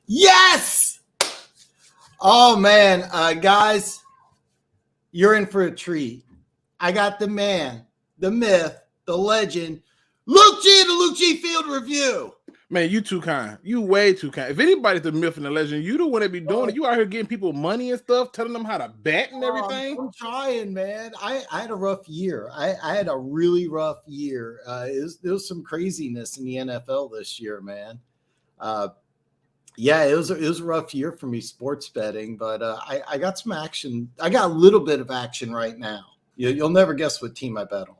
Yes! Oh, man. Guys, you're in for a treat. I got the man, the myth, the legend, Luke G, the Luke G Field Review. Man, you too kind. You way too kind. If anybody's the myth and the legend, you the one that be doing it. You out here getting people money and stuff, telling them how to bet and everything. I'm trying, man. I had a rough year. I had a really rough year. There was some craziness in the NFL this year, man. Yeah, it was a rough year for me sports betting, but I got some action. I got a little bit of action right now. You'll never guess what team I bet on.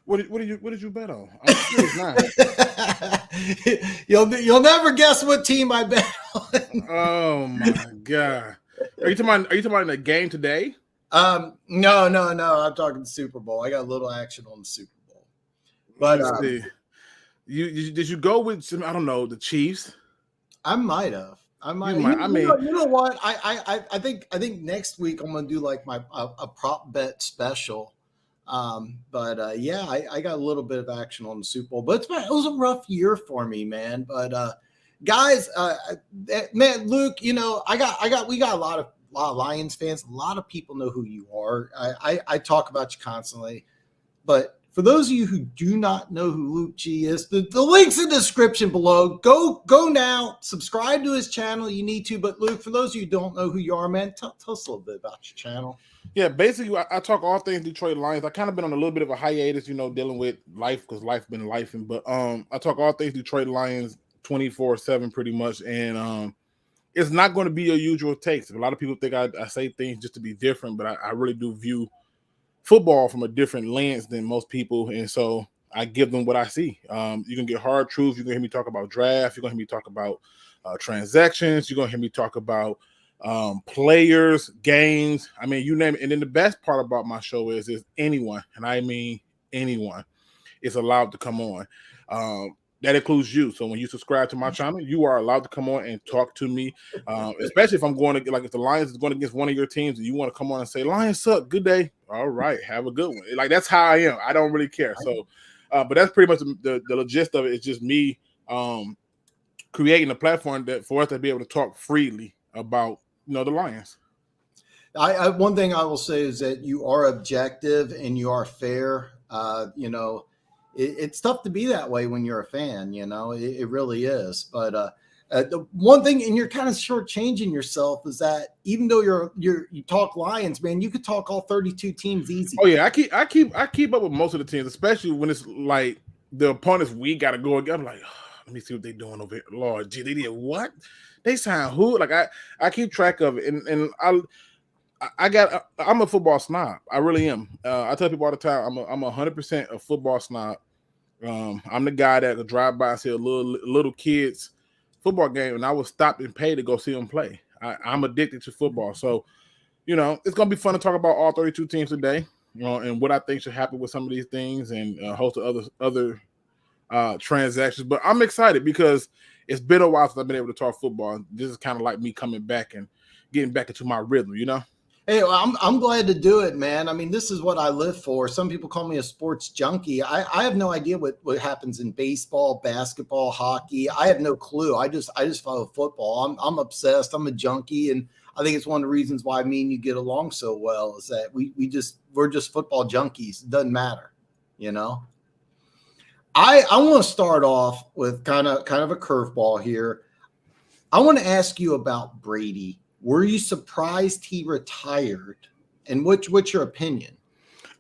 What did you bet on? I'm curious now. You'll never guess what team I bet on. Oh my god! Are you talking about in the game today? No. I'm talking Super Bowl. I got a little action on the Super Bowl. But did you go with some, I don't know, the Chiefs? I might have. You know what? I think next week I'm gonna do like a prop bet special. Yeah, I got a little bit of action on the Super Bowl, but it was a rough year for me, man. But guys, man, Luke, we got a lot of Lions fans. A lot of people know who you are. I talk about you constantly, but for those of you who do not know who Luke G is, the link's in the description below. Go now, subscribe to his channel. You need to, but Luke, for those of you who don't know who you are, man, tell us a little bit about your channel. Yeah, basically, I talk all things Detroit Lions. I kind of been on a little bit of a hiatus, dealing with life because life been lifing. But I talk all things Detroit Lions 24/7 pretty much, and it's not going to be your usual takes. A lot of people think I say things just to be different, but I really do view football from a different lens than most people, and so I give them what I see. You can get hard truths. You're gonna hear me talk about draft. You're gonna hear me talk about transactions. You're gonna hear me talk about players, games. I mean, you name it. And then the best part about my show is anyone, and I mean anyone, is allowed to come on. That includes you. So when you subscribe to my channel, you are allowed to come on and talk to me, especially if I'm going to, like, if the Lions is going against one of your teams and you want to come on and say, Lions suck, good day. All right, have a good one. Like, that's how I am. I don't really care. So, but that's pretty much the gist of it. It's just me creating a platform that for us to be able to talk freely about, the Lions. One thing I will say is that you are objective and you are fair. It's tough to be that way when you're a fan, it really is. But the one thing, and you're kind of shortchanging yourself, is that even though you talk Lions, man, you could talk all 32 teams easy. Oh yeah, I keep up with most of the teams, especially when it's like the opponents we got to go against. I'm like, let me see what they're doing over here. Lord, gee, they did what? They signed who? Like I keep track of it, and I'm a football snob. I really am. I tell people all the time, I'm 100% a football snob. I'm the guy that could drive by and see a little kids football game, and I would stop and pay to go see them play. I'm addicted to football, so it's gonna be fun to talk about all 32 teams today, and what I think should happen with some of these things, and a host of other transactions. But I'm excited because it's been a while since I've been able to talk football. This is kind of like me coming back and getting back into my rhythm, Hey, well, I'm glad to do it, man. I mean, this is what I live for. Some people call me a sports junkie. I have no idea what happens in baseball, basketball, hockey. I have no clue. I just follow football. I'm obsessed. I'm a junkie, and I think it's one of the reasons why me and you get along so well is that we're just football junkies. It doesn't matter, I want to start off with kind of a curveball here. I want to ask you about Brady. Were you surprised he retired? And what's your opinion?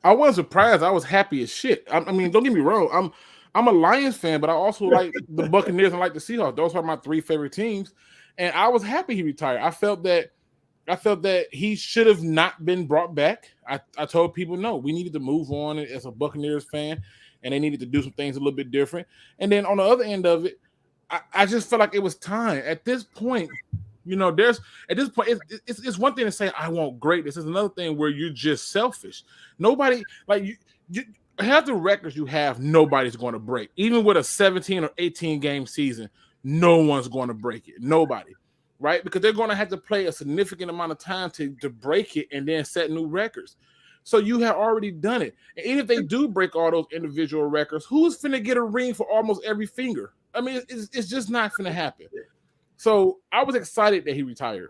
I wasn't surprised. I was happy as shit. I mean, don't get me wrong. I'm a Lions fan, but I also like the Buccaneers and like the Seahawks. Those are my three favorite teams. And I was happy he retired. I felt that he should have not been brought back. I told people, no, we needed to move on as a Buccaneers fan, and they needed to do some things a little bit different. And then on the other end of it, I just felt like it was time. At this point, it's one thing to say I want greatness. It's another thing where you're just selfish. Nobody, like, you have the records you have, nobody's going to break. Even with a 17 or 18 game season, no one's going to break it. Nobody, right? Because they're going to have to play a significant amount of time to break it and then set new records. So you have already done it. And even if they do break all those individual records, who's finna get a ring for almost every finger? I mean, it's just not finna happen. So I was excited that he retired.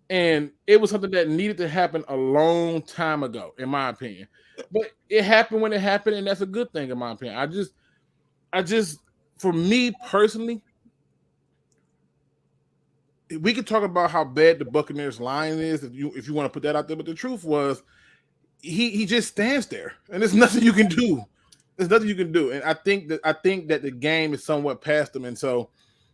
And it was something that needed to happen a long time ago, in my opinion. But it happened when it happened, and that's a good thing, in my opinion. I just, for me personally, we could talk about how bad the Buccaneers line is if you want to put that out there. But the truth was, he just stands there, and there's nothing you can do. There's nothing you can do, and I think that the game is somewhat past him, and so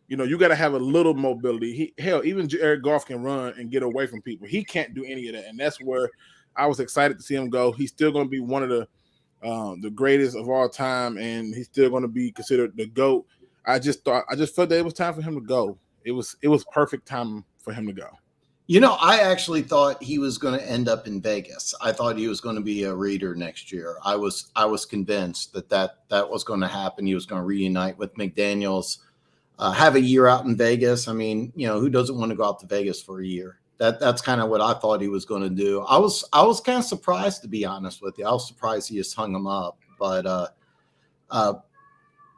you got to have a little mobility. Even Jared Goff can run and get away from people. He can't do any of that, and that's where I was excited to see him go. He's still going to be one of the greatest of all time, and he's still going to be considered the GOAT. I just felt that it was time for him to go. It was perfect time for him to go. I actually thought he was going to end up in Vegas. I thought he was going to be a Raider next year. I was convinced that was going to happen. He was going to reunite with McDaniels, have a year out in Vegas. I mean, who doesn't want to go out to Vegas for a year? That's kind of what I thought he was going to do. I was kind of surprised, to be honest with you. I was surprised he just hung him up. But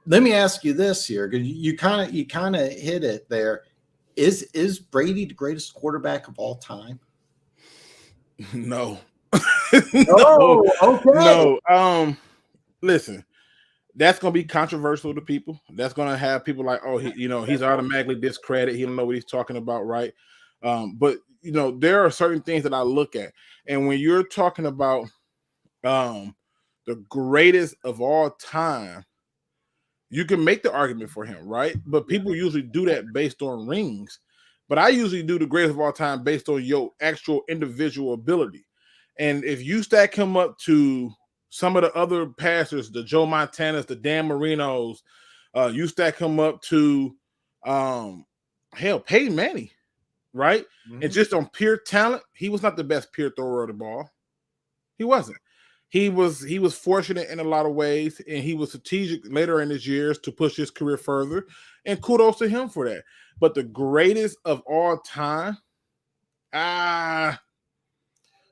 let me ask you this here, because you kind of hit it there. Is Brady the greatest quarterback of all time? No. No. Okay. No. Listen, that's going to be controversial to people. That's going to have people like, oh, he's automatically discredited. He don't know what he's talking about, right? But there are certain things that I look at, and when you're talking about the greatest of all time, you can make the argument for him, right? But people usually do that based on rings. But I usually do the greatest of all time based on your actual individual ability. And if you stack him up to some of the other passers, the Joe Montanas, the Dan Marinos, you stack him up to, Peyton Manning, right? Mm-hmm. And just on pure talent, he was not the best pure thrower of the ball. He wasn't. He was fortunate in a lot of ways, and he was strategic later in his years to push his career further, and kudos to him for that. But the greatest of all time,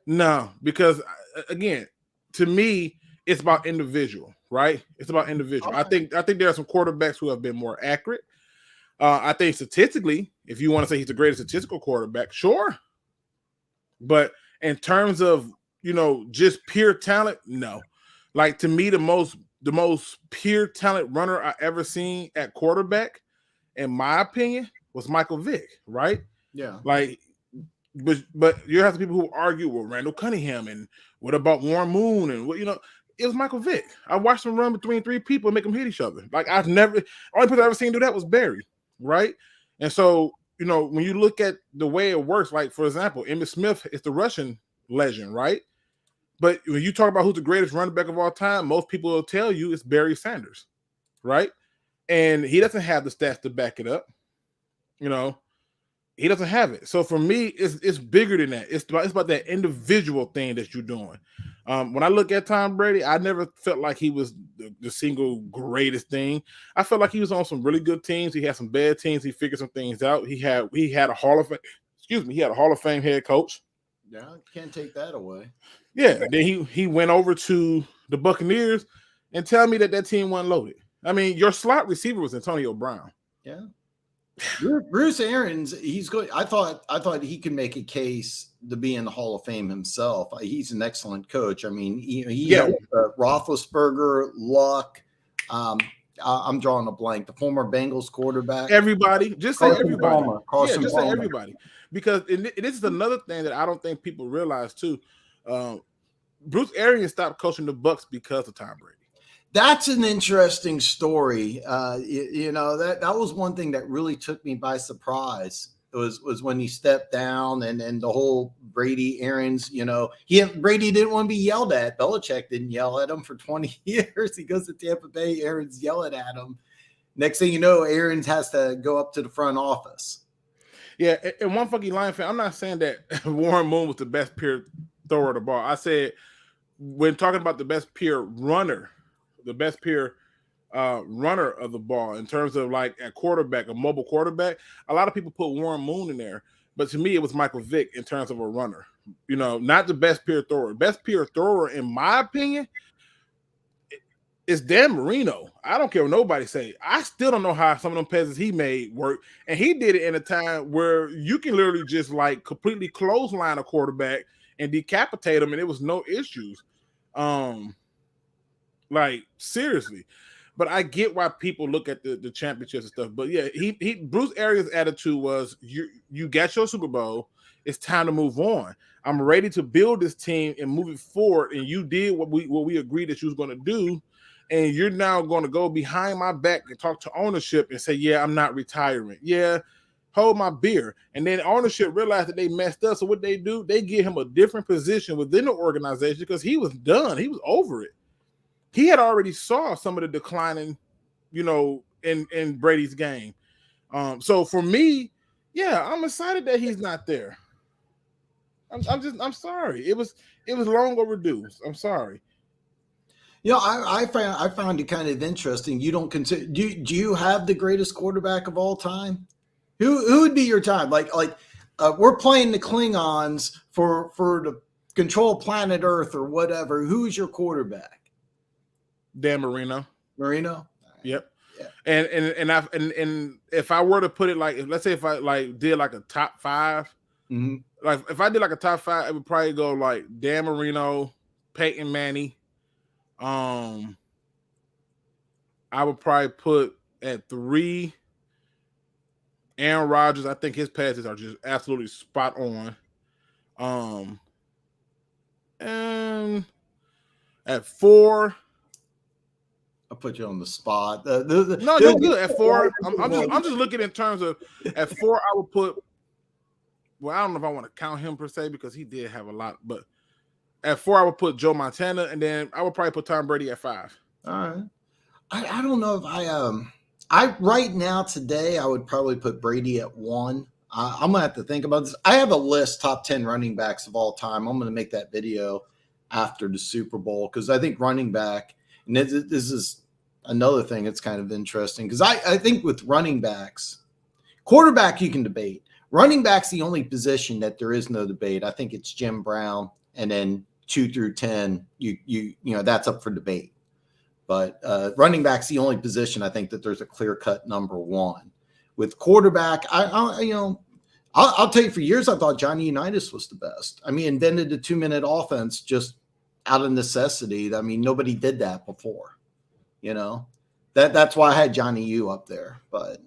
no, because again, to me, it's about individual, right? It's about individual. Okay. I think there are some quarterbacks who have been more accurate. I think statistically, if you want to say he's the greatest statistical quarterback, sure. But in terms of just pure talent, no. Like, to me, the most pure talent runner I ever seen at quarterback, in my opinion, was Michael Vick, right? Yeah. Like, but you have people who argue, well, Randall Cunningham, and what about Warren Moon, and what it was Michael Vick. I watched him run between three people and make them hit each other. Like, only person I've ever seen do that was Barry, right? And so, when you look at the way it works, like, for example, Emmitt Smith is the Russian legend, right? But when you talk about who's the greatest running back of all time, most people will tell you it's Barry Sanders, right? And he doesn't have the stats to back it up. He doesn't have it. So for me, it's bigger than that. It's about that individual thing that you're doing. When I look at Tom Brady, I never felt like he was the single greatest thing. I felt like he was on some really good teams. He had some bad teams. He figured some things out. He had a Hall of Fame head coach. Yeah, can't take that away. Yeah, then he went over to the Buccaneers, and tell me that team wasn't loaded. I mean, your slot receiver was Antonio Brown. Yeah. Bruce Arians, he's good. I thought he could make a case to be in the Hall of Fame himself. He's an excellent coach. I mean, he had Roethlisberger, Luck. I'm drawing a blank. The former Bengals quarterback. Everybody, just say everybody. Say everybody, because this is another thing that I don't think people realize too. Bruce Arians stopped coaching the Bucs because of Tom Brady. That's an interesting story. That was one thing that really took me by surprise. It was when he stepped down and the whole Brady Arians, Brady didn't want to be yelled at. Belichick didn't yell at him for 20 years. He goes to Tampa Bay, Arians yelling at him. Next thing you know, Arians has to go up to the front office. Yeah, and one funky Lion fan, I'm not saying that Warren Moon was the best pure thrower of the ball. I said, when talking about the best pure runner, the best pure runner of the ball in terms of like a quarterback, a mobile quarterback, a lot of people put Warren Moon in there, but to me it was Michael Vick in terms of a runner. Not the best pure thrower. Best pure thrower, in my opinion, It's Dan Marino. I don't care what nobody say. I still don't know how some of them passes he made work. And he did it in a time where you can literally just like completely clothesline a quarterback and decapitate him, and it was no issues. Like seriously. But I get why people look at the championships and stuff. But yeah, he Bruce Arians' attitude was you got your Super Bowl. It's time to move on. I'm ready to build this team and move it forward. And you did what we agreed that you was going to do. And you're now going to go behind my back and talk to ownership and say, yeah, I'm not retiring. Yeah, hold my beer. And then ownership realized that they messed up. So what they do, they give him a different position within the organization because he was done. He was over it. He had already saw some of the declining, in Brady's game. So for me, yeah, I'm excited that he's not there. I'm sorry. It was long overdue. I'm sorry. I found it kind of interesting. You don't consider do you have the greatest quarterback of all time? Who would be your time? We're playing the Klingons for the control planet Earth or whatever. Who's your quarterback? Dan Marino. Marino? Yep. Yeah. And if I were to put it like, let's say if I did like a top 5, like if I did like a top 5, it would probably go like Dan Marino, Peyton Manning. I would probably put at 3 Aaron Rodgers. I think his passes are just absolutely spot on. And at 4. I'll put you on the spot. No, you're good. At 4, I'm just looking in terms of at 4, I would put. Well, I don't know if I want to count him per se because he did have a lot, but at 4, I would put Joe Montana, and then I would probably put Tom Brady at 5. All right. I don't know if I right now today I would probably put Brady at 1. I'm gonna have to think about this. I have a list top 10 running backs of all time. I'm gonna make that video after the Super Bowl because I think running back, and this is another thing that's kind of interesting because I think with running backs, quarterback you can debate. Running back's the only position that there is no debate. I think it's Jim Brown, and then 2 through 10, you that's up for debate. But running back's the only position I think that there's a clear-cut number 1. With quarterback, I'll tell you, for years I thought Johnny Unitas was the best. I mean, invented the 2-minute offense just out of necessity. I mean, nobody did that before. That's why I had Johnny U up there. But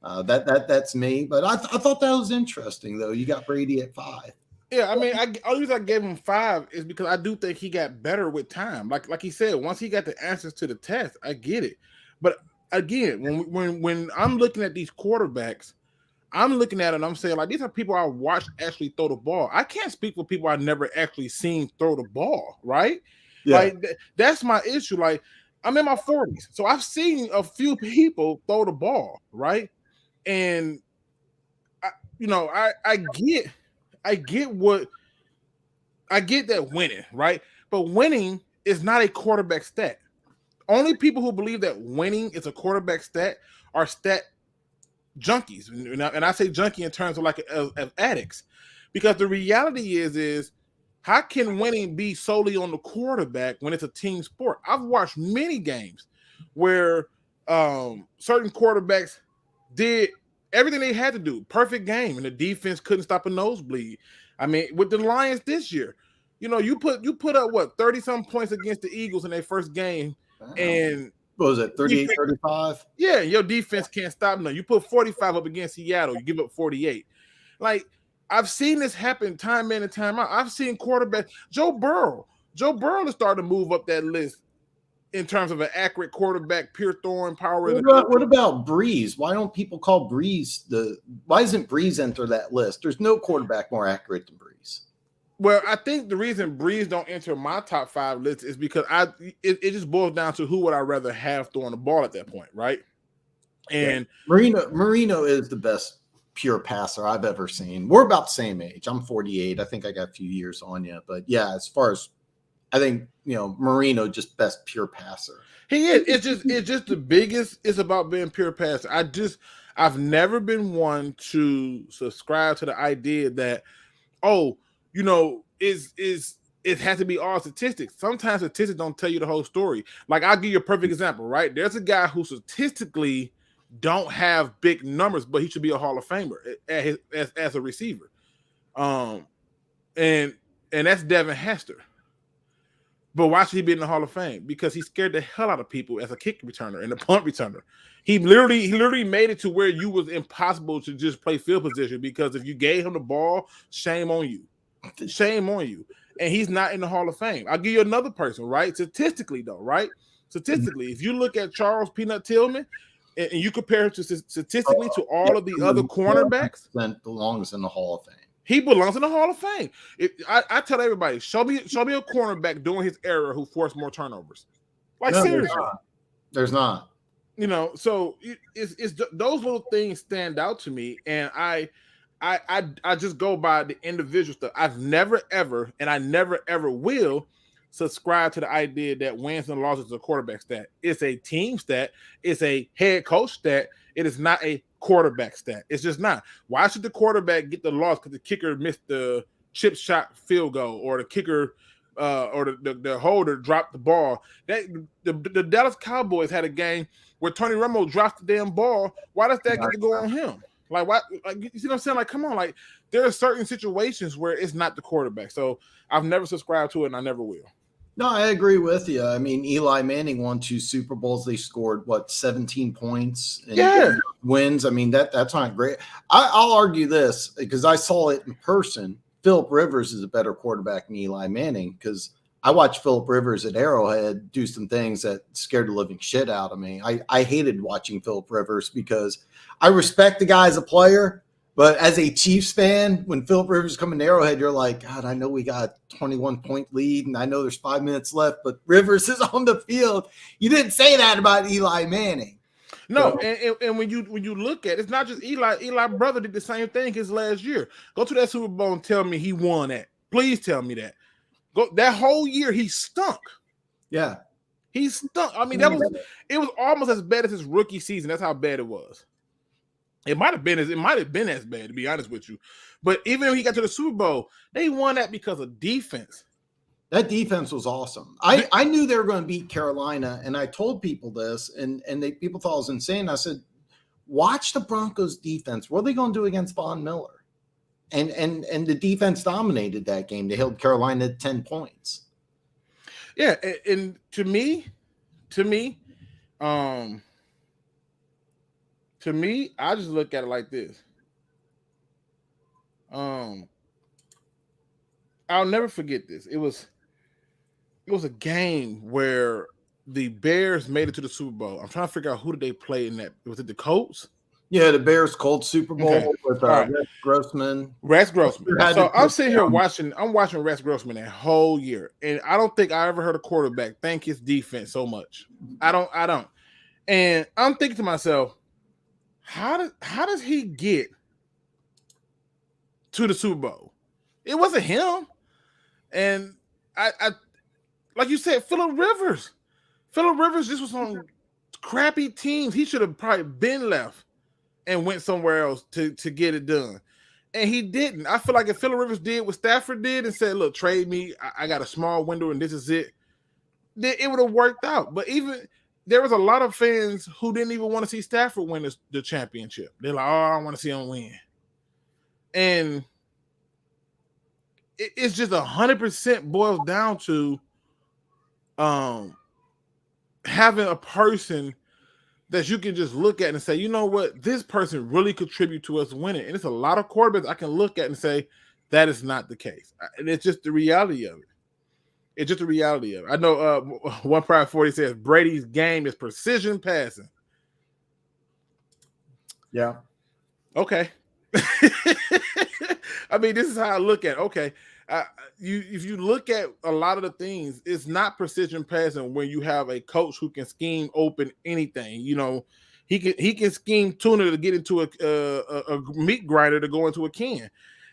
that's me. But I thought that was interesting, though. You got Brady at 5. Yeah, I mean, only reason I gave him 5 is because I do think he got better with time. Like he said, once he got the answers to the test, I get it. But again, when I'm looking at these quarterbacks, I'm looking at it and I'm saying, like, these are people I watched actually throw the ball. I can't speak for people I've never actually seen throw the ball, right? Yeah. Like, that's my issue. Like, I'm in my 40s, so I've seen a few people throw the ball, right? And, I get that winning, right? But winning is not a quarterback stat. Only people who believe that winning is a quarterback stat are stat junkies. And I say junkie in terms of like of addicts. Because the reality is how can winning be solely on the quarterback when it's a team sport? I've watched many games where certain quarterbacks did everything they had to do, perfect game, and the defense couldn't stop a nosebleed. I mean, with the Lions this year, you put up what 30-some points against the Eagles in their first game, and what was it, 38-35? Yeah, your defense can't stop nothing. You put 45 up against Seattle, you give up 48. Like, I've seen this happen time in and time out. I've seen quarterbacks. Joe Burrow is starting to move up that list in terms of an accurate quarterback, pure throwing power. What about Breeze? Why don't people call Breeze why doesn't Breeze enter that list? There's no quarterback more accurate than Breeze. Well, I think the reason Breeze don't enter my top 5 list is because it just boils down to who would I rather have throwing the ball at that point, right? And yeah. Marino is the best pure passer I've ever seen. We're about the same age. I'm 48. I think I got a few years on you, but yeah, as far as I think, Marino just best pure passer. He is. It's just the biggest. It's about being pure passer. I've never been one to subscribe to the idea that, is it has to be all statistics. Sometimes statistics don't tell you the whole story. Like, I'll give you a perfect example, right? There's a guy who statistically don't have big numbers, but he should be a Hall of Famer as a receiver. And that's Devin Hester. But why should he be in the Hall of Fame? Because he scared the hell out of people as a kick returner and a punt returner. He literally made it to where you was impossible to just play field position, because if you gave him the ball, shame on you. Shame on you. And he's not in the Hall of Fame. I'll give you another person, right? Statistically, though, right? Statistically, if you look at Charles Peanut Tillman and you compare him to statistically to all of the other cornerbacks, belongs in the Hall of Fame. He belongs in the Hall of Fame. I tell everybody, show me a cornerback during his era who forced more turnovers. Like, no, seriously, there's not. You know, so it's those little things stand out to me, and I just go by the individual stuff. I've never ever, and I never ever will, subscribe to the idea that wins and losses is a quarterback stat. It's a team stat. It's a head coach stat. It is not a quarterback stat. It's just not. Why should the quarterback get the loss because the kicker missed the chip shot field goal, or the kicker or the holder dropped the ball? That the Dallas Cowboys had a game where Tony Romo dropped the damn ball. Why does that get to go on him? Like, why? Like, you see what I'm saying? Like, come on. Like, there are certain situations where it's not the quarterback. So I've never subscribed to it, and I never will. No, I agree with you. I mean, Eli Manning won 2 Super Bowls. They scored 17 points and wins. I mean, that's not great. I'll argue this because I saw it in person. Phillip Rivers is a better quarterback than Eli Manning, because I watched Phillip Rivers at Arrowhead do some things that scared the living shit out of me. I hated watching Phillip Rivers because I respect the guy as a player. But as a Chiefs fan, when Phillip Rivers coming to Arrowhead, you're like, God, I know we got a 21-point lead, and I know there's 5 minutes left, but Rivers is on the field. You didn't say that about Eli Manning. No, and when you look at it, it's not just Eli. Eli's brother did the same thing his last year. Go to that Super Bowl and tell me he won that. Please tell me that. That whole year he stunk. Yeah, he stunk. I mean, it was almost as bad as his rookie season. That's how bad it was. It might have been as bad, to be honest with you. But even when he got to the Super Bowl, they won that because of defense. That defense was awesome. I knew they were going to beat Carolina, and I told people this, and people thought I was insane. I said, watch the Broncos defense. What are they going to do against Von Miller? And the defense dominated that game. They held Carolina to 10 points. Yeah, and to me, I just look at it like this. I'll never forget this. It was a game where the Bears made it to the Super Bowl. I'm trying to figure out who did they play in that. Was it the Colts? Yeah, the Bears Colts Super Bowl with Rex Grossman. Rex Grossman. So I'm sitting here watching Rex Grossman that whole year, and I don't think I ever heard a quarterback thank his defense so much. I don't. And I'm thinking to myself, how does he get to the Super Bowl? It wasn't him. And I like you said, Phillip Rivers. Phillip Rivers just was on crappy teams. He should have probably been left and went somewhere else to get it done. And he didn't. I feel like if Phillip Rivers did what Stafford did and said, look, trade me, I got a small window and this is it, then it would have worked out. But even there was a lot of fans who didn't even want to see Stafford win the championship. They're like, oh, I don't want to see him win. And it's just 100% boils down to having a person that you can just look at and say, you know what, this person really contribute to us winning. And it's a lot of quarterbacks I can look at and say, that is not the case. And it's just the reality of it. It's just the reality of it. I know One Pride 40 says Brady's game is precision passing. Yeah. Okay. I mean, this is how I look at it. Okay. If you look at a lot of the things, it's not precision passing when you have a coach who can scheme open anything. You know, he can scheme tuna to get into a meat grinder to go into a can.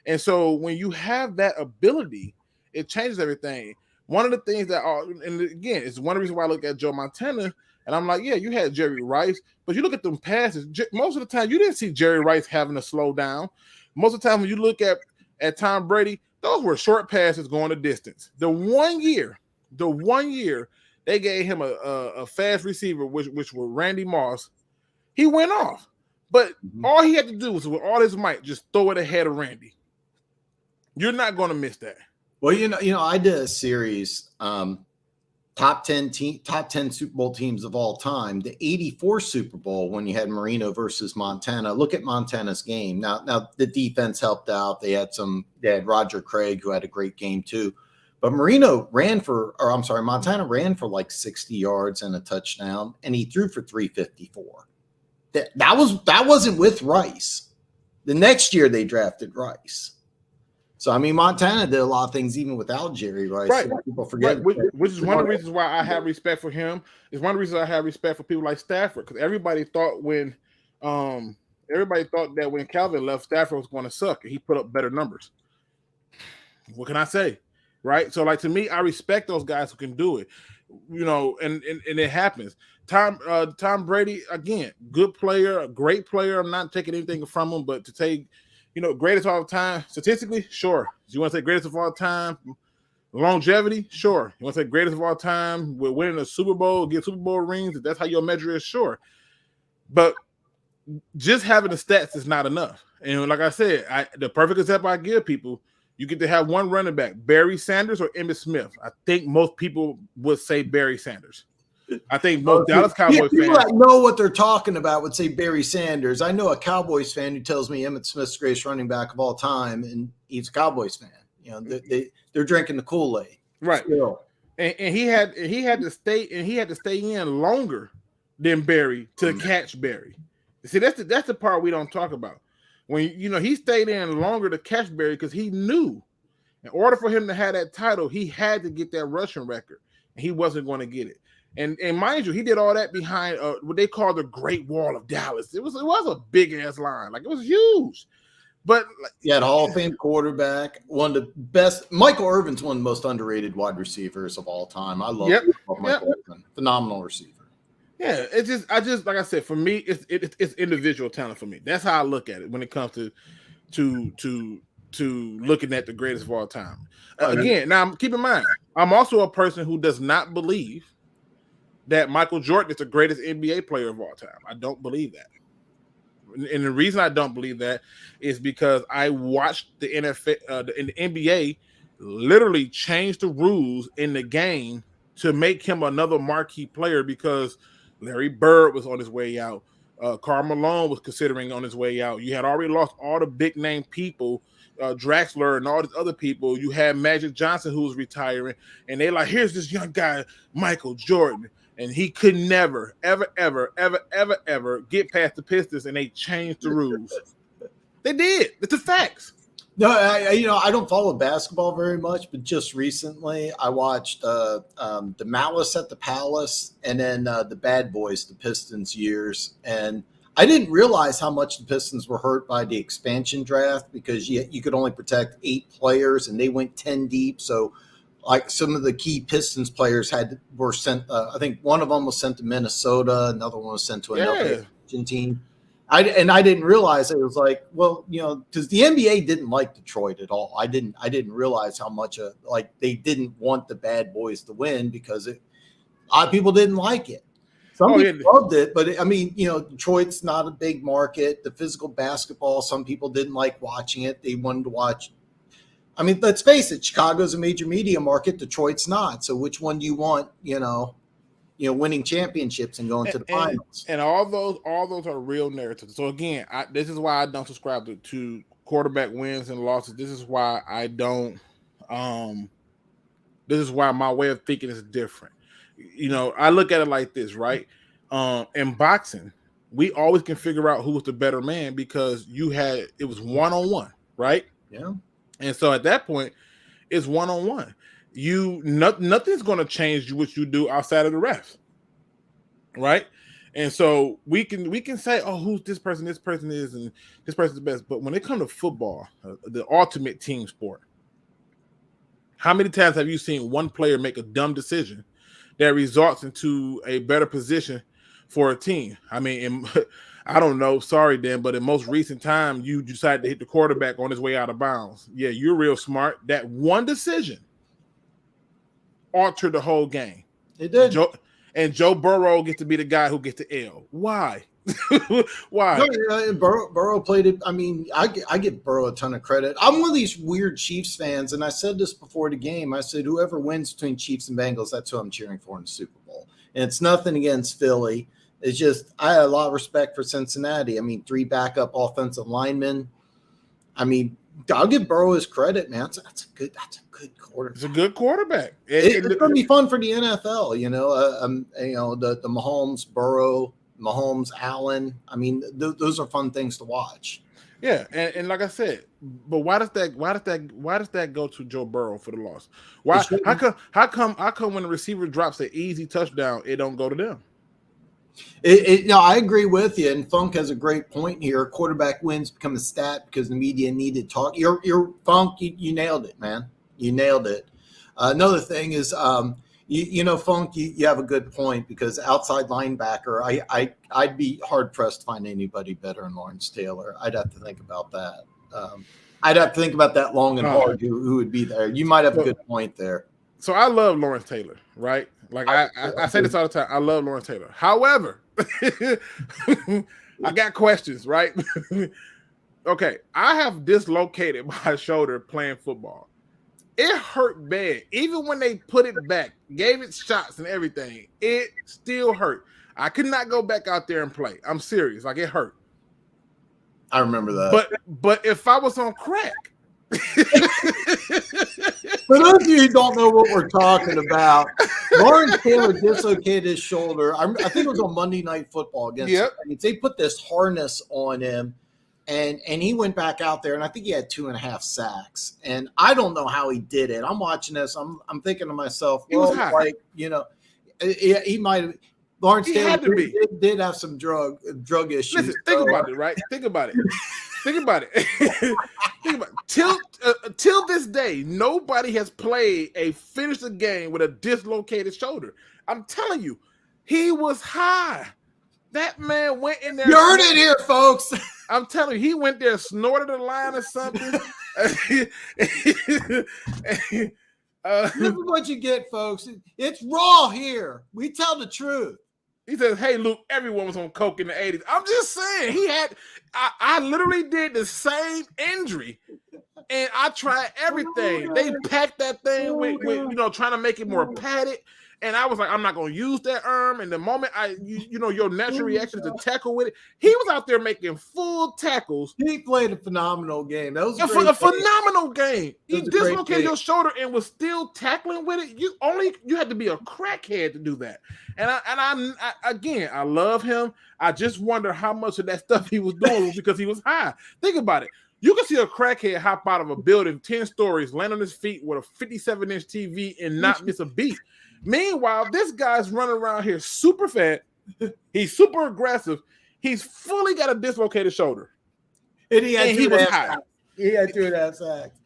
And so when you have that ability, it changes everything. One of the things and again, it's one of the reasons why I look at Joe Montana and I'm like, yeah, you had Jerry Rice, but you look at them passes. Most of the time, you didn't see Jerry Rice having to slow down. Most of the time, when you look at Tom Brady, those were short passes going the distance. The one year they gave him a fast receiver, which was Randy Moss. He went off, but all he had to do was with all his might just throw it ahead of Randy. You're not going to miss that. Well, I did a series, top 10 Super Bowl teams of all time. The 84 Super Bowl, when you had Marino versus Montana. Look at Montana's game. Now the defense helped out. They had Roger Craig, who had a great game too. But Montana ran for like 60 yards and a touchdown, and he threw for 354. That wasn't with Rice. The next year they drafted Rice. So, I mean, Montana did a lot of things even without Jerry Rice. Right. So people forget. Right. Which is one of the reasons why I have respect for him. It's one of the reasons I have respect for people like Stafford, because everybody thought that when Calvin left, Stafford was going to suck, and he put up better numbers. What can I say? Right? So, like, to me, I respect those guys who can do it. And it happens. Tom Brady, again, good player, a great player. I'm not taking anything from him, but to take greatest of all time, statistically, sure. You want to say greatest of all time, longevity, sure. You want to say greatest of all time, with winning a Super Bowl, get Super Bowl rings, if that's how your measure is, sure. But just having the stats is not enough. And like I said, the perfect example I give people, you get to have one running back, Barry Sanders or Emmitt Smith. I think most people would say Barry Sanders. I think most Dallas Cowboys people fans that know what they're talking about would say Barry Sanders. I know a Cowboys fan who tells me Emmitt Smith's the greatest running back of all time, and he's a Cowboys fan. They're drinking the Kool-Aid, right? Still. And he had to stay in longer than Barry to catch Barry. See, that's the part we don't talk about. When he stayed in longer to catch Barry because he knew in order for him to have that title, he had to get that rushing record, and he wasn't going to get it. And mind you, he did all that behind what they call the Great Wall of Dallas. It was a big ass line, like it was huge. But he had a Hall of Fame quarterback, one of the best. Michael Irvin's one of the most underrated wide receivers of all time. I love Michael Irvin, phenomenal receiver. Yeah, I just like I said, for me, it's individual talent for me. That's how I look at it when it comes to looking at the greatest of all time. Again, now keep in mind, I'm also a person who does not believe that Michael Jordan is the greatest NBA player of all time. I don't believe that. And the reason I don't believe that is because I watched the NFL, the NBA literally change the rules in the game to make him another marquee player because Larry Bird was on his way out. Karl Malone was considering on his way out. You had already lost all the big name people, Draxler and all these other people. You had Magic Johnson who was retiring, and they like, here's this young guy, Michael Jordan. And he could never, ever, ever, ever, ever, ever get past the Pistons, and they changed the rules. They did. It's the facts. No, I don't follow basketball very much, but just recently I watched the Malice at the Palace and then the Bad Boys, the Pistons years, and I didn't realize how much the Pistons were hurt by the expansion draft because you could only protect 8 players, and they went 10 deep, so. Like some of the key Pistons players were sent. I think one of them was sent to Minnesota. Another one was sent to another team. I didn't realize it was like, well, because the NBA didn't like Detroit at all. I didn't realize how much they didn't want the Bad Boys to win because a lot of people didn't like it. Some people loved it, but Detroit's not a big market. The physical basketball, some people didn't like watching it. They wanted to watch. I mean, let's face it, Chicago's a major media market. Detroit's not. So which one do you want, winning championships and going to the finals? And all those are real narratives. So again, this is why I don't subscribe to quarterback wins and losses. This is why I don't this is why my way of thinking is different. I look at it like this, right? In boxing, we always can figure out who was the better man because it was one-on-one, right? Yeah. And so at that point, it's one-on-one. Nothing's going to change what you do outside of the refs, right? And so we can say, oh, who's this person is, and this person's the best. But when it comes to football, the ultimate team sport, how many times have you seen one player make a dumb decision that results into a better position for a team. I mean, I don't know. Sorry, Dan, but in most recent time, you decided to hit the quarterback on his way out of bounds. Yeah, you're real smart. That one decision altered the whole game. It did. And Joe Burrow gets to be the guy who gets the L. Why? Why? No, Burrow played it. I mean, I give Burrow a ton of credit. I'm one of these weird Chiefs fans, and I said this before the game. I said, whoever wins between Chiefs and Bengals, that's who I'm cheering for in the Super Bowl. And it's nothing against Philly. It's just I had a lot of respect for Cincinnati. I mean, 3 backup offensive linemen. I mean, I'll give Burrow his credit, man. That's a good quarterback. It's a good quarterback. It's going to be fun for the NFL. You know, the Mahomes, Burrow, Mahomes, Allen. I mean, those are fun things to watch. Yeah, and like I said, but why does that go to Joe Burrow for the loss? Why? How come when the receiver drops an easy touchdown, it don't go to them? No, I agree with you. And Funk has a great point here. Quarterback wins become a stat because the media needed talk. You're Funk. You nailed it, man. You nailed it. Another thing is, Funk, you have a good point because outside linebacker, I'd be hard pressed to find anybody better than Lawrence Taylor. I'd have to think about that. I'd have to think about that long and hard. Who would be there? You might have a good point there. So I love Lawrence Taylor, right? Like I say this all the time. I love Lawrence Taylor. However, I got questions, right? Okay, I have dislocated my shoulder playing football. It hurt bad. Even when they put it back, gave it shots and everything, it still hurt. I could not go back out there and play. I'm serious. Like, it hurt. I remember that. But if I was on crack. For those of you who don't know what we're talking about, Lawrence Taylor dislocated his shoulder. I think it was on Monday Night Football against the Saints. They put this harness on him, and he went back out there, and I think he had 2.5 sacks. And I don't know how he did it. I'm watching this. I'm thinking to myself, well, like, he might have. Lawrence Taylor did have some drug issues. Listen, think about it, right? Think about it. Think about it. Till this day, nobody has finished a game with a dislocated shoulder. I'm telling you, he was high. That man went in there. You heard it here, folks. I'm telling you, he went there, snorted a line or something. This is what you get, folks. It's raw here. We tell the truth. He says, hey, Luke, everyone was on coke in the 80s. I'm just saying, I literally did the same injury, and I tried everything. They packed that thing with trying to make it more padded, and I was like, I'm not going to use that arm. And the moment your natural reaction is to tackle with it, he was out there making full tackles. He played a phenomenal game. That was a phenomenal game. He dislocated your shoulder and was still tackling with it. You had to be a crackhead to do that. And I love him. I just wonder how much of that stuff he was doing was because he was high. Think about it. You can see a crackhead hop out of a building 10 stories, land on his feet with a 57-inch TV and not miss a beat. Meanwhile, this guy's running around here super fat. He's super aggressive. He's fully got a dislocated shoulder. And he was high. He had 2.5 sacks.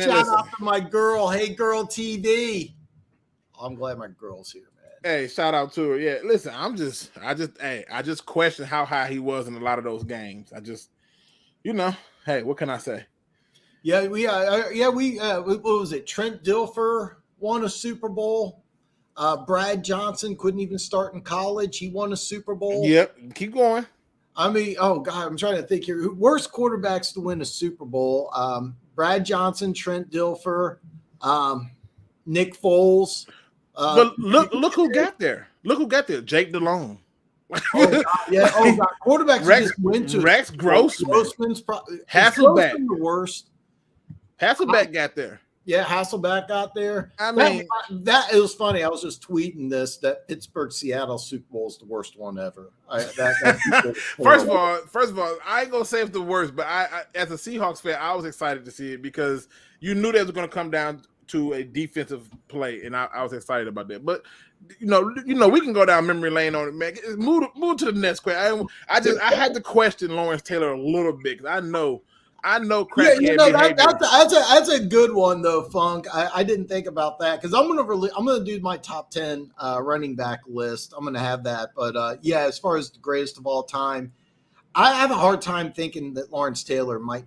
Shout out to my girl. Hey, girl TV. I'm glad my girl's here, man. Hey, shout out to her. Yeah, listen, I just question how high he was in a lot of those games. Hey, what can I say? Yeah, what was it? Trent Dilfer won a Super Bowl. Brad Johnson couldn't even start in college. He won a Super Bowl. Yep, keep going. I mean, oh God, I'm trying to think here. Worst quarterbacks to win a Super Bowl: Brad Johnson, Trent Dilfer, Nick Foles. But look who got there. Look who got there. Jake Delhomme. God. Quarterbacks just went to Rex Grossman. Grossman's Hasselbeck. The worst. Hasselbeck got there. Yeah, Hasselbeck got there. I mean, that it was funny. I was just tweeting this that Pittsburgh Seattle Super Bowl is the worst one ever. First of all, I ain't gonna say it's the worst, but I as a Seahawks fan, I was excited to see it because you knew that was gonna come down to a defensive play, and I was excited about that. But we can go down memory lane on it, man. Move to the next question. I had to question Lawrence Taylor a little bit because I know I know crackhead behavior. That's a good one though, Funk. I didn't think about that because I'm gonna do my top 10 running back list. I'm gonna have that, but yeah, as far as the greatest of all time, I have a hard time thinking that Lawrence Taylor might.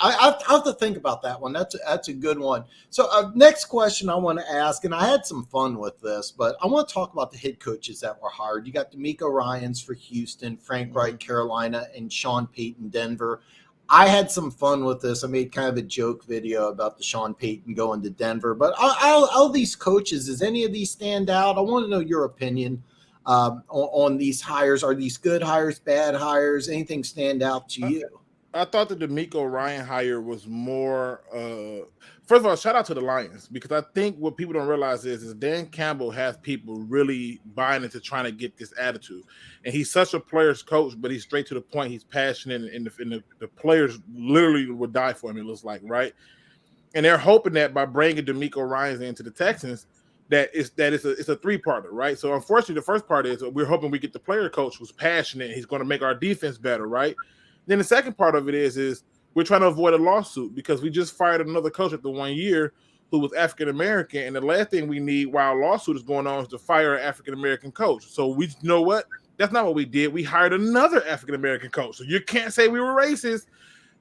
I have to think about that one. That's a good one. So next question I want to ask, and I had some fun with this, but I want to talk about the head coaches that were hired. You got D'Amico Ryans for Houston, Frank Wright, Carolina, and Sean Payton, Denver. I had some fun with this. I made kind of a joke video about the Sean Payton going to Denver. But all these coaches, does any of these stand out? I want to know your opinion on these hires. Are these good hires, bad hires? Anything stand out to you? I thought the D'Amico Ryan hire was more. First of all, shout out to the Lions, because I think what people don't realize is Dan Campbell has people really buying into trying to get this attitude, and he's such a player's coach, but he's straight to the point. He's passionate, and the players literally would die for him. It looks like, right? And they're hoping that by bringing D'Amico Ryan into the Texans, it's a three-parter, right? So unfortunately, the first part is we're hoping we get the player coach who's passionate. He's going to make our defense better, right? Then the second part of it is we're trying to avoid a lawsuit because we just fired another coach after 1 year who was African American, and the last thing we need while a lawsuit is going on is to fire an African American coach. So we, you know what? That's not what we did. We hired another African American coach. So you can't say we were racist.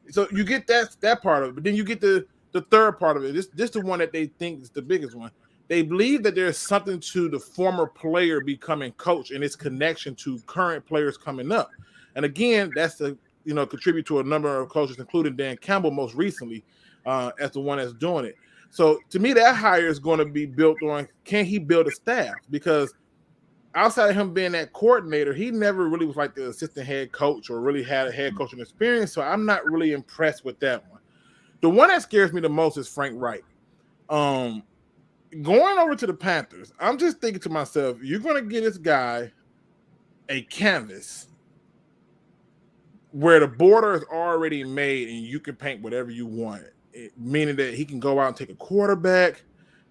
So you get that part of it, but then you get the third part of it. This the one that they think is the biggest one. They believe that there's something to the former player becoming coach and its connection to current players coming up. And again, that's the contribute to a number of coaches, including Dan Campbell most recently, as the one that's doing it. So to me, that hire is going to be built on, can he build a staff? Because outside of him being that coordinator, he never really was like the assistant head coach or really had a head coaching experience. So I'm not really impressed with that one. The one that scares me the most is Frank Wright. Going over to the Panthers, I'm just thinking to myself, you're going to get this guy a canvas where the border is already made and you can paint whatever you want, meaning that he can go out and take a quarterback,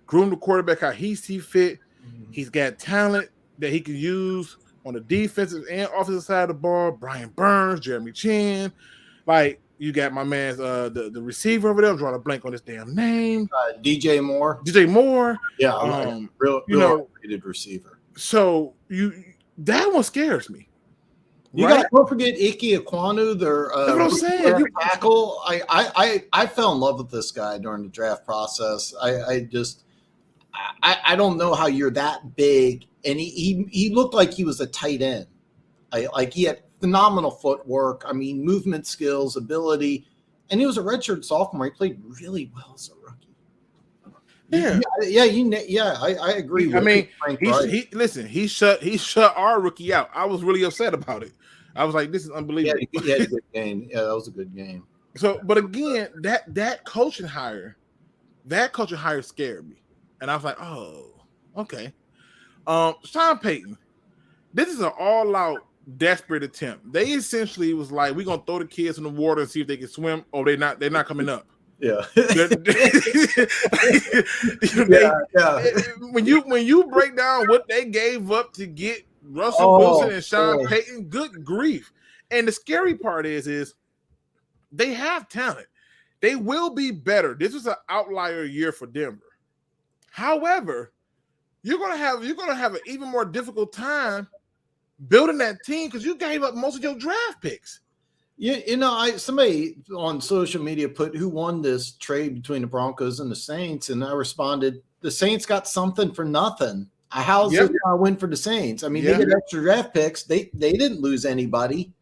groom the quarterback how he sees fit. Mm-hmm. He's got talent that he can use on the defensive and offensive side of the ball. Brian Burns, Jeremy Chin. Like, you got my man's the receiver over there. I'm drawing a blank on his damn name. DJ Moore. Yeah, real rated receiver. So that one scares me. Don't forget Ike Ekwonu, their that's what I'm saying. Tackle. I fell in love with this guy during the draft process. I don't know how you're that big, and he looked like he was a tight end. Like he had phenomenal footwork. I mean, movement skills, ability, and he was a redshirt sophomore. He played really well as a rookie. I agree. I mean, he shut our rookie out. I was really upset about it. I was like, this is unbelievable. Yeah, he had a good game. Yeah, that was a good game. So, but again, that coaching hire scared me, and I was like, oh, okay. Sean Payton, this is an all-out desperate attempt. They essentially was like, we're gonna throw the kids in the water and see if they can swim. Oh, they're not coming up. Yeah. When you break down what they gave up to get Russell Wilson and Sean Payton, good grief. And the scary part is they have talent. They will be better. This was an outlier year for Denver. However, you're gonna have an even more difficult time building that team because you gave up most of your draft picks. Yeah, somebody on social media put who won this trade between the Broncos and the Saints, and I responded, the Saints got something for nothing. How's it a win for the Saints? I mean, they get extra draft picks. They didn't lose anybody.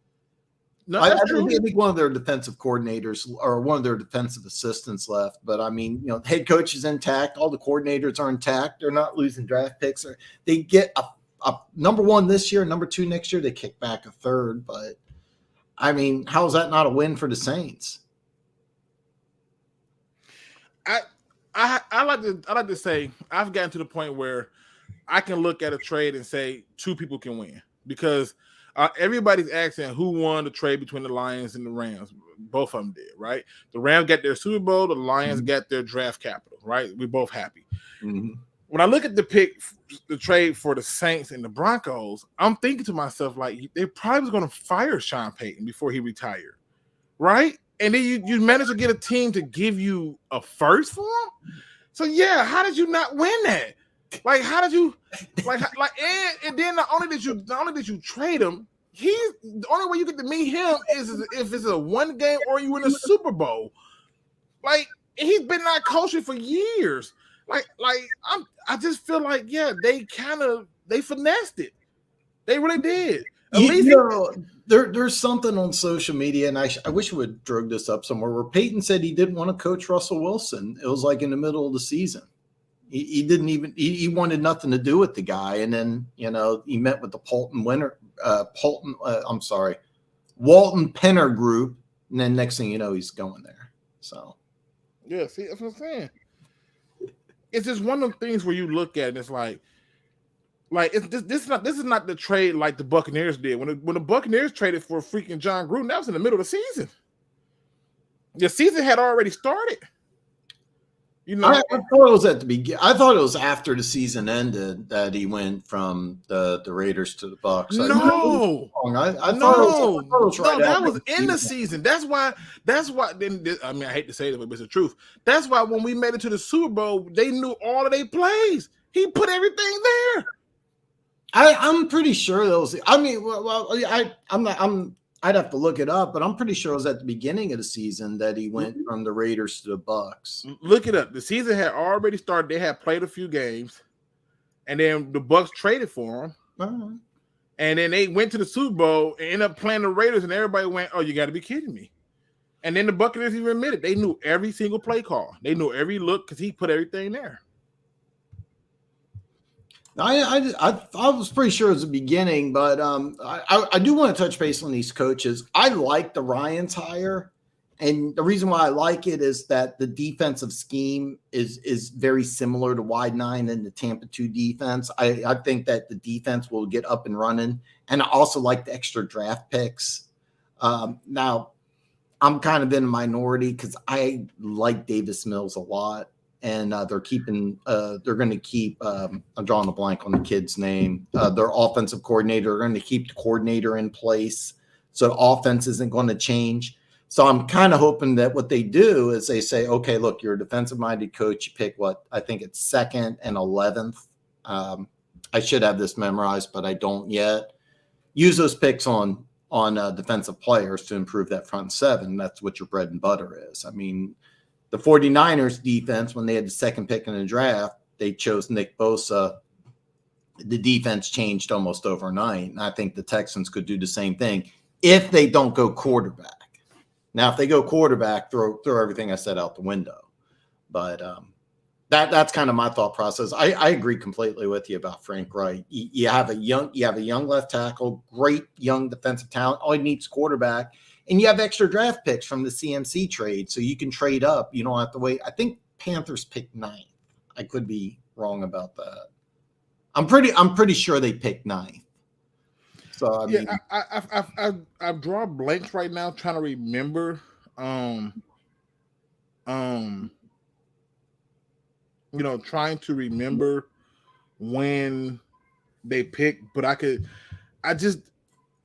No, I think one of their defensive coordinators or one of their defensive assistants left. But I mean, head coach is intact. All the coordinators are intact. They're not losing draft picks. They get a number one this year, number two next year. They kick back a third. But I mean, how is that not a win for the Saints? I like to say I've gotten to the point where I can look at a trade and say two people can win because everybody's asking who won the trade between the Lions and the Rams. Both of them did, right? The Rams got their Super Bowl. The Lions got their draft capital, right? We're both happy. Mm-hmm. When I look at the trade for the Saints and the Broncos, I'm thinking to myself, like, they probably was going to fire Sean Payton before he retired, right? and then you managed to get a team to give you a first for him. So yeah, how did you not win that? Like, how did you and then not only did you trade him, he's the only way you get to meet him is if it's a one game or you win a Super Bowl. Like, he's been not coaching for years. I just feel like, yeah, they finessed it. They really did. There's something on social media, and I wish we would drug this up somewhere, where Peyton said he didn't want to coach Russell Wilson. It was like in the middle of the season. He didn't even he wanted nothing to do with the guy, and then he met with the Walton Penner group, and then next thing you know, he's going there. So yeah, see, that's what I'm saying. It's just one of those things where you look at it and it's like this is not the trade like the Buccaneers did. When the Buccaneers traded for freaking John Gruden, that was in the middle of the season. The season had already started. I thought it was at the beginning. I thought it was after the season ended that he went from the Raiders to the Bucs. No, I thought it was right. No, that was in the season. That's why. Then I mean, I hate to say it, but it's the truth. That's why when we made it to the Super Bowl, they knew all of their plays. He put everything there. I'm pretty sure those. I mean, I'd have to look it up, but I'm pretty sure it was at the beginning of the season that he went from the Raiders to the Bucs. Look it up. The season had already started. They had played a few games, and then the Bucs traded for him. Uh-huh. And then they went to the Super Bowl and ended up playing the Raiders, and everybody went, "Oh, you got to be kidding me!" And then the Buccaneers even admitted they knew every single play call. They knew every look because he put everything there. I was pretty sure it was the beginning, but I do want to touch base on these coaches. I like the Ryans hire, and the reason why I like it is that the defensive scheme is very similar to wide nine and the Tampa 2 defense. I think that the defense will get up and running, and I also like the extra draft picks. Now, I'm kind of in a minority because I like Davis Mills a lot. And they're going to keep, I'm drawing a blank on the kid's name, their offensive coordinator. They're going to keep the coordinator in place. So the offense isn't going to change. So I'm kind of hoping that what they do is they say, okay, look, you're a defensive-minded coach. You pick what? I think it's 2nd and 11th. I should have this memorized, but I don't yet. Use those picks on defensive players to improve that front seven. That's what your bread and butter is. I mean, the 49ers defense, when they had the 2nd pick in the draft, they chose Nick Bosa. The defense changed almost overnight. And I think the Texans could do the same thing if they don't go quarterback. Now, if they go quarterback, throw everything I said out the window. But that's kind of my thought process. I agree completely with you about Frank Wright. You have a young left tackle, great young defensive talent. All he needs is quarterback. And you have extra draft picks from the CMC trade, so you can trade up. You don't have to wait. I think Panthers picked 9th. I could be wrong about that. I'm pretty sure they picked 9th. So I draw blanks right now trying to remember. Trying to remember when they picked, but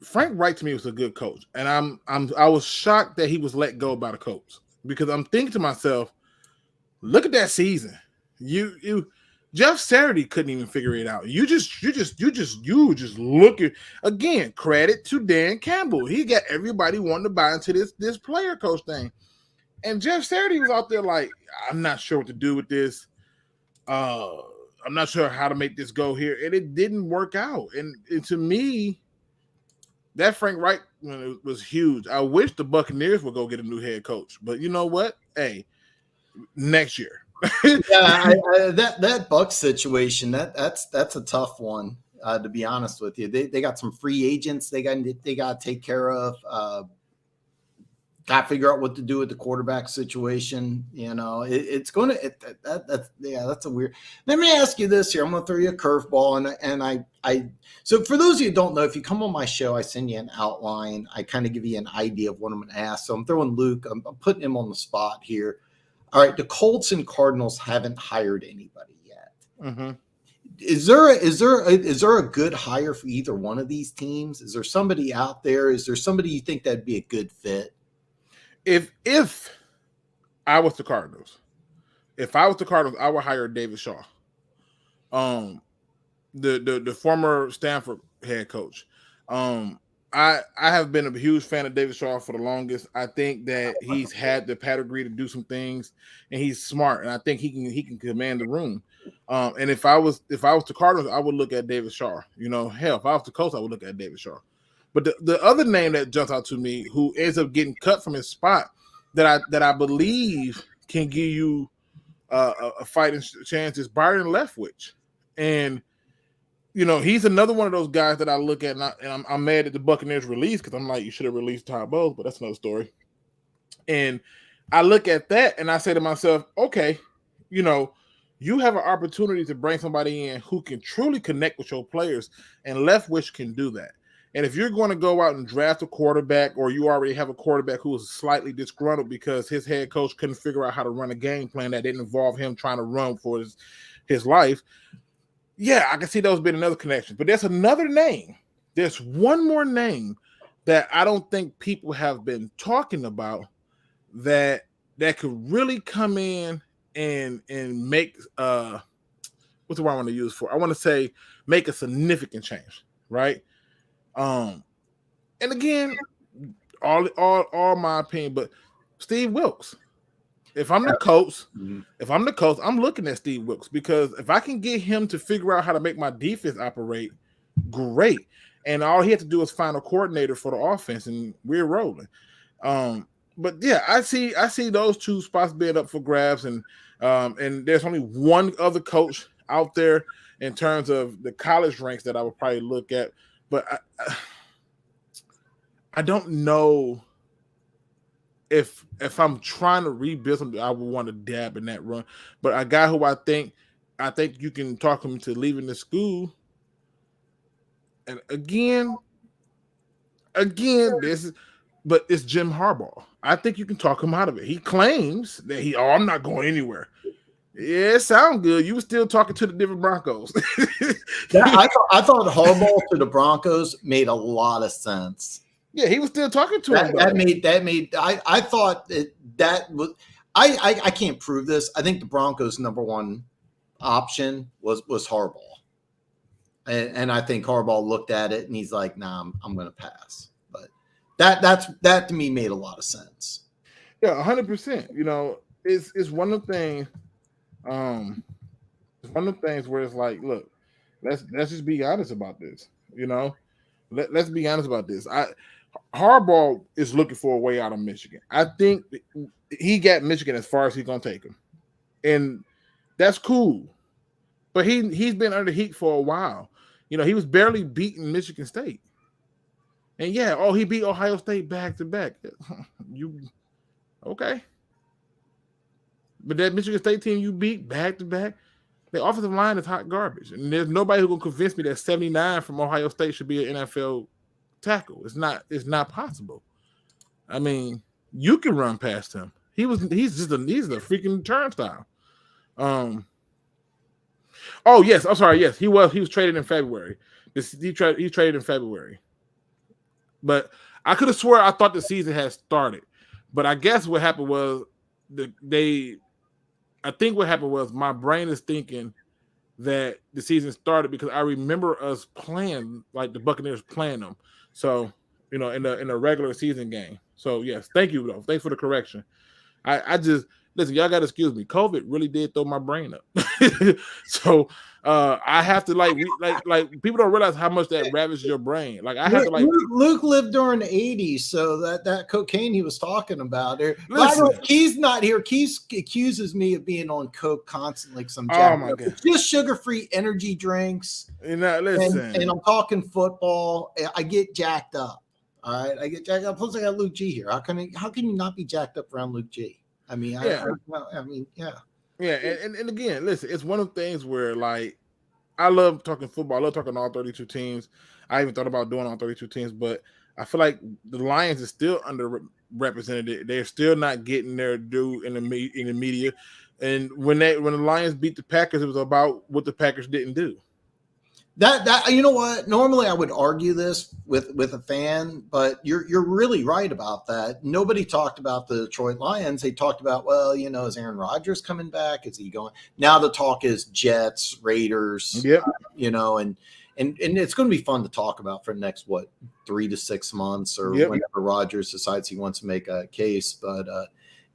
Frank Wright to me was a good coach, and I was shocked that he was let go by the coach, because I'm thinking to myself, look at that season. You Jeff Saturday couldn't even figure it out. You just look at, again, credit to Dan Campbell. He got everybody wanting to buy into this player coach thing, and Jeff Saturday was out there like, I'm not sure what to do with this. I'm not sure how to make this go here, and it didn't work out. And to me, that Frank Wright was huge. I wish the Buccaneers would go get a new head coach, but you know what? Hey, next year. That Bucs situation, that's a tough one. To be honest with you, they got some free agents they got to take care of. Got to figure out what to do with the quarterback situation. It's going to that's a weird. Let me ask you this here. I'm going to throw you a curveball, and so for those of you who don't know, if you come on my show, I send you an outline. I kind of give you an idea of what I'm going to ask. So I'm throwing Luke. I'm putting him on the spot here. All right, the Colts and Cardinals haven't hired anybody yet. Mm-hmm. Is there a good hire for either one of these teams? Is there somebody out there? Is there somebody you think that'd be a good fit? If I was the Cardinals, I would hire David Shaw, the former Stanford head coach. I have been a huge fan of David Shaw for the longest. I think that he's had the pedigree to do some things, and he's smart, and I think he can command the room. And if I was the Cardinals, I would look at David Shaw. Hell, if I was the coach, I would look at David Shaw. But the other name that jumps out to me, who ends up getting cut from his spot, that I believe can give you a fighting chance, is Byron Leftwich, and he's another one of those guys that I look at, and I'm mad at the Buccaneers release, because I'm like, you should have released Todd Bowles, but that's another story. And I look at that and I say to myself, okay, you have an opportunity to bring somebody in who can truly connect with your players, and Leftwich can do that. And if you're going to go out and draft a quarterback, or you already have a quarterback who is slightly disgruntled because his head coach couldn't figure out how to run a game plan that didn't involve him trying to run for his life, yeah, I can see those being another connection. But there's another name. There's one more name that I don't think people have been talking about that could really come in and make what's the word I want to use for? I want to say make a significant change, right? And again, all my opinion, but Steve Wilkes. If I'm the coach, I'm looking at Steve Wilkes, because if I can get him to figure out how to make my defense operate, great. And all he had to do is find a coordinator for the offense, and we're rolling. But yeah, I see those two spots being up for grabs, and there's only one other coach out there in terms of the college ranks that I would probably look at, but I don't know. If I'm trying to rebuild something, I would want to dab in that run. But a guy who I think you can talk him to leaving the school. And again, but it's Jim Harbaugh. I think you can talk him out of it. He claims that I'm not going anywhere. Yeah, it sounds good. You were still talking to the Denver Broncos. I thought Harbaugh to the Broncos made a lot of sense. Yeah, he was still talking to him. I thought that was. I can't prove this. I think the Broncos' number one option was Harbaugh, and I think Harbaugh looked at it and he's like, "Nah, I'm going to pass." But that to me made a lot of sense. Yeah, 100%. It's one of the things. It's one of the things where it's like, look, let's just be honest about this. Let's be honest about this. Harbaugh is looking for a way out of Michigan. I think he got Michigan as far as he's gonna take him, and that's cool. But he's been under heat for a while. He was barely beating Michigan State, and he beat Ohio State back to back. You okay? But that Michigan State team you beat back to back, the offensive line is hot garbage, and there's nobody who can convince me that 79 from Ohio State should be an NFL tackle. It's not possible. I mean, you can run past him. He's a freaking turnstile. Oh yes, I'm sorry. Yes, he was traded in February. He traded in February. But I could have swore I thought the season had started. But I guess what happened was I think what happened was my brain is thinking that the season started because I remember us playing, like the Buccaneers playing them. So, in a regular season game. So yes, thank you though. Thanks for the correction. I just listen, y'all gotta excuse me. COVID really did throw my brain up. So I have to like people don't realize how much that ravaged your brain. Like I have to like Luke lived during the 80s, so that cocaine he was talking about there. Keys not here. Keys accuses me of being on coke constantly. Oh my God. Just sugar-free energy drinks. Listen. And I'm talking football. I get jacked up. All right, I get jacked up. Plus, I got Luke G here. How can you not be jacked up around Luke G? I mean, yeah. Yeah, and again, listen, it's one of the things where like I love talking football. I love talking all 32 teams. I even thought about doing all 32 teams, but I feel like the Lions is still underrepresented. They're still not getting their due in the media. And when the Lions beat the Packers, it was about what the Packers didn't do. That you know what? Normally I would argue this with a fan, but you're really right about that. Nobody talked about the Detroit Lions. They talked about, well, is Aaron Rodgers coming back? Is he going? Now the talk is Jets, Raiders. Yep. And it's going to be fun to talk about for the next 3 to 6 months or whenever Rodgers decides he wants to make a case. But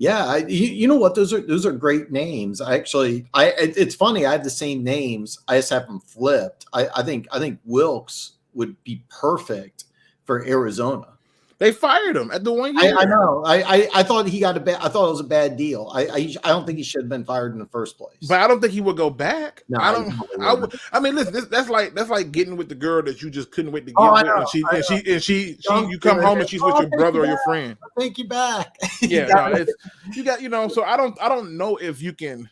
yeah, you know what? Those are great names. It's funny. I have the same names. I just have them flipped. I think Wilkes would be perfect for Arizona. They fired him at the 1 year. I know. I thought he got I thought it was a bad deal. I don't think he should have been fired in the first place. But I don't think he would go back. No, I mean, listen, that's like getting with the girl that you just couldn't wait to get with, and she you come home and she's with your brother or your friend. I'll take you back. Yeah, you got. So I don't know if you can.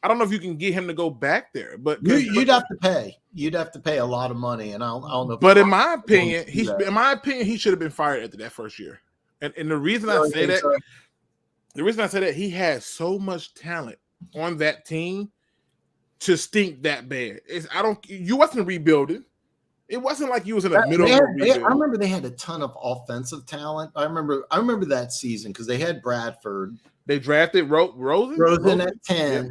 I don't know if you can get him to go back there, but you'd have to pay. You'd have to pay a lot of money, and I don't know. But in my opinion, he should have been fired after that first year. And the reason I say that, he has so much talent on that team to stink that bad. You wasn't rebuilding. It wasn't like you was in the middle of rebuilding. I remember they had a ton of offensive talent. I remember that season because they had Bradford. They drafted Rosen at 10. Yeah.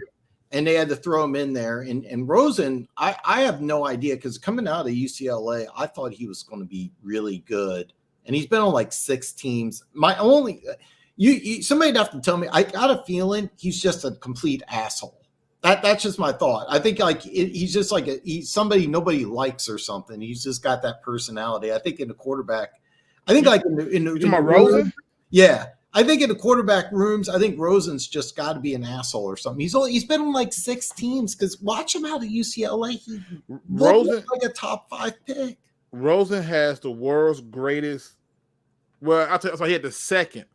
And they had to throw him in there. And Rosen, I have no idea because coming out of UCLA, I thought he was going to be really good. And he's been on like 6 teams. Somebody'd have to tell me. I got a feeling he's just a complete asshole. That's just my thought. I think he's just like he's somebody nobody likes or something. He's just got that personality. I think in the quarterback, in Rosen? Yeah. I think in the quarterback rooms, I think Rosen's just got to be an asshole or something. He's been on like 6 teams because watch him out of UCLA. Rosen like a top 5 pick. Rosen has the world's greatest. Well, I'll tell you, so he had the second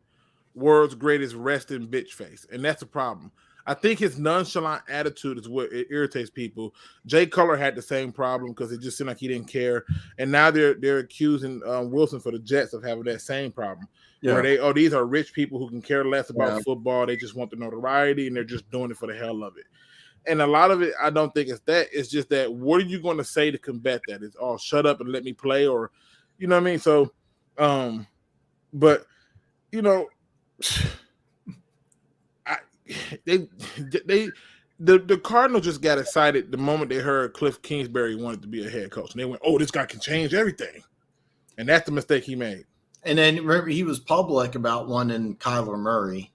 world's greatest resting bitch face, and that's the problem. I think his nonchalant attitude is what irritates people. Jay Cutler had the same problem because it just seemed like he didn't care, and now they're accusing Wilson for the Jets of having that same problem. Yeah. Where these are rich people who can care less about football. They just want the notoriety, and they're just doing it for the hell of it. And a lot of it, I don't think it's that. It's just that what are you going to say to combat that? It's all shut up and let me play, or you know what I mean? So, but the Cardinals just got excited the moment they heard Cliff Kingsbury wanted to be a head coach, and they went, "Oh, this guy can change everything," and that's the mistake he made. And then remember, he was public about wanting Kyler Murray,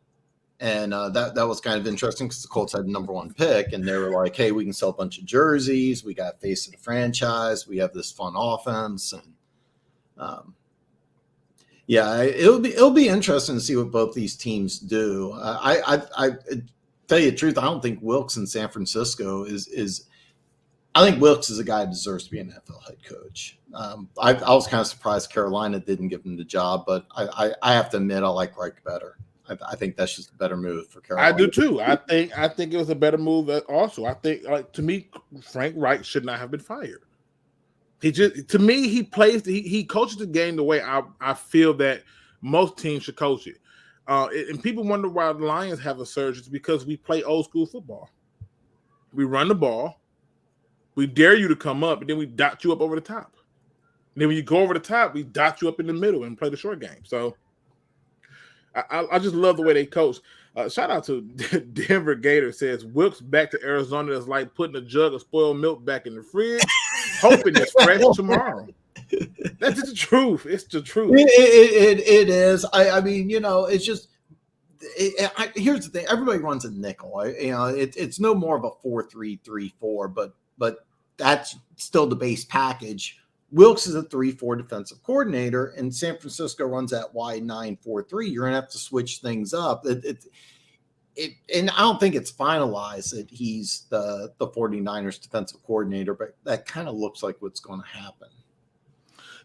and that was kind of interesting because the Colts had the number 1 pick, and they were like, "Hey, we can sell a bunch of jerseys. We got face of the franchise. We have this fun offense." And it'll be interesting to see what both these teams do. I tell you the truth, I don't think Wilkes in San Francisco is. I think Wilkes is a guy who deserves to be an NFL head coach. I was kind of surprised Carolina didn't give him the job, but I have to admit I like Reich better. I think that's just a better move for Carolina. I do too. I think it was a better move. Also, I think to me, Frank Reich should not have been fired. He coaches the game the way I feel that most teams should coach it. And people wonder why the Lions have a surge. It's because we play old school football. We run the ball. We dare you to come up, and then we dot you up over the top. And then when you go over the top, we dot you up in the middle and play the short game. So I just love the way they coach. Shout out to Denver Gator says, Wilkes back to Arizona is like putting a jug of spoiled milk back in the fridge, hoping it's fresh tomorrow. That's just the truth. It's the truth. It is. I mean, it's just here's the thing. Everybody runs a nickel. It's no more of a 4-3-3-4, but that's still the base package. Wilkes is a 3-4 defensive coordinator, and San Francisco runs that wide 9-4-3. You're going to have to switch things up. And I don't think it's finalized that he's the 49ers defensive coordinator, but that kind of looks like what's going to happen.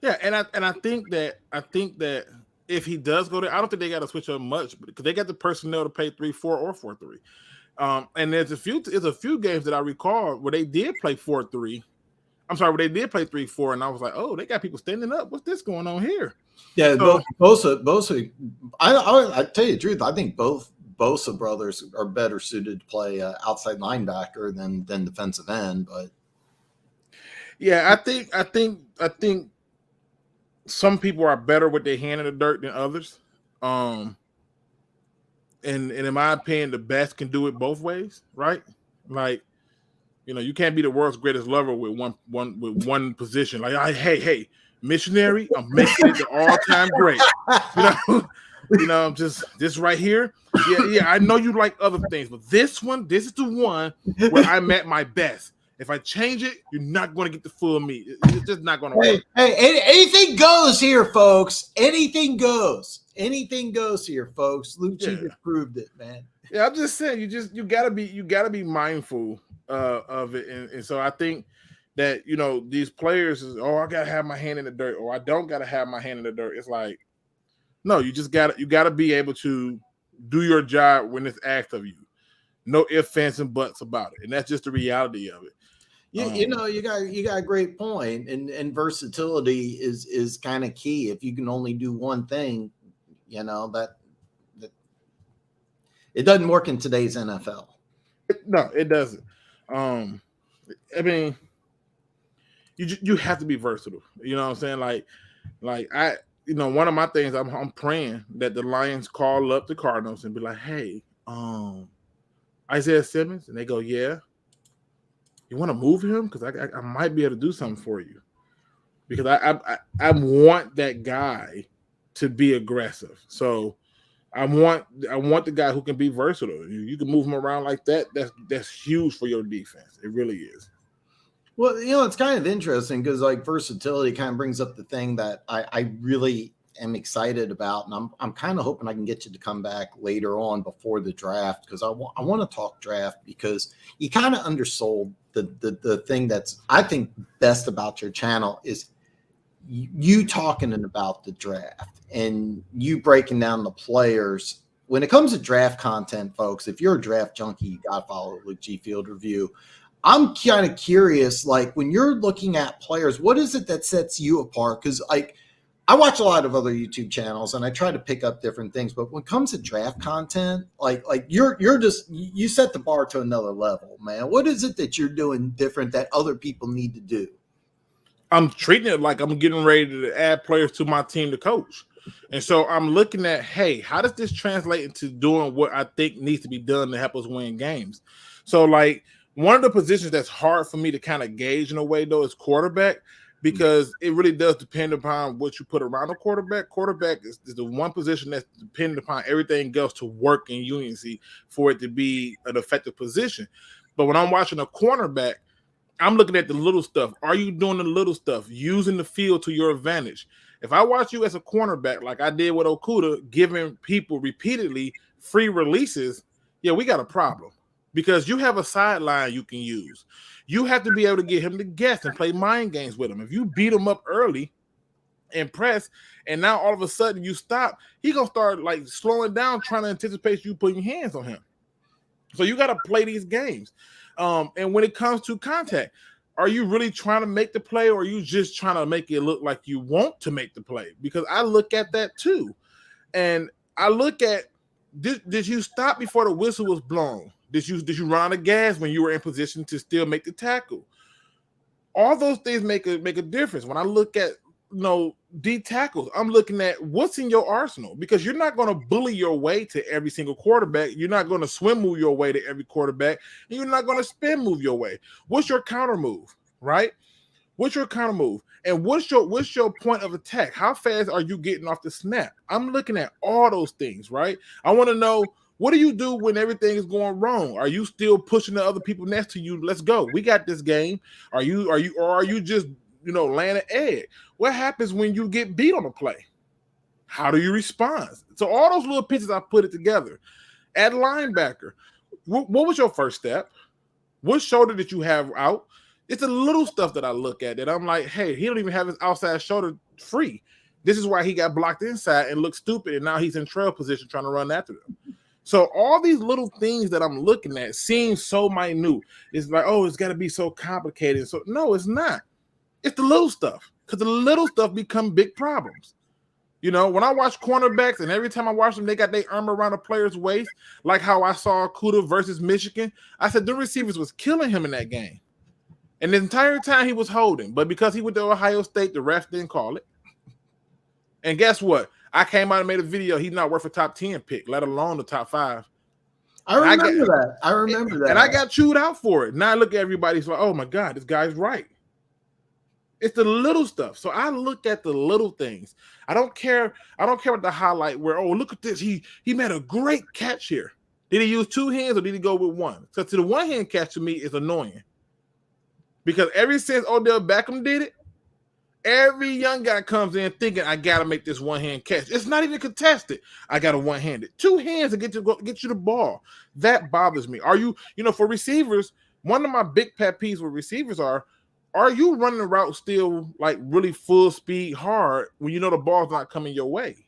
Yeah, and I think that if he does go there, I don't think they got to switch up much because they got the personnel to pay 3-4 or 4-3. And there's a few games that I recall where they did play 4-3. I'm sorry, where they did play 3-4, and I was like, oh, they got people standing up. What's this going on here? Yeah, so, Bosa. I tell you the truth. I think both Bosa brothers are better suited to play outside linebacker than defensive end. But Yeah, I think some people are better with their hand in the dirt than others. And in my opinion, the best can do it both ways, right? Like, you can't be the world's greatest lover with one position. Like, hey, missionary, I'm making it the all-time great. Just this right here. Yeah, I know you like other things, but this is the one where I'm at my best. If I change it, you're not going to get the full me. It's just not going to work. Hey, anything goes here, folks. Anything goes. Anything goes here, folks. Lucci just proved it, man. Yeah, I'm just saying, you gotta be mindful of it, and so I think that these players is, I gotta have my hand in the dirt, or I don't gotta have my hand in the dirt. It's like, no, you gotta be able to do your job when it's asked of you. No ifs, ands, and buts about it, and that's just the reality of it. You got a great point, and versatility is kind of key. If you can only do one thing, that it doesn't work in today's NFL. No, it doesn't. I mean, you have to be versatile. You know what I'm saying? Like I, one of my things, I'm praying that the Lions call up the Cardinals and be like, hey, Isaiah Simmons, and they go, yeah. You want to move him? Because I might be able to do something for you. Because I want that guy to be aggressive. So I want the guy who can be versatile. You can move him around like that. That's huge for your defense. It really is. Well, it's kind of interesting because like versatility kind of brings up the thing that I really am excited about, and I'm kind of hoping I can get you to come back later on before the draft, because I want to talk draft, because you kind of undersold the thing that's I think best about your channel is you talking about the draft and you breaking down the players. When it comes to draft content, folks, if you're a draft junkie, you got to follow Luke G Field Review. I'm kind of curious, like when you're looking at players, what is it that sets you apart? Because like I watch a lot of other YouTube channels and I try to pick up different things, but when it comes to draft content, like you're just you set the bar to another level, man. What is it that you're doing different that other people need to do? I'm treating it like I'm getting ready to add players to my team to coach. And so I'm looking at, hey, how does this translate into doing what I think needs to be done to help us win games? So like one of the positions that's hard for me to kind of gauge in a way though is quarterback, because it really does depend upon what you put around a quarterback. Quarterback is the one position that's dependent upon everything else to work in unity for it to be an effective position. But when I'm watching a cornerback, I'm looking at the little stuff. Are you doing the little stuff, using the field to your advantage? If I watch you as a cornerback, like I did with Okudah, giving people repeatedly free releases, yeah, we got a problem, because you have a sideline you can use. You have to be able to get him to guess and play mind games with him. If you beat him up early and press, and now all of a sudden you stop, he's going to start like slowing down, trying to anticipate you putting hands on him. So you got to play these games. And when it comes to contact, are you really trying to make the play, or are you just trying to make it look like you want to make the play? Because I look at that too. And I look at, did you stop before the whistle was blown? Did you run out of gas when you were in position to still make the tackle? All those things make a difference. When I look at D tackles, I'm looking at what's in your arsenal, because you're not going to bully your way to every single quarterback. You're not going to swim move your way to every quarterback, and you're not going to spin move your way. What's your counter move, right? What's your counter move? And what's your point of attack? How fast are you getting off the snap? I'm looking at all those things, right? I want to know, what do you do when everything is going wrong? Are you still pushing the other people next to you? Let's go. We got this game. Are you just laying an egg? What happens when you get beat on a play? How do you respond? So all those little pieces, I put it together. At linebacker, what was your first step? What shoulder did you have out? It's the little stuff that I look at that I'm like, hey, he don't even have his outside shoulder free. This is why he got blocked inside and looked stupid, and now he's in trail position trying to run after them. So all these little things that I'm looking at seem so minute. It's like, oh, it's got to be so complicated. So no, it's not. It's the little stuff, because the little stuff become big problems. When I watch cornerbacks, and every time I watch them, they got their arm around a player's waist, like how I saw Okudah versus Michigan. I said the receivers was killing him in that game. And the entire time he was holding, but because he went to Ohio State, the refs didn't call it. And guess what? I came out and made a video. He's not worth a top 10 pick, let alone the top 5. I remember that. I remember that. And I got chewed out for it. Now I look at everybody's like, oh my God, this guy's right. It's the little stuff. So I look at the little things. I don't care about the highlight where, oh, look at this. He made a great catch here. Did he use 2 hands or did he go with 1? So to the 1-hand catch to me is annoying. Because ever since Odell Beckham did it, every young guy comes in thinking, I got to make this 1-hand catch. It's not even contested. I got a 1-handed. 2 hands to get you the ball. That bothers me. Are you for receivers, one of my big pet peeves with receivers are you running the route still like really full speed hard when you know the ball's not coming your way?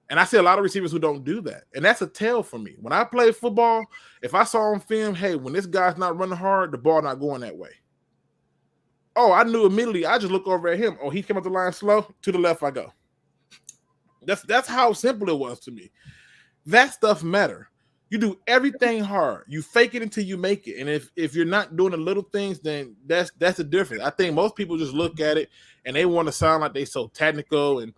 And I see a lot of receivers who don't do that. And that's a tell for me. When I play football, if I saw on film, hey, when this guy's not running hard, the ball not going that way. Oh, I knew immediately. I just look over at him. Oh, he came up the line slow. To the left I go. That's how simple it was to me. That stuff matter. You do everything hard. You fake it until you make it. And if you're not doing the little things, then that's the difference. I think most people just look at it and they want to sound like they so technical and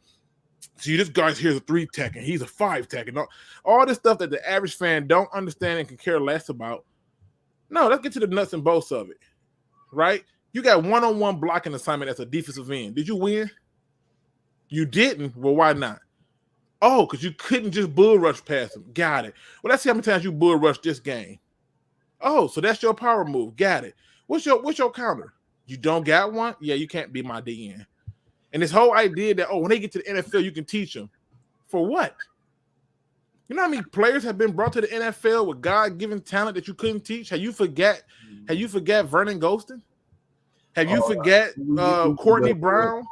see, this guy's here's a 3 tech and he's a 5 tech and all this stuff that the average fan don't understand and can care less about. No, let's get to the nuts and bolts of it, right? You got one-on-one blocking assignment as a defensive end. Did you win? You didn't. Well, why not? Oh, because you couldn't just bull rush past him. Got it. Well, let's see how many times you bull rush this game. Oh, so that's your power move. Got it. What's your counter? You don't got one? Yeah, you can't be my DN. And this whole idea that, when they get to the NFL, you can teach them. For what? You know how many players have been brought to the NFL with God-given talent that you couldn't teach? Have you forget Vernon Gholston? Have you forget Courtney Brown?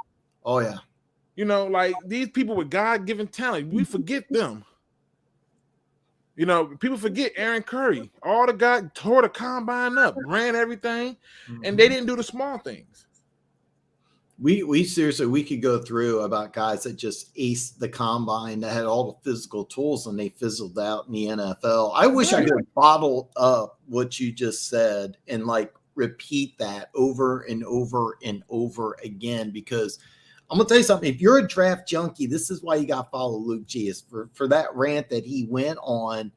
Oh, yeah. Like these people with God-given talent, we forget them. People forget Aaron Curry. All the guys tore the combine up, ran everything, and they didn't do the small things. We seriously, we could go through about guys that just aced the combine, that had all the physical tools, and they fizzled out in the NFL. I wish I could bottle up what you just said and like repeat that over and over and over again, because I'm gonna tell you something. If you're a draft junkie, this is why you got to follow Luke G. Is for that rant that he went on.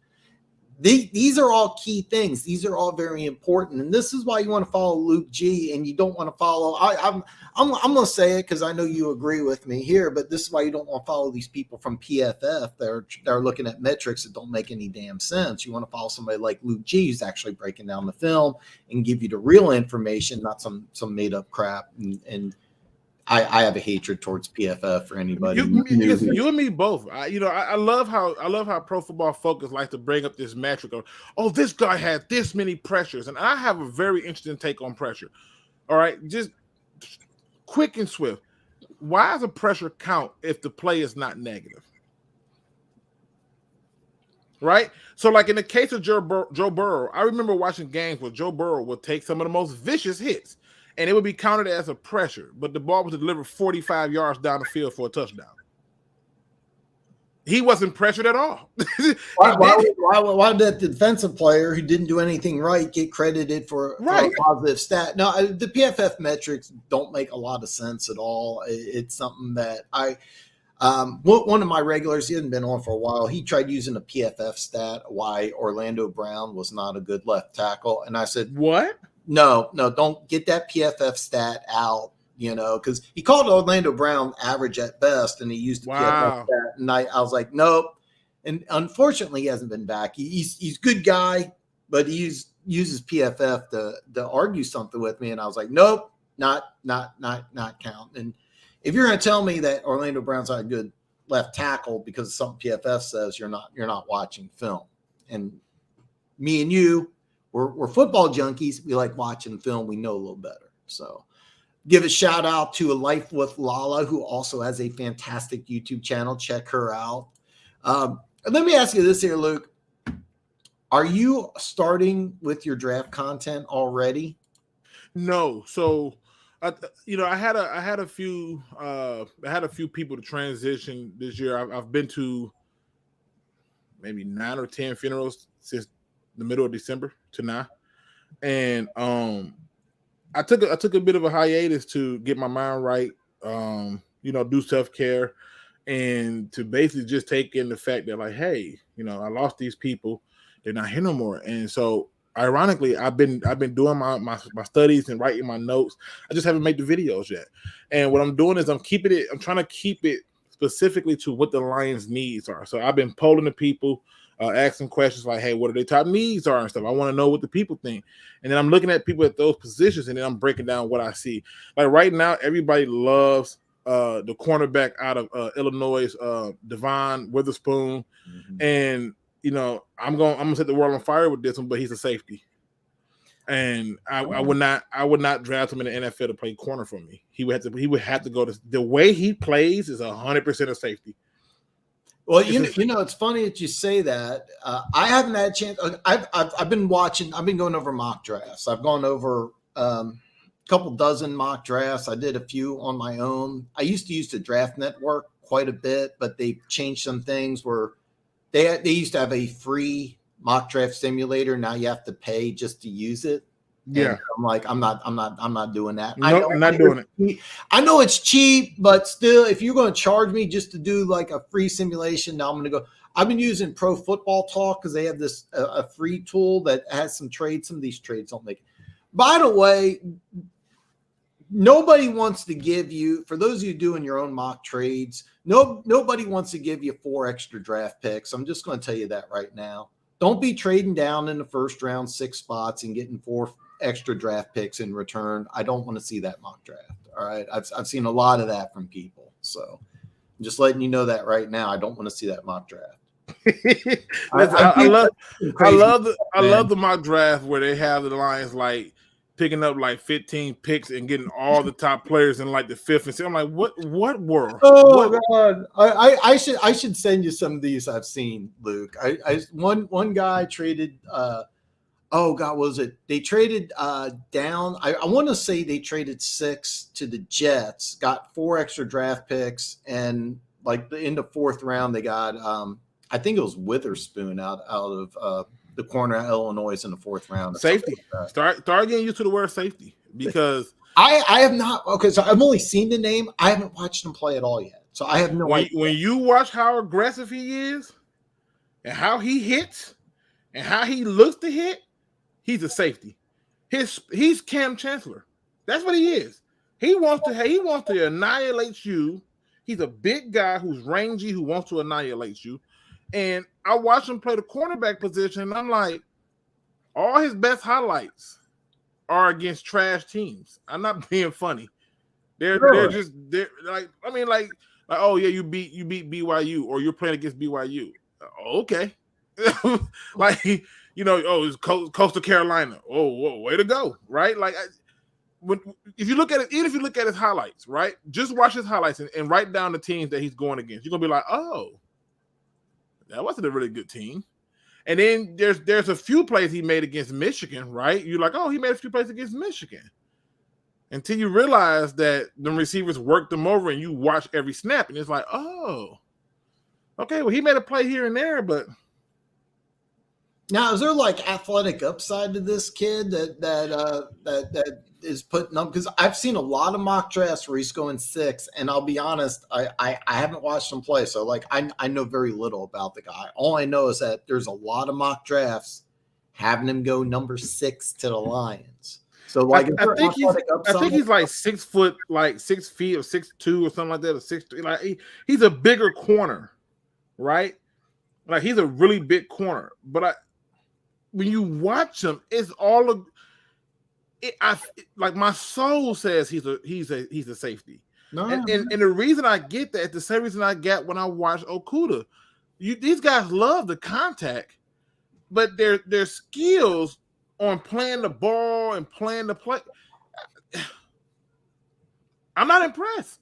These are all key things. These are all very important, and this is why you want to follow Luke G. And you don't want to follow. I'm gonna say it because I know you agree with me here, but this is why you don't want to follow these people from PFF. They're looking at metrics that don't make any damn sense. You want to follow somebody like Luke G, who's actually breaking down the film and give you the real information, not some made up crap. And I have a hatred towards PFF for anybody. You and me both. I love how Pro Football Focus likes to bring up this metric of, oh, this guy had this many pressures, and I have a very interesting take on pressure. All right, just quick and swift. Why does a pressure count if the play is not negative? Right? So, like in the case of Joe Burrow, I remember watching games where Joe Burrow would take some of the most vicious hits, and it would be counted as a pressure, but the ball was delivered 45 yards down the field for a touchdown. He wasn't pressured at all. Why did the defensive player who didn't do anything right get credited for a positive stat? No, the PFF metrics don't make a lot of sense at all. It's something that one of my regulars, he hadn't been on for a while, he tried using a PFF stat why Orlando Brown was not a good left tackle. And I said, what? No, don't get that PFF stat out, because he called Orlando Brown average at best, and he used the PFF stat. And I was like, nope. And unfortunately, he hasn't been back. He's a good guy, but he uses PFF to argue something with me. And I was like, nope, not count. And if you're going to tell me that Orlando Brown's not a good left tackle because of something PFF says, you're not watching film. And me and you, we're football junkies. We like watching film. We know a little better. So give a shout out to A Life with Lala, who also has a fantastic YouTube channel. Check her out. Let me ask you this here, Luke. Are you starting with your draft content already? No. So, I had a few people to transition this year. I've been to maybe 9 or 10 funerals since the middle of December to now. And I took a bit of a hiatus to get my mind right, do self-care, and to basically just take in the fact that, like, hey, I lost these people, they're not here no more. And so ironically, I've been doing my studies and writing my notes. I just haven't made the videos yet. And what I'm doing is I'm trying to keep it specifically to what the Lions' needs are. So I've been polling the people, asking questions like, hey, what are their top needs are and stuff. I want to know what the people think. And then I'm looking at people at those positions, and then I'm breaking down what I see. Like right now, everybody loves the cornerback out of Illinois, Devon Witherspoon. Mm-hmm. And I'm gonna set the world on fire with this one, but he's a safety. And I would not draft him in the NFL to play corner for me. He would have to go to the way he plays is 100% a safety. Well, it's funny that you say that. I haven't had a chance. I've been watching. I've been going over mock drafts. I've gone over a couple dozen mock drafts. I did a few on my own. I used to use the Draft Network quite a bit, but they changed some things where they used to have a free mock draft simulator. Now you have to pay just to use it. Yeah. And I'm like, I'm not doing that. Nope, I'm not doing it. I know it's cheap, but still, if you're going to charge me just to do like a free simulation, now I'm going to go. I've been using Pro Football Talk because they have this a free tool that has some trades. Some of these trades don't make it. By the way, nobody wants to give you, for those of you doing your own mock trades, nobody wants to give you 4 extra draft picks. I'm just going to tell you that right now. Don't be trading down in the first round 6 spots and getting 4 extra draft picks in return. I don't want to see that mock draft. All right. I've seen a lot of that from people. So I'm just letting you know that right now. I don't want to see that mock draft. I love the mock draft where they have the Lions like picking up like 15 picks and getting all the top players in like the 5th and 6th. I'm like, what world? Oh God. I should send you some of these I've seen, Luke. One guy traded oh God, what was it? They traded down. I want to say they traded 6 to the Jets, got 4 extra draft picks, and like in the 4th round they got I think it was Witherspoon out of the corner of Illinois in the 4th round. Safety. Like start getting used to the word safety because I have not. Okay, so I've only seen the name. I haven't watched him play at all yet, so I have no idea. When you watch how aggressive he is, and how he hits, and how he looks to hit, he's a safety. He's Cam Chancellor. That's what he is. He wants to annihilate you. He's a big guy who's rangy, who wants to annihilate you. And I watch him play the cornerback position, and I'm like, all his best highlights are against trash teams. I'm not being funny. They're like, I mean, like, oh yeah, you beat BYU, or you're playing against BYU. Okay, like oh, it's Coastal Carolina. Oh, whoa, way to go, right? Like, if you look at it, even if you look at his highlights, right, just watch his highlights and write down the teams that he's going against. You're gonna be like, oh, that wasn't a really good team. And then there's a few plays he made against Michigan, right? You're like, oh, he made a few plays against Michigan. Until you realize that the receivers worked them over and you watch every snap, and it's like, oh, okay, well, he made a play here and there, but now is there like athletic upside to this kid that is putting up? Because I've seen a lot of mock drafts where he's going 6, and I'll be honest, I haven't watched him play, so like I know very little about the guy. All I know is that there's a lot of mock drafts having him go number 6 to the Lions. So like, I think he's like 6 foot, like 6 feet or 6'2" or something like that, or 6'3". Like he's a bigger corner, right? Like he's a really big corner, but when you watch him, it's all of it. Like my soul says he's a safety. No, and the reason I get that is the same reason I get when I watch Okudah. These guys love the contact, but their skills on playing the ball and playing the play, I'm not impressed.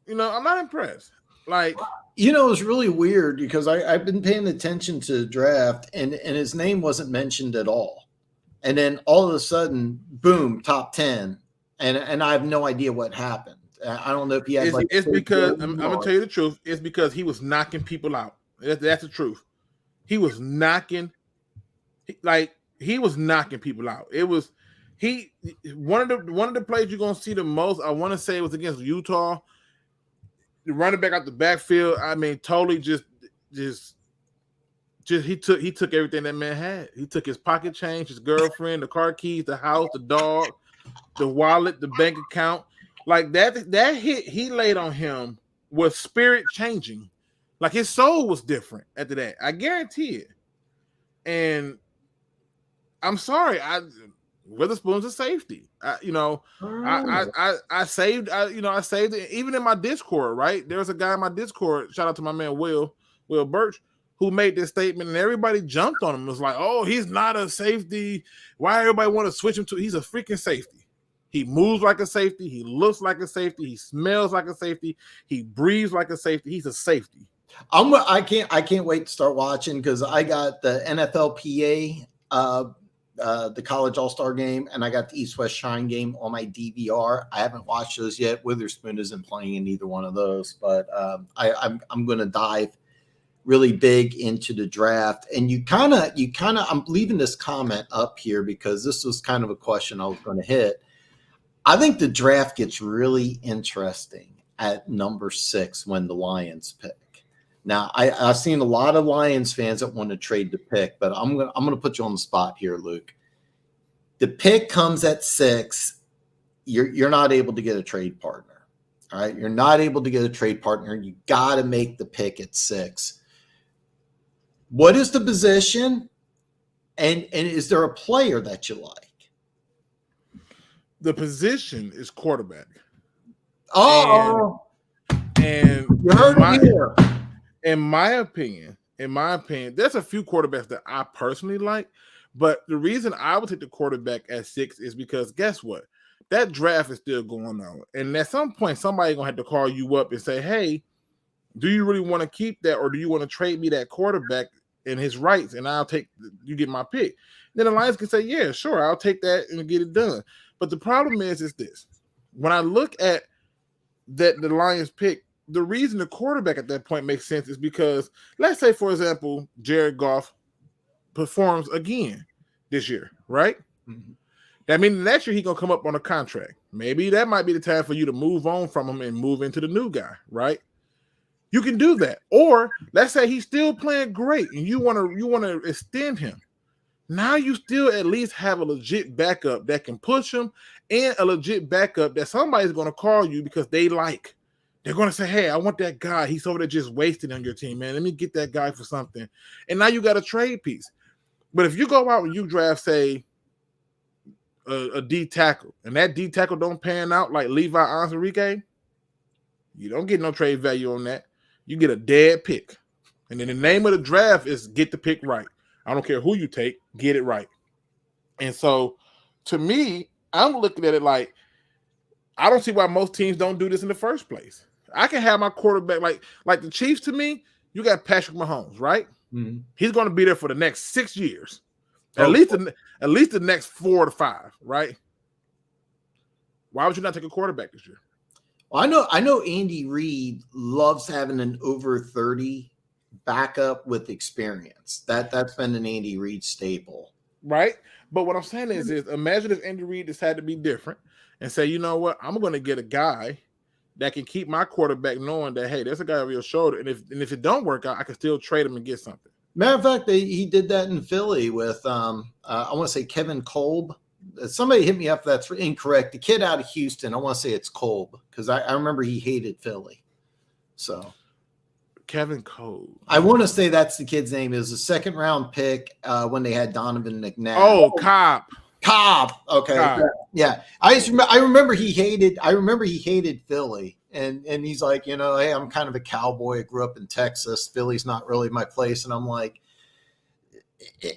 I'm not impressed. Like, it's really weird because I've been paying attention to the draft and his name wasn't mentioned at all. And then all of a sudden, boom, top 10. And I have no idea what happened. I don't know if he had it's because I'm gonna tell you the truth. It's because he was knocking people out. That's the truth. He was knocking people out. one of the plays you're gonna see the most, I want to say, was against Utah. The running back out the backfield, I mean, totally just he took everything that man had. He took his pocket change, his girlfriend, the car keys, the house, the dog, the wallet, the bank account. Like that hit he laid on him was spirit changing. Like his soul was different after that. I guarantee it. And I'm sorry, Witherspoon's a safety. I saved it. Even in my Discord, right? There was a guy in my Discord, shout out to my man Will Birch, who made this statement, and everybody jumped on him. It was like, oh, he's not a safety. Why everybody want to switch him to? He's a freaking safety. He moves like a safety. He looks like a safety. He smells like a safety. He breathes like a safety. He's a safety. I can't wait to start watching because I got the NFLPA, the College All-Star game, and I got the East-West Shrine game on my DVR. I haven't watched those yet. Witherspoon isn't playing in either one of those, but I'm going to dive really big into the draft. And you kind of, I'm leaving this comment up here because this was kind of a question I was going to hit. I think the draft gets really interesting at number 6 when the Lions pick. Now, I've seen a lot of Lions fans that want to trade the pick, but I'm gonna put you on the spot here, Luke. The pick comes at 6. You're not able to get a trade partner. All right, you're not able to get a trade partner. You got to make the pick at 6. What is the position, and is there a player that you like? The position is quarterback. Oh, and you heard it here. In my opinion, there's a few quarterbacks that I personally like, but the reason I would take the quarterback at 6 is because guess what? That draft is still going on. And at some point, somebody's going to have to call you up and say, hey, do you really want to keep that, or do you want to trade me that quarterback and his rights, and you get my pick? Then the Lions can say, yeah, sure, I'll take that and get it done. But the problem is this. When I look at the Lions pick, the reason the quarterback at that point makes sense is because, let's say, for example, Jared Goff performs again this year, right? Mm-hmm. That means next year he's going to come up on a contract. Maybe that might be the time for you to move on from him and move into the new guy, right? You can do that. Or let's say he's still playing great and you want to extend him. Now you still at least have a legit backup that can push him, and a legit backup that somebody's going to call you because they're going to say, hey, I want that guy. He's over there just wasting on your team, man. Let me get that guy for something. And now you got a trade piece. But if you go out and you draft, say, a D tackle, and that D tackle don't pan out like Levi Onwuzurike, you don't get no trade value on that. You get a dead pick. And then the name of the draft is get the pick right. I don't care who you take, get it right. And so, to me, I'm looking at it like, I don't see why most teams don't do this in the first place. I can have my quarterback, like the Chiefs, to me, you got Patrick Mahomes, right? Mm-hmm. He's going to be there for the next 6 years. At least the next 4 to 5, right? Why would you not take a quarterback this year? Well, I know Andy Reid loves having an over 30 backup with experience. That's been an Andy Reid staple. Right? But what I'm saying is imagine if Andy Reid decided to be different and say, you know what, I'm going to get a guy that can keep my quarterback knowing that, hey, there's a guy over your shoulder. And if it don't work out, I can still trade him and get something. Matter of fact, he did that in Philly with, I want to say Kevin Kolb. Somebody hit me up. That's incorrect. The kid out of Houston, I want to say it's Kolb because I remember he hated Philly. So Kevin Kolb. I want to say that's the kid's name. It was a 2nd round pick when they had Donovan McNabb. Oh, Cobb. Okay. Cobb. Yeah. I remember he hated Philly. And he's like, you know, hey, I'm kind of a cowboy. I grew up in Texas. Philly's not really my place. And I'm like,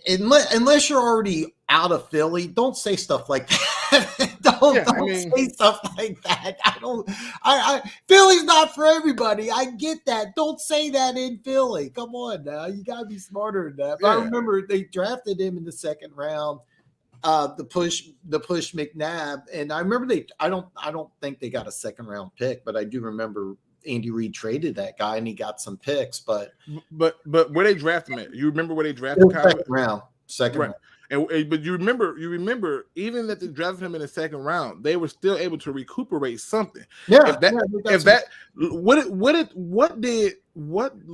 unless you're already out of Philly, don't say stuff like that. don't say stuff like that. Philly's not for everybody. I get that. Don't say that in Philly. Come on now. You got to be smarter than that. But I remember they drafted him in the 2nd round. The push McNabb, and I remember I don't think they got a 2nd round pick, but I do remember Andy Reid traded that guy and he got some picks. But where they drafted him at? You remember where they drafted Kyle? Second round. But you remember, even that they drafted him in the second round, they were still able to recuperate something. Yeah.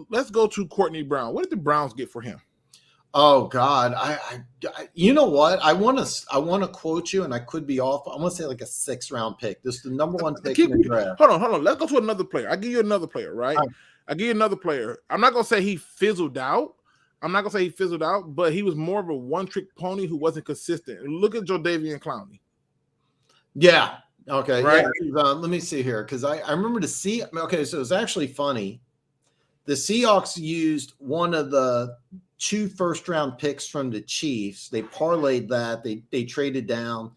Let's go to Courtney Brown. What did the Browns get for him? Oh God, I you know what? I want to quote you, and I could be off. I want to say like a 6th round pick. This is the number 1 pick in the draft. Hold on. Let's go to another player. I give you another player, right? I give you another player. I'm not gonna say he fizzled out. But he was more of a one-trick pony who wasn't consistent. Look at Jadeveon Clowney. Yeah. Okay. Right. Yeah. Let me see here, because I remember to see. Okay, so it's actually funny. The Seahawks used one of the 2 first-round picks from the Chiefs. They parlayed that. They traded down,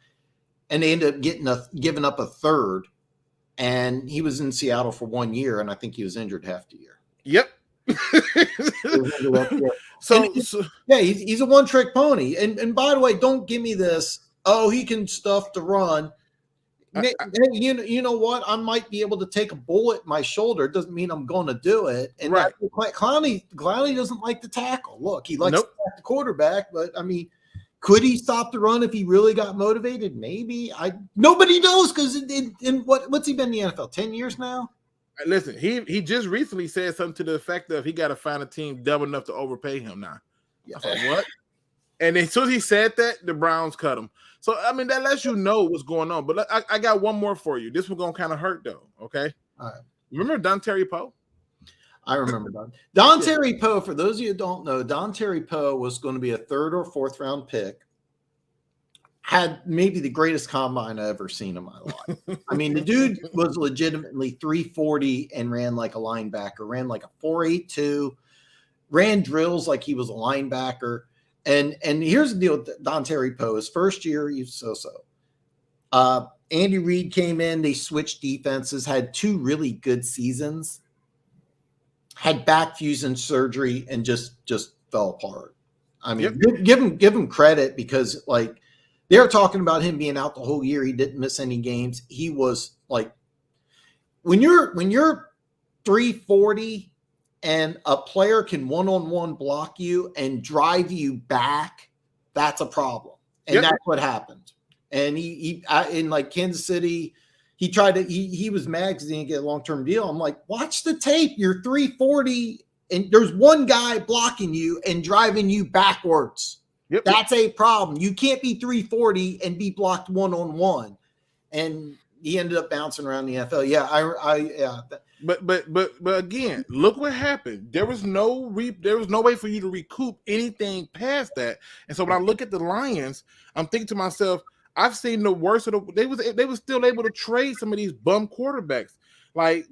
and they ended up giving up a 3rd. And he was in Seattle for 1 year, and I think he was injured half the year. Yep. He's a one-trick pony. And by the way, don't give me this. Oh, he can stuff the run. You know what? I might be able to take a bullet in my shoulder. It doesn't mean I'm going to do it. And right. Clowney doesn't like to tackle. Look, he likes to tackle the quarterback, but I mean, could he stop the run if he really got motivated? Maybe. Nobody knows, because what's he been in the NFL? 10 years now? Listen, he just recently said something to the effect of he got to find a team dumb enough to overpay him now. Yeah. I was like, what? And as soon as he said that, the Browns cut him. So, I mean, that lets you know what's going on. But I got one more for you. This one's going to kind of hurt, though, okay? All right. Remember Don Terry Poe? I remember Don Terry Poe. For those of you who don't know, Don Terry Poe was going to be a 3rd or 4th round pick. Had maybe the greatest combine I ever seen in my life. I mean, the dude was legitimately 340 and ran like a linebacker, ran like a 4.82, ran drills like he was a linebacker. And here's the deal with Don Terry Poe. His first year, he was so-so. Andy Reid came in, they switched defenses, had 2 really good seasons, had back fusion surgery, and just fell apart. I mean, give him credit, because like, they're talking about him being out the whole year. He didn't miss any games. He was like, when you're 340 and a player can one-on-one block you and drive you back, that's a problem. And that's what happened. And he in like Kansas City, he tried to, he was mad because he didn't get a long-term deal. I'm like, watch the tape. You're 340 and there's one guy blocking you and driving you backwards. That's a problem. You can't be 340 and be blocked one-on-one. And he ended up bouncing around the NFL. Yeah, But again, look what happened. There was no way for you to recoup anything past that. And so when I look at the Lions, I'm thinking to myself, I've seen the worst of the. They was still able to trade some of these bum quarterbacks. Like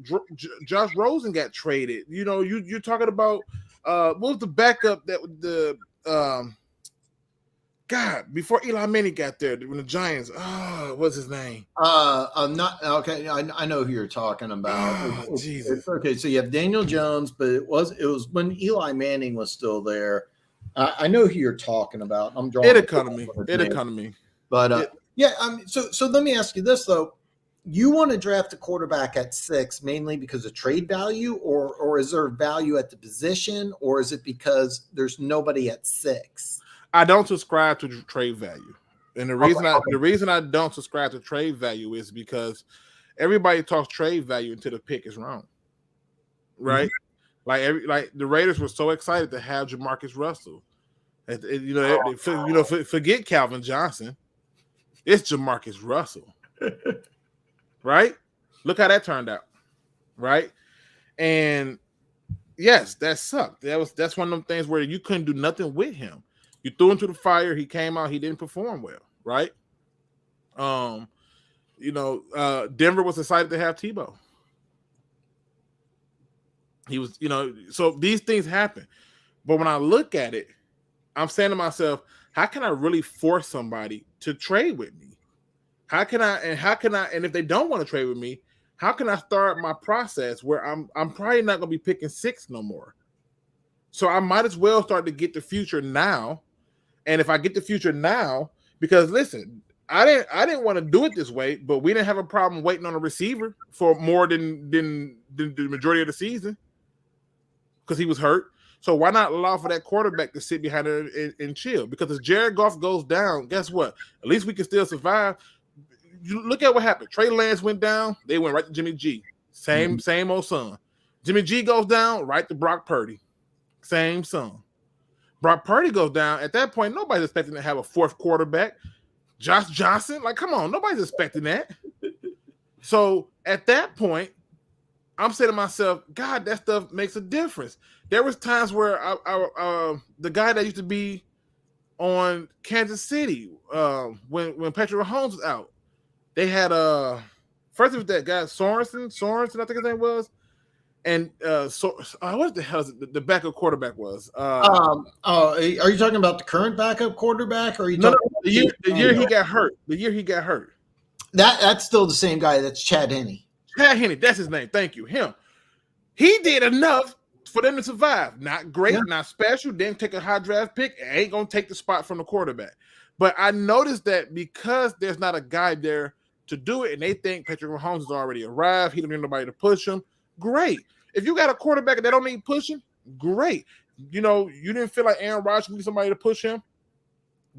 Josh Rosen got traded. You know, you're talking about what was the backup that the God, before Eli Manning got there, when the Giants, what's his name? I'm not okay. I know who you're talking about. Jesus. Okay, so you have Daniel Jones, but it was when Eli Manning was still there. I know who you're talking about. I'm drawing it economy. But so let me ask you this though: you want to draft a quarterback at 6 mainly because of trade value, or is there value at the position, or is it because there's nobody at 6? I don't subscribe to trade value, and the reason I don't subscribe to trade value is because everybody talks trade value until the pick is wrong, right? Mm-hmm. Like the Raiders were so excited to have Jamarcus Russell, forget Calvin Johnson, it's Jamarcus Russell, right? Look how that turned out, right? And yes, that sucked. That's one of them things where you couldn't do nothing with him. You threw him to the fire. He came out. He didn't perform well, right? Denver was excited to have Tebow. He was, so these things happen. But when I look at it, I'm saying to myself, how can I really force somebody to trade with me? And if they don't want to trade with me, how can I start my process where I'm probably not going to be picking 6 no more? So I might as well start to get the future now. And if I get the future now, because listen, I didn't want to do it this way, but we didn't have a problem waiting on a receiver for more than the majority of the season. because he was hurt. So why not allow for that quarterback to sit behind it and chill? Because if Jared Goff goes down, guess what? At least we can still survive. You look at what happened. Trey Lance went down. They went right to Jimmy G. Same old son. Jimmy G goes down, right to Brock Purdy. Same son. Brock Purdy goes down. At that point, nobody's expecting to have a fourth quarterback. Josh Johnson, like, come on. Nobody's expecting that. So at that point, I'm saying to myself, God, that stuff makes a difference. There was times where the guy that used to be on Kansas City, when Patrick Mahomes was out, they had first it was that guy Sorensen, I think his name was, and what the hell is it, the backup quarterback was? Are you talking about the current backup quarterback, or are you talking the year he got hurt? The year he got hurt. That's still the same guy. That's Chad Henne. Chad Henne, that's his name. Thank you. Him. He did enough for them to survive. Not great, not special. Didn't take a high draft pick. Ain't gonna take the spot from the quarterback. But I noticed that because there's not a guy there to do it, and they think Patrick Mahomes has already arrived. He don't need nobody to push him. Great. If you got a quarterback that don't need pushing, great. You didn't feel like Aaron Rodgers needed somebody to push him.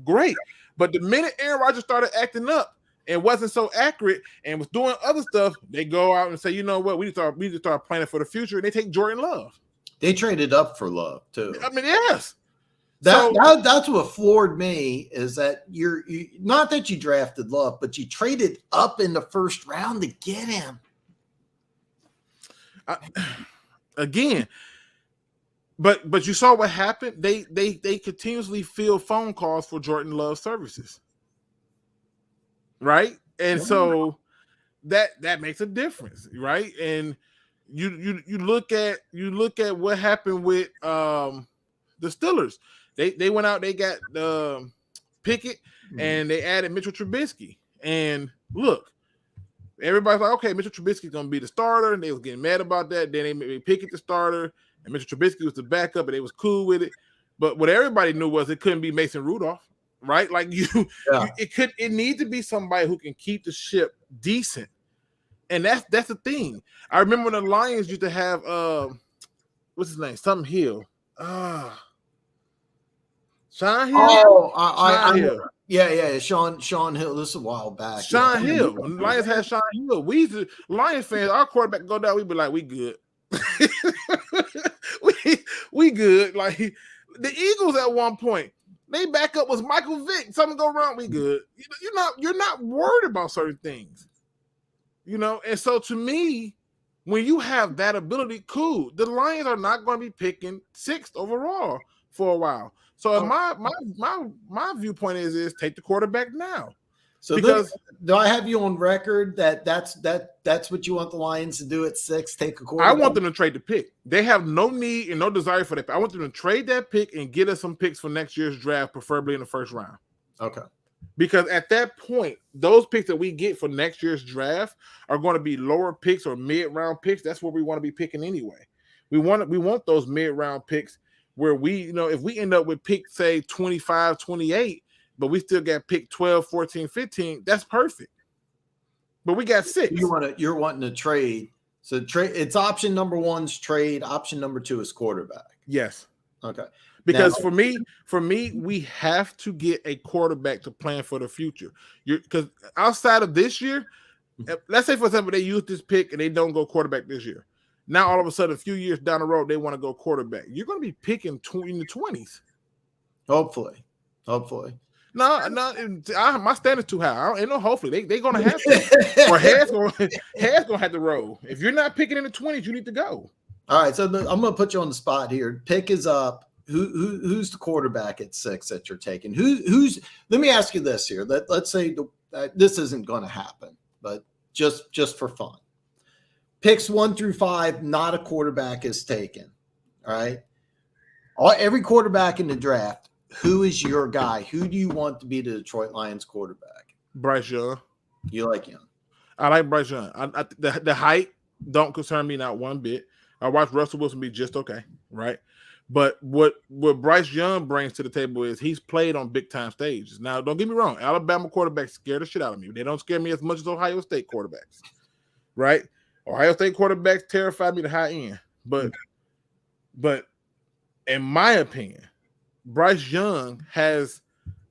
Great. But the minute Aaron Rodgers started acting up and wasn't so accurate and was doing other stuff, they go out and say, you know what, we need to start planning for the future, and they take Jordan Love. They traded up for Love too. I mean, yes. That's what floored me, is that you not that you drafted Love, but you traded up in the first round to get him. Again, but you saw what happened. They continuously field phone calls for Jordan Love services. Right, and so that makes a difference, right? And you look at what happened with the Steelers. They went out, they got Pickett, and they added Mitchell Trubisky. And look, everybody's like, okay, Mitchell Trubisky's gonna be the starter, and they was getting mad about that. Then they made Pickett the starter, and Mitchell Trubisky was the backup, and they was cool with it. But what everybody knew was it couldn't be Mason Rudolph. Right, like it needs to be somebody who can keep the ship decent, and that's the thing. I remember when the Lions used to have what's his name, something Hill, Sean Hill. Oh, Hill. Yeah, Sean Hill. This is a while back. Sean Hill. When the Lions had Sean Hill, we used to, Lions fans, our quarterback go down, we'd be like, we good, we good. Like the Eagles at one point. They backup was Michael Vick. Something go wrong, we good. You're not worried about certain things. And so to me, when you have that ability, cool. The Lions are not going to be picking 6th overall for a while. So my viewpoint is take the quarterback now. So because do I have you on record that's what you want the Lions to do at 6? Take a quarterback? I want them to trade the pick. They have no need and no desire for that. I want them to trade that pick and get us some picks for next year's draft, preferably in the first round. Okay. Because at that point, those picks that we get for next year's draft are going to be lower picks or mid-round picks. That's what we want to be picking anyway. We want those mid-round picks where we, if we end up with pick, say, 25, 28, but we still got pick 12, 14, 15, that's perfect. But we got 6. You're wanting to trade. So trade, it's option number 1's trade. Option number 2 is quarterback. Yes. Okay. Because for me, we have to get a quarterback to plan for the future. Because outside of this year, let's say, for example, they use this pick and they don't go quarterback this year. Now, all of a sudden, a few years down the road, they want to go quarterback. You're going to be picking in the 20s. Hopefully. No, my standard's too high. Ain't no hopefully. They're going to have to. Or Hair's going to have to roll. If you're not picking in the 20s, you need to go. All right, so I'm going to put you on the spot here. Pick is up. Who's the quarterback at 6 that you're taking? Who's? Let me ask you this here. Let's say this isn't going to happen, but just for fun. Picks 1 through 5, not a quarterback is taken. All right. Every quarterback in the draft, who is your guy? Who do you want to be the Detroit Lions quarterback? Bryce Young. You like Young? I like Bryce Young. The height don't concern me not one bit. I watched Russell Wilson be just okay, right? But what Bryce Young brings to the table is he's played on big time stages. Now, don't get me wrong, Alabama quarterbacks scare the shit out of me. They don't scare me as much as Ohio State quarterbacks, right? Ohio State quarterbacks terrify me to high end. But But in my opinion, Bryce Young has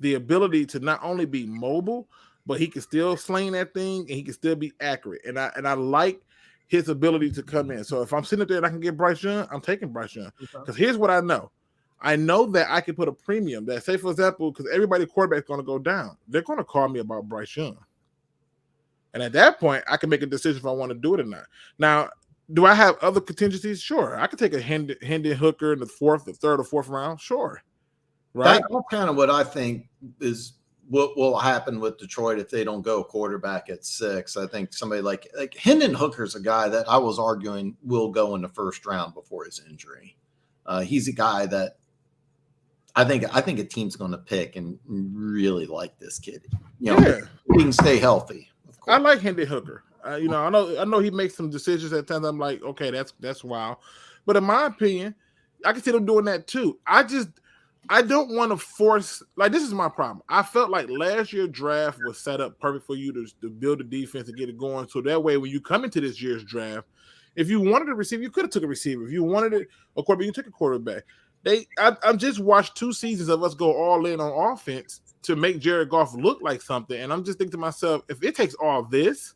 the ability to not only be mobile, but he can still sling that thing and he can still be accurate. And I like his ability to come in. So if I'm sitting there and I can get Bryce Young, I'm taking Bryce Young. Because here's what I know. I know that I can put a premium that, say, for example, because everybody quarterback is going to go down. They're going to call me about Bryce Young. And at that point, I can make a decision if I want to do it or not. Now, do I have other contingencies? Sure. I could take a Hendon Hooker in the third or fourth round. Sure. Right. That's kind of what I think is what will happen with Detroit if they don't go quarterback at 6. I think somebody like Hendon Hooker's a guy that I was arguing will go in the first round before his injury. He's a guy that I think a team's going to pick and really like this kid. You know, he can stay healthy. I like Hendon Hooker. I know he makes some decisions at times. I'm like, okay, that's wild. But in my opinion, I can see them doing that too. I don't want to force, like, this is my problem. I felt like last year's draft was set up perfect for you to build a defense and get it going. So that way, when you come into this year's draft, if you wanted a receiver, you could have took a receiver. If you wanted a quarterback, you took a quarterback. I've just watched 2 seasons of us go all in on offense to make Jared Goff look like something. And I'm just thinking to myself, if it takes all this,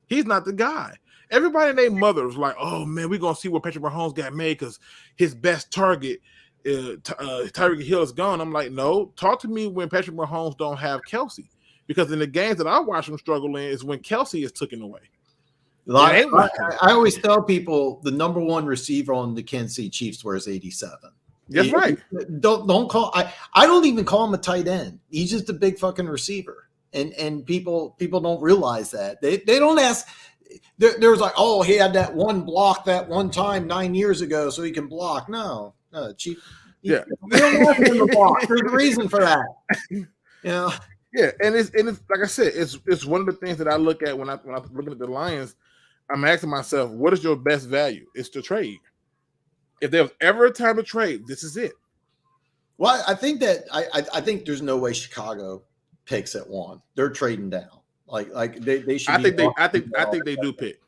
he's not the guy. Everybody and their mother was like, oh, man, we're going to see what Patrick Mahomes got made because his best target, Tyreek Hill, is gone. I'm like, no, talk to me when Patrick Mahomes don't have Kelsey. Because in the games that I watch him struggle in is when Kelsey is taken away. I always tell people the number 1 receiver on the Kansas City Chiefs wears 87. That's right. Don't call. I don't even call him a tight end. He's just a big fucking receiver, and people don't realize that. They don't ask. There was like, oh, he had that one block that one time 9 years ago, so he can block. No, Chief. Yeah, we don't want him to block. There's a reason for that. You know. Yeah, and it's like I said, it's one of the things that I look at when I'm looking at the Lions. I'm asking myself, what is your best value? It's to trade. If there was ever a time to trade, this is it. Well, I think that I think there's no way Chicago picks at 1. They're trading down. Like they should. I think they do pick.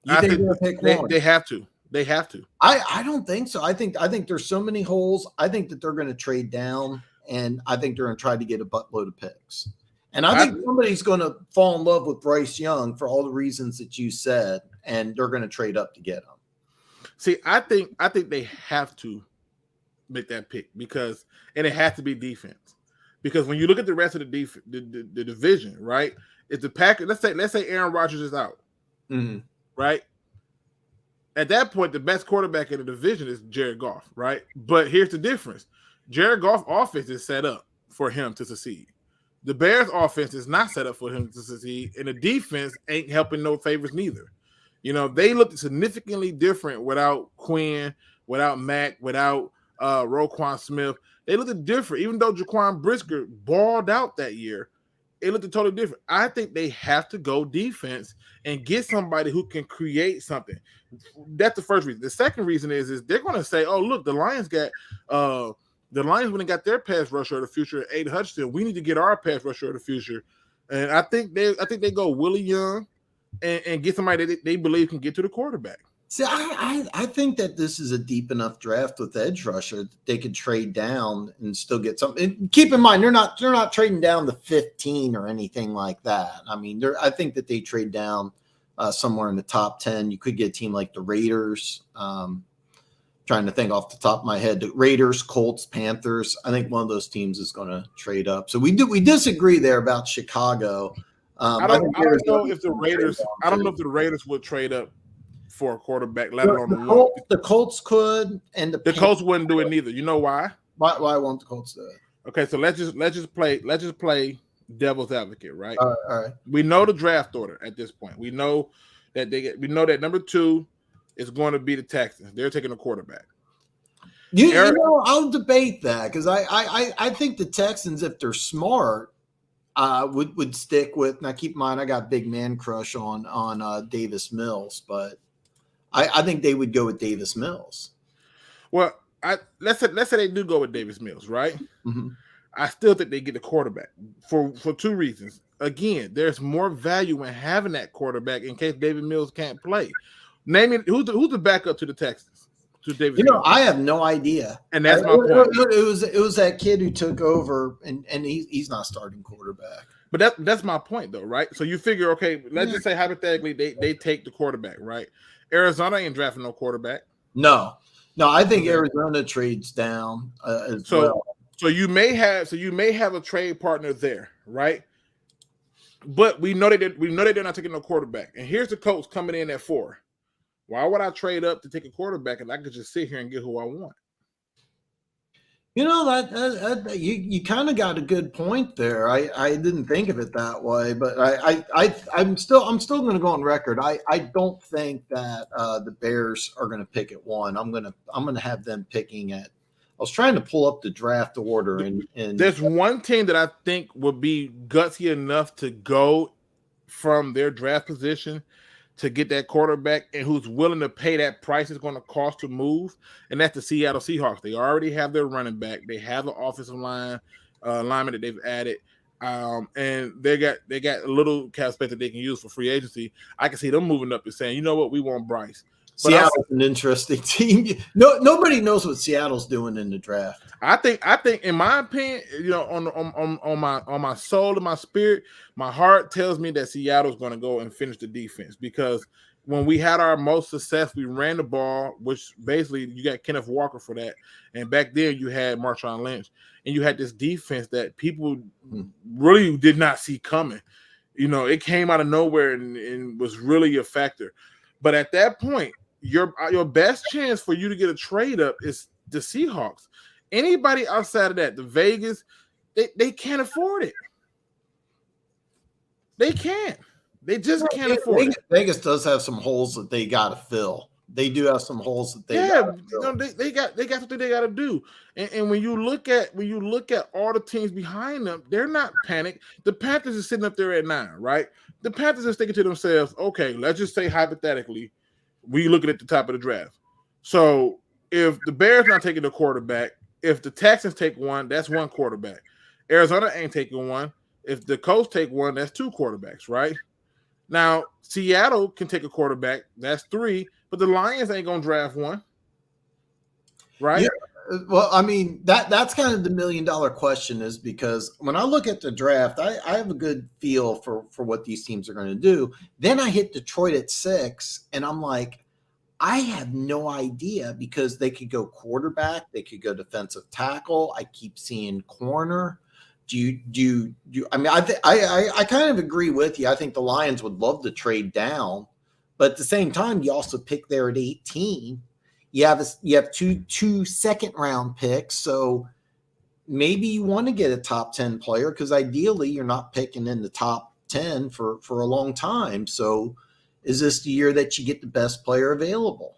You think they're pick 1? They have to. They have to. I don't think so. I think there's so many holes. I think that they're going to trade down, and I think they're going to try to get a buttload of picks. And I think somebody's going to fall in love with Bryce Young for all the reasons that you said, and they're going to trade up to get him. See, I think they have to make that pick because it has to be defense. Because when you look at the rest of the division, right? If the Packers, let's say Aaron Rodgers is out, right? At that point, the best quarterback in the division is Jared Goff, right? But here's the difference: Jared Goff's offense is set up for him to succeed. The Bears' offense is not set up for him to succeed, and the defense ain't helping no favors neither. You know, they looked significantly different without Quinn, without Mack, without Roquan Smith. They looked different. Even though Jaquan Brisker balled out that year, it looked totally different. I think they have to go defense and get somebody who can create something. That's the first reason. The second reason is they're going to say, oh, look, the Lions when they got their pass rusher of the future, Aiden Hutchinson, we need to get our pass rusher of the future. And I think they go Willie Young and get somebody that they believe can get to the quarterback. See, I think that this is a deep enough draft with edge rusher that they could trade down and still get something. And keep in mind, they're not trading down to 15 or anything like that. I mean, I think that they trade down somewhere in the top 10. You could get a team like the Raiders. Trying to think off the top of my head, the Raiders, Colts, Panthers. I think one of those teams is going to trade up. So we disagree there about Chicago. I don't know if the Raiders would trade up for a quarterback, let alone the Colts could, and the Colts wouldn't do it neither. You know why? Why won't the Colts do it? Okay, so let's just play devil's advocate, right? All right. We know the draft order at this point. We know that number 2 is going to be the Texans. They're taking a quarterback. You know, I'll debate that because I think the Texans, if they're smart, would stick with. Now, keep in mind, I got big man crush on Davis Mills, but I think they would go with Davis Mills. Well, let's say they do go with Davis Mills, right? Mm-hmm. I still think they get the quarterback for 2 reasons. Again, there's more value in having that quarterback in case Davis Mills can't play. Name it. Who's the backup to the Texans? to Davis. You know, I have no idea, and that's my point. It was that kid who took over, and he's not starting quarterback. But that's my point, though, right? So you figure, okay, let's just say hypothetically they take the quarterback, right? Arizona ain't drafting no quarterback. No, I think Arizona trades down as well. So you may have a trade partner there, right? But we know they're not taking no quarterback. And here's the coach coming in at 4. Why would I trade up to take a quarterback and I could just sit here and get who I want? You know, that you kind of got a good point there. I didn't think of it that way, but I'm still going to go on record. I don't think that the Bears are going to pick at 1. I'm going to have them picking at. I was trying to pull up the draft order, and there's one team that I think would be gutsy enough to go from their draft position to get that quarterback, and who's willing to pay that price it's going to cost to move, and that's the Seattle Seahawks. They already have their running back. They have an offensive lineman that they've added, and they got a little cap space that they can use for free agency. I can see them moving up and saying, you know what, we want Bryce. But Seattle's an interesting team. Nobody knows what Seattle's doing in the draft. I think, in my opinion, you know, on my soul and my spirit, my heart tells me that Seattle's going to go and finish the defense, because when we had our most success, we ran the ball, which basically you got Kenneth Walker for that, and back then you had Marshawn Lynch, and you had this defense that people really did not see coming. You know, it came out of nowhere and was really a factor. But at that point, your best chance for you to get a trade up is the Seahawks. Anybody outside of that, the Vegas, they can't afford it. They can't. They just can't afford it. Vegas does have some holes that they got to fill. They do have some holes that they they got something they got to do. And when you look at all the teams behind them, they're not panicked. The Panthers are sitting up there at 9, right? The Panthers are thinking to themselves, okay, let's just say hypothetically, we looking at the top of the draft. So if the Bears not taking the quarterback, if the Texans take 1, that's 1 quarterback. Arizona ain't taking 1. If the Colts take 1, that's 2 quarterbacks, right? Now, Seattle can take a quarterback, that's 3, but the Lions ain't gonna draft 1, right? Yeah. Well, I mean, that's kind of the $1 million question, is because when I look at the draft, I have a good feel for what these teams are going to do. Then I hit Detroit at 6, and I'm like, I have no idea, because they could go quarterback, they could go defensive tackle. I keep seeing corner. Do you? I mean, I kind of agree with you. I think the Lions would love to trade down, but at the same time, you also pick there at 18. You have two second round picks, so maybe you want to get a top 10 player, because ideally you're not picking in the top 10 for a long time. So is this the year that you get the best player available?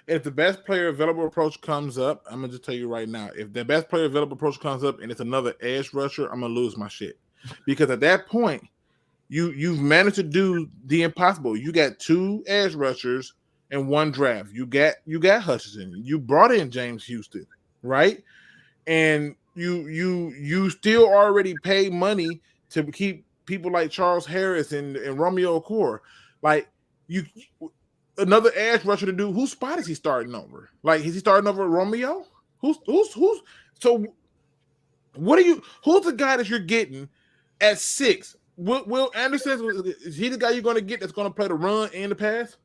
If the best player available approach comes up, I'm gonna just tell you right now, if the best player available approach comes up and it's another edge rusher, I'm gonna lose my shit, because at that point you've managed to do the impossible. You got 2 edge rushers and 1 draft. You got Hutchinson. You brought in James Houston, right? And you still already pay money to keep people like Charles Harris and Romeo Okwara. Like, another edge rusher to do. Whose spot is he starting over? Like, is he starting over Romeo? Who's so what are you? Who's the guy that you're getting at 6? Will Anderson, is he the guy you're going to get that's going to play the run and the pass?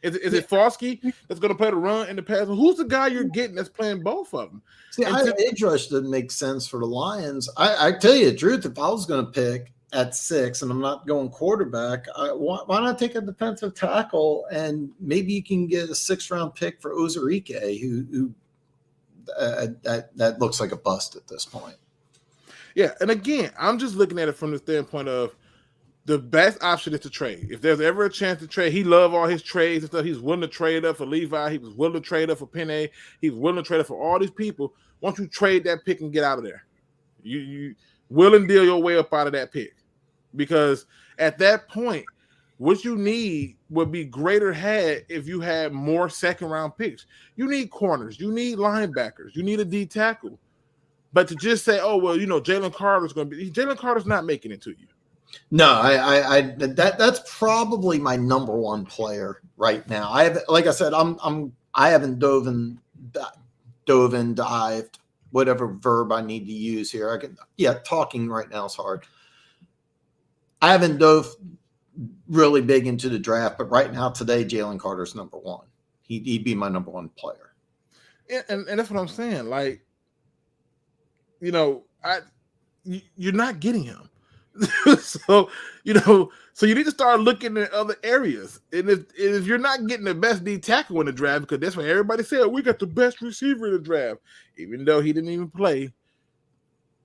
Is it Foskey that's going to play the run and the pass? Who's the guy you're getting that's playing both of them? See, edge rush doesn't make sense for the Lions. I tell you the truth, if I was going to pick at 6 and I'm not going quarterback, why not take a defensive tackle, and maybe you can get a 6th round pick for Ozurike, who that looks like a bust at this point. Yeah, and again, I'm just looking at it from the standpoint of the best option is to trade. If there's ever a chance to trade, he loved all his trades and stuff. He's willing to trade up for Levi. He was willing to trade up for Penny. He was willing to trade up for all these people. Once you trade that pick and get out of there, you will and deal your way up out of that pick. Because at that point, what you need would be greater had if you had more 2nd round picks. You need corners. You need linebackers. You need a D tackle. But to just say, oh, well, you know, Jalen Carter's not making it to you. No, that's probably my number 1 player right now. Like I said, I'm I haven't dived, whatever verb I need to use here. Talking right now is hard. I haven't dove really big into the draft, but right now today, Jalen Carter's number one. He'd be my number one player. And that's what I'm saying. Like, you're not getting him. So you need to start looking at other areas. And if you're not getting the best D tackle in the draft, because that's what everybody said, we got the best receiver in the draft, even though he didn't even play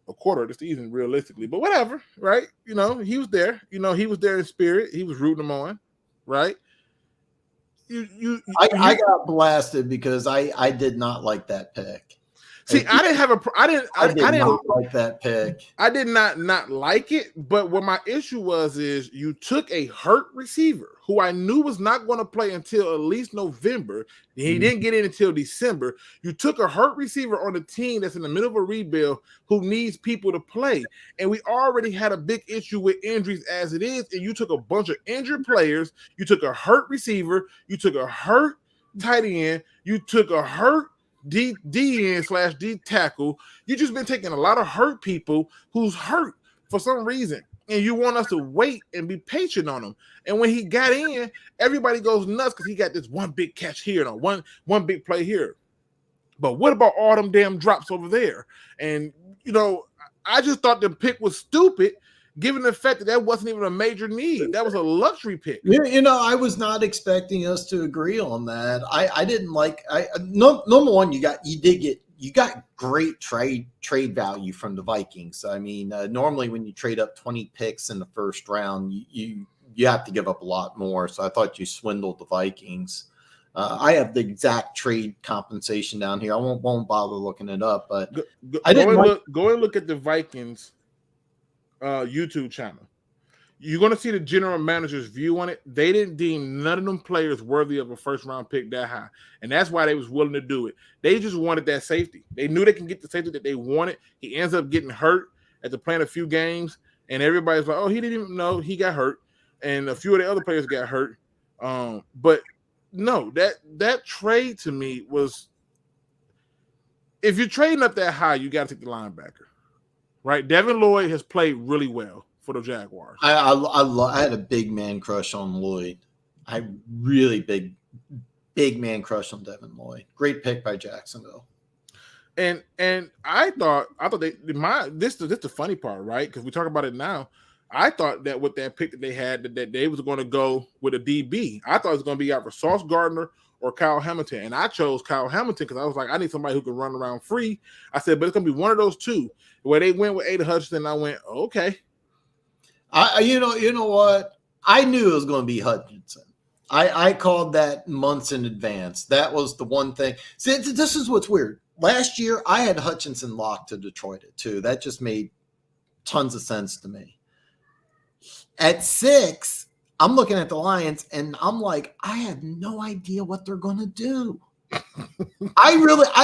a quarter of the season realistically. But whatever, right? He was there. He was there in spirit. He was rooting them on, right? I got blasted because I did not like that pick. See, I didn't like that pick. I did not like it, but what my issue is you took a hurt receiver who I knew was not going to play until at least November. He didn't get in until December. You took a hurt receiver on a team that's in the middle of a rebuild who needs people to play. And we already had a big issue with injuries as it is, and you took a bunch of injured players. You took a hurt receiver. You took a hurt tight end. You took a hurt D/D tackle. You just been taking a lot of hurt people who's hurt for some reason, and you want us to wait and be patient on him. And when he got in, everybody goes nuts because he got this one big catch here and one big play here. But what about all them damn drops over there? And I just thought the pick was stupid, given the fact that wasn't even a major need. That was a luxury pick. I was not expecting us to agree on that. I didn't like. Number one, you got great trade value from the Vikings. I mean, normally when you trade up 20 picks in the first round, you have to give up a lot more. So I thought you swindled the Vikings. I have the exact trade compensation down here. I won't bother looking it up, but go and look at the Vikings YouTube channel. You're going to see the general manager's view on it. They didn't deem none of them players worthy of a first round pick that high, and that's why they was willing to do it. They just wanted that safety. They knew they can get the safety that they wanted. He ends up getting hurt after playing a few games, and everybody's like, "Oh, he didn't even know he got hurt," and a few of the other players got hurt. But no, that trade to me was, if you're trading up that high, you got to take the linebacker. Right, Devin Lloyd has played really well for the Jaguars. I had a big man crush on Lloyd. I really big man crush on Devin Lloyd. Great pick by Jacksonville. And I thought this is the funny part, right? Because we talk about it now. I thought that with that pick that they had, that they was going to go with a DB. I thought it was going to be either Sauce Gardner or Kyle Hamilton. And I chose Kyle Hamilton because I was like, I need somebody who can run around free. I said, but it's going to be one of those two. Where they went with Aiden Hutchinson, I went, okay. You know what? I knew it was going to be Hutchinson. I called that months in advance. That was the one thing. See, this is what's weird. Last year, I had Hutchinson locked to Detroit too. That just made tons of sense to me. At 6, I'm looking at the Lions, and I'm like, I have no idea what they're going to do. I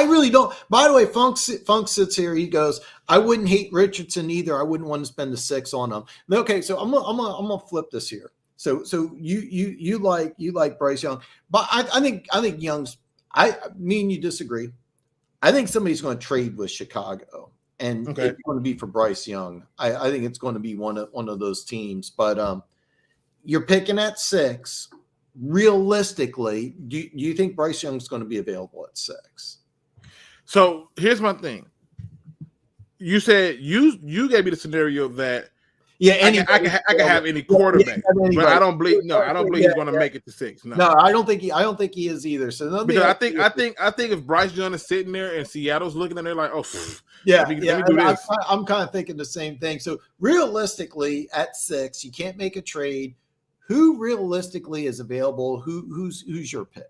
really don't. By the way, Funk sits here. He goes, I wouldn't hate Richardson either. I wouldn't want to spend the 6 on him. Okay, so I'm gonna flip this here. So you like Bryce Young, but I think Young's. Me and you disagree. I think somebody's going to trade with Chicago, and it's going to be for Bryce Young. I think it's going to be one of those teams. But you're picking at 6. Realistically, do you think Bryce Young's going to be available at 6? So here's my thing. You said you gave me the scenario that I can have any quarterback, but I don't believe he's going to make it to 6. No, I don't think he is either. So because I think if Bryce Young is sitting there and Seattle's looking at it like, oh let me do this. I'm kind of thinking the same thing. So realistically, at 6, you can't make a trade. Who realistically is available? Who's your pick?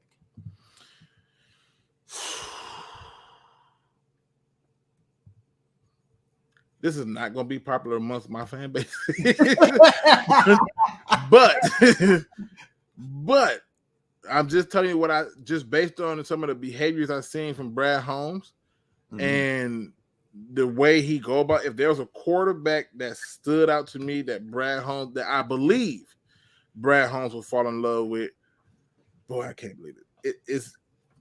This is not going to be popular amongst my fan base, but I'm just telling you what just based on some of the behaviors I've seen from Brad Holmes and the way he go about. If there was a quarterback that stood out to me that I believe Brad Holmes will fall in love with, boy, I can't believe it.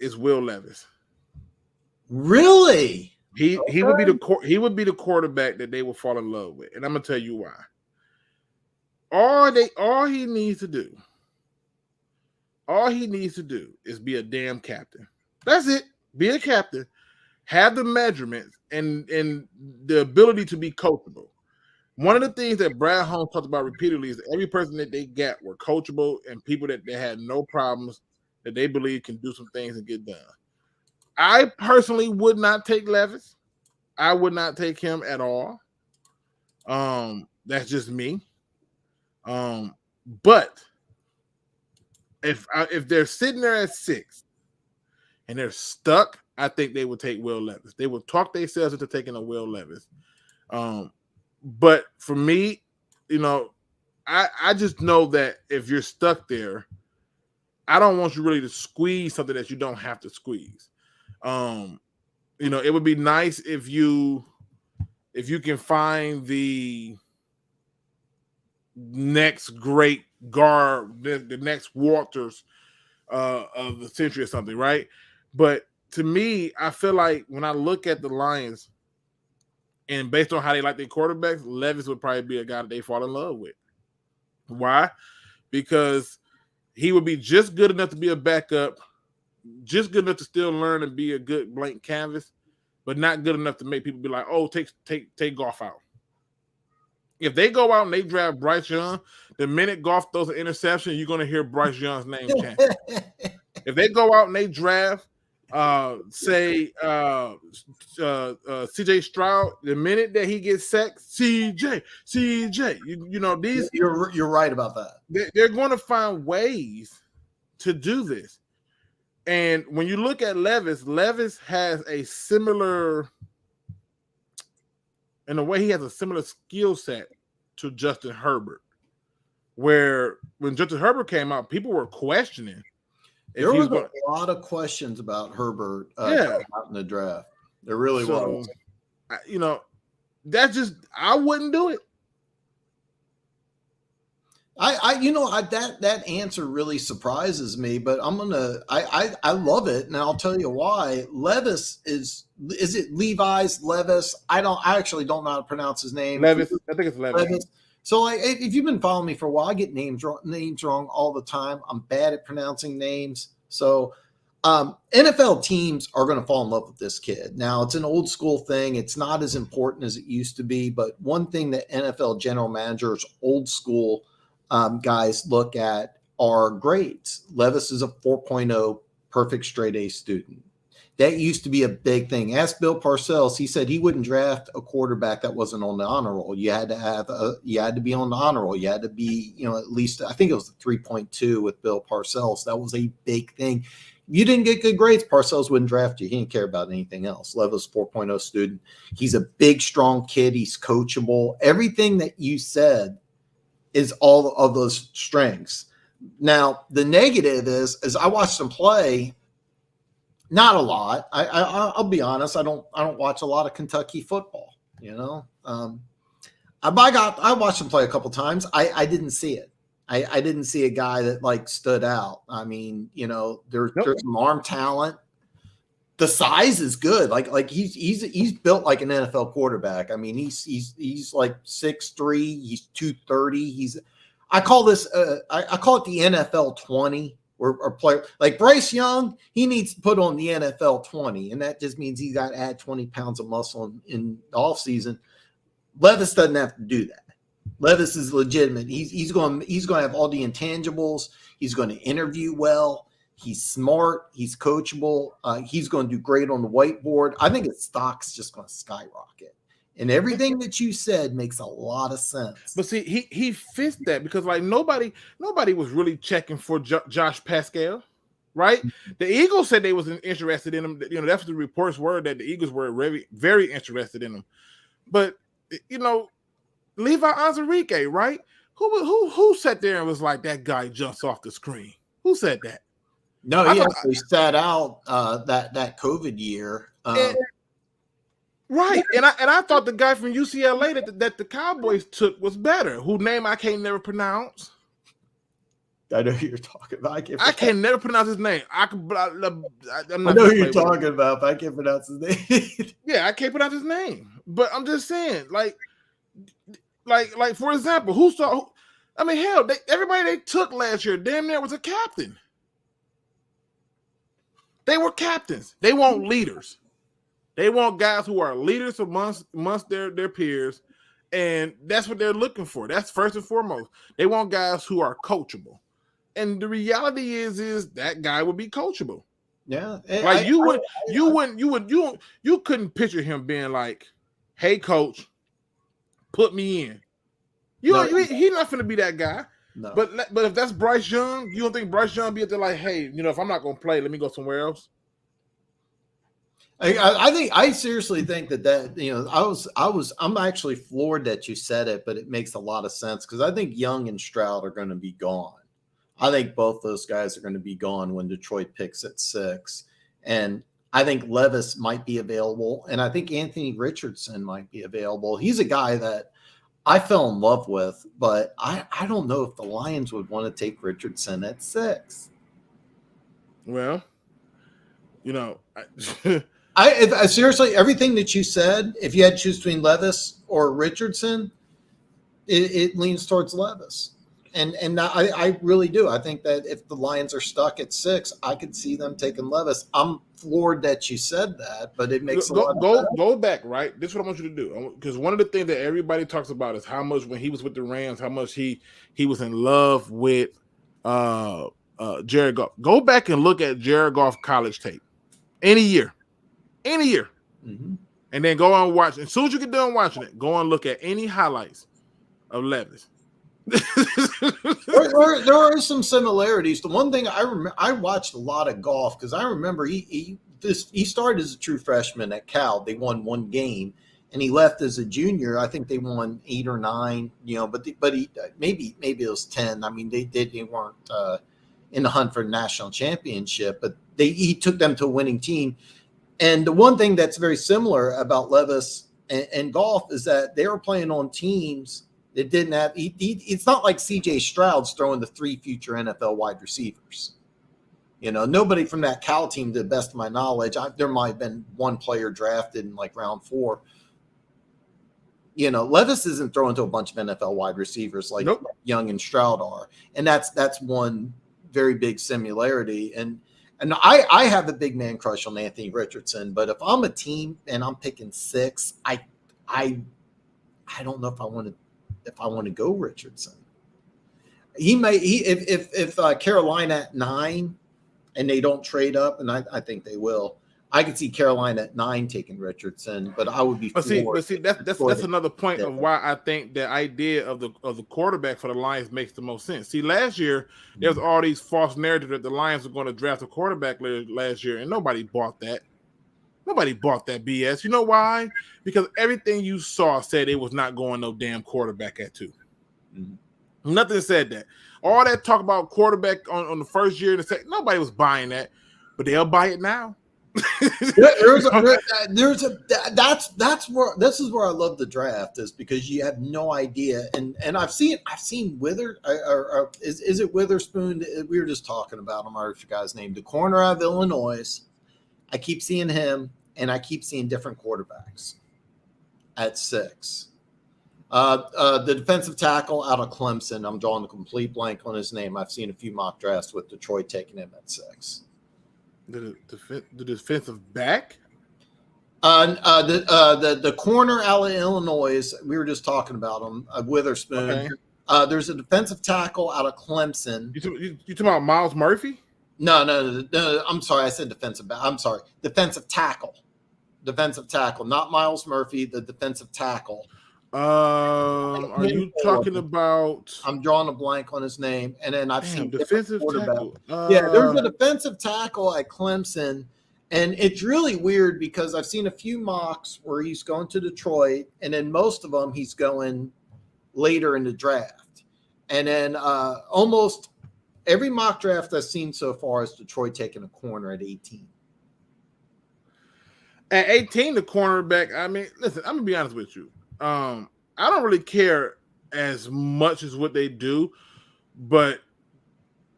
is Will Levis. Really? He would be the quarterback that they will fall in love with, and I'm gonna tell you why. All he needs to do is be a damn captain. That's it. Be a captain, have the measurements and the ability to be coachable. One of the things that Brad Holmes talked about repeatedly is that every person that they got were coachable and people that they had no problems that they believe can do some things and get done. I personally would not take Levis. I would not take him at all. That's just me. But if they're sitting there at 6 and they're stuck, I think they would take Will Levis. They would talk themselves into taking a Will Levis. But for me, I just know that if you're stuck there, I don't want you really to squeeze something that you don't have to squeeze. It would be nice if you can find the next great guard, the next Walters of the century or something, right? But to me, I feel like when I look at the Lions, and based on how they like their quarterbacks, Levis would probably be a guy that they fall in love with. Why? Because he would be just good enough to be a backup, just good enough to still learn and be a good blank canvas, but not good enough to make people be like, oh, take Goff out. If they go out and they draft Bryce Young, the minute Goff throws an interception, you're going to hear Bryce Young's name chant. If they go out and they draft, CJ Stroud, the minute that he gets sacked, CJ, these. You're right about that. They're going to find ways to do this. And when you look at Levis has a similar, in a way, he has a similar skill set to Justin Herbert, where when Justin Herbert came out, people were questioning. There was a lot of questions about Herbert out in the draft. There really was. That's just, I wouldn't do it. That answer really surprises me, but I love it, and I'll tell you why. Levis is it Levi's Levis? I actually don't know how to pronounce his name. Levis, I think it's Levis. So, like, if you've been following me for a while, I get names wrong all the time. I'm bad at pronouncing names. So, NFL teams are going to fall in love with this kid. Now, it's an old school thing. It's not as important as it used to be. But one thing that NFL general managers, old school guys, look at are grades. Levis is a 4.0 perfect straight A student. That used to be a big thing. Ask Bill Parcells. He said he wouldn't draft a quarterback that wasn't on the honor roll. You had to be on the honor roll. You had to be, at least, I think it was a 3.2 with Bill Parcells. That was a big thing. You didn't get good grades, Parcells wouldn't draft you. He didn't care about anything else. Levis 4.0 student. He's a big, strong kid. He's coachable. Everything that you said is all of those strengths. Now, the negative is I watched him play. Not a lot. I'll be honest. I don't watch a lot of Kentucky football. I watched him play a couple times. I didn't see it. I didn't see a guy that stood out. I mean, there's some arm talent. The size is good. Like he's built like an NFL quarterback. I mean, he's like 6'3", he's 230. I call it the NFL 20. Or player like Bryce Young, he needs to put on the NFL 20, and that just means he's got to add 20 pounds of muscle in the offseason. Levis doesn't have to do that. Levis is legitimate. He's going to have all the intangibles. He's going to interview well. He's smart. He's coachable. He's going to do great on the whiteboard. I think his stock's just going to skyrocket. And everything that you said makes a lot of sense. But see, he fits that because nobody was really checking for Josh Pascal, right? The Eagles said they wasn't interested in him. That's what the reports were, that the Eagles were very, very interested in him. But Levi Onwuzurike, right? Who sat there and was like, that guy jumps off the screen? Who said that? No, he actually sat out that COVID year. Right, and I thought the guy from UCLA that the Cowboys took was better. Whose name I can't never pronounce. I know who you're talking about. I can never pronounce his name. I'm not I know who you're talking about, but I can't pronounce his name. Yeah, I can't pronounce his name. But I'm just saying, like for example, who saw? I mean, hell, everybody they took last year damn near was a captain. They were captains. They want leaders. They want guys who are leaders amongst their peers, and that's what they're looking for. That's first and foremost. They want guys who are coachable. And the reality is that guy would be coachable. Yeah, like you couldn't picture him being like, "Hey, coach, put me in." He's not going to be that guy. No. But if that's Bryce Young, you don't think Bryce Young be at there like, "Hey, if I'm not going to play, let me go somewhere else." I seriously think that I'm actually floored that you said it, but it makes a lot of sense because I think Young and Stroud are going to be gone. I think both those guys are going to be gone when Detroit picks at 6. And I think Levis might be available. And I think Anthony Richardson might be available. He's a guy that I fell in love with, but I don't know if the Lions would want to take Richardson at 6. Well, I seriously, everything that you said, if you had to choose between Levis or Richardson, it leans towards Levis. And I really do. I think that if the Lions are stuck at 6, I could see them taking Levis. I'm floored that you said that, but it makes go back, right? This is what I want you to do, because one of the things that everybody talks about is how much when he was with the Rams, how much he was in love with Jared Goff. Go back and look at Jared Goff college tape, any year, mm-hmm. And then go on and watch. As soon as you get done watching it, go and look at any highlights of Levis. there are some similarities. The one thing I remember, I watched a lot of golf because I remember he started as a true freshman at Cal. They won 1 game, and he left as a junior. I think they won 8 or 9. But he maybe it was 10. I mean, they weren't in the hunt for a national championship, but he took them to a winning team. And the one thing that's very similar about Levis and Goff is that they were playing on teams. It didn't have. It's not like C.J. Stroud's throwing the 3 future NFL wide receivers. Nobody from that Cal team, to the best of my knowledge. There might have been one player drafted in like round 4. Levis isn't throwing to a bunch of NFL wide receivers like Young and Stroud are, and that's one very big similarity. And I have a big man crush on Anthony Richardson, but if I'm a team and I'm picking 6, I don't know if I want to go Richardson. If Carolina at 9 and they don't trade up, and I think they will, I could see Carolina at 9 taking Richardson, but I would be. But see, that's another point of why I think the idea of the quarterback for the Lions makes the most sense. See, last year there was all these false narratives that the Lions were going to draft a quarterback last year, and nobody bought that. Nobody bought that BS. You know why? Because everything you saw said it was not going no damn quarterback at 2. Mm-hmm. Nothing said that. All that talk about quarterback on the first year, nobody was buying that, but they'll buy it now. This is where I love the draft, is because you have no idea, and I've seen is it Witherspoon? We were just talking about him. I forgot his name. The corner out of Illinois. I keep seeing him, and I keep seeing different quarterbacks at 6. The defensive tackle out of Clemson, I'm drawing a complete blank on his name. I've seen a few mock drafts with Detroit taking him at 6. The defensive back? The corner out of Illinois, we were just talking about him, Witherspoon. Okay. There's a defensive tackle out of Clemson. You talking about Miles Murphy? No. I'm sorry. I said defensive back. I'm sorry. Defensive tackle, not Miles Murphy, the defensive tackle. Are you talking about? I'm drawing a blank on his name, and then I've seen defensive tackle. There's a defensive tackle at Clemson, and it's really weird because I've seen a few mocks where he's going to Detroit, and then most of them he's going later in the draft, and then almost every mock draft I've seen so far is Detroit taking a corner at 18. At 18, the cornerback. I mean, listen, I'm gonna be honest with you. I don't really care as much as what they do, but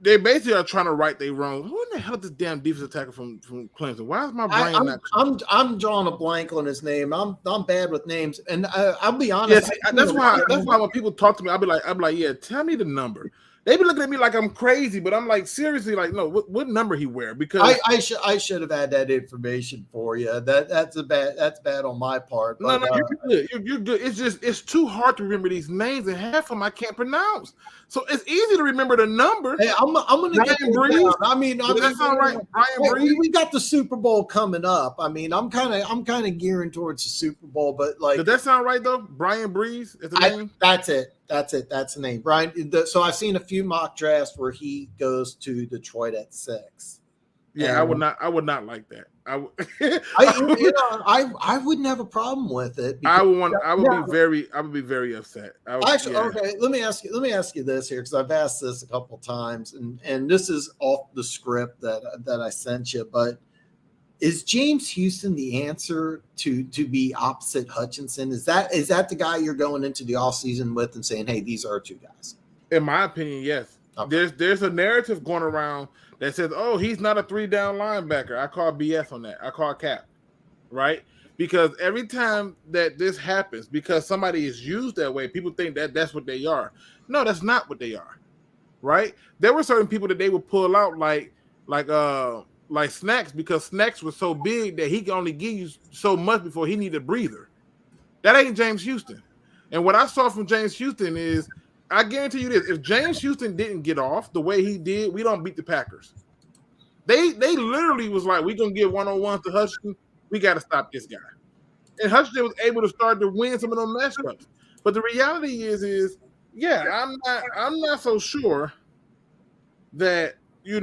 they basically are trying to right their wrongs. Who in the hell is this damn defensive attacker from Clemson? Why is my brain not? I'm drawing a blank on his name. I'm bad with names, and I'll be honest. Yeah, that's why when people talk to me, I'll be like, yeah, tell me the number. They be looking at me like I'm crazy, but I'm like, seriously, like, no, what number he wear? Because I should have had that information for you. That's bad on my part. But, no, you're good. You're good. It's too hard to remember these names, and half of them I can't pronounce. So it's easy to remember the number. Hey, I'm gonna get Breeze. I mean, that sound right, Brian Breeze. We got the Super Bowl coming up. I mean, I'm kind of gearing towards the Super Bowl, but like, does that sound right though? Brian Breeze is the name. That's it. That's the name, Brian. So I've seen a few mock drafts where he goes to Detroit at 6. Yeah, I would not like that. I wouldn't have a problem with it. I would be very upset. Okay. Let me ask you this here, because I've asked this a couple of times, and this is off the script that I sent you. But is James Houston the answer to be opposite Hutchinson? Is that the guy you're going into the offseason with and saying, hey, these are our two guys? In my opinion, yes. Okay. There's a narrative going around that says, oh, he's not a 3-down linebacker. I call BS on that. I call cap, right? Because every time that this happens, because somebody is used that way, people think that that's what they are. No, that's not what they are, right? There were certain people that they would pull out like Snacks, because Snacks was so big that he could only give you so much before he needed a breather. That ain't James Houston. And what I saw from James Houston is, I guarantee you this: if James Houston didn't get off the way he did, we don't beat the Packers. They literally was like, we're gonna give 1-on-1s to Hutchinson. We got to stop this guy. And Hutchinson was able to start to win some of those matchups. But the reality is, yeah, I'm not so sure that he's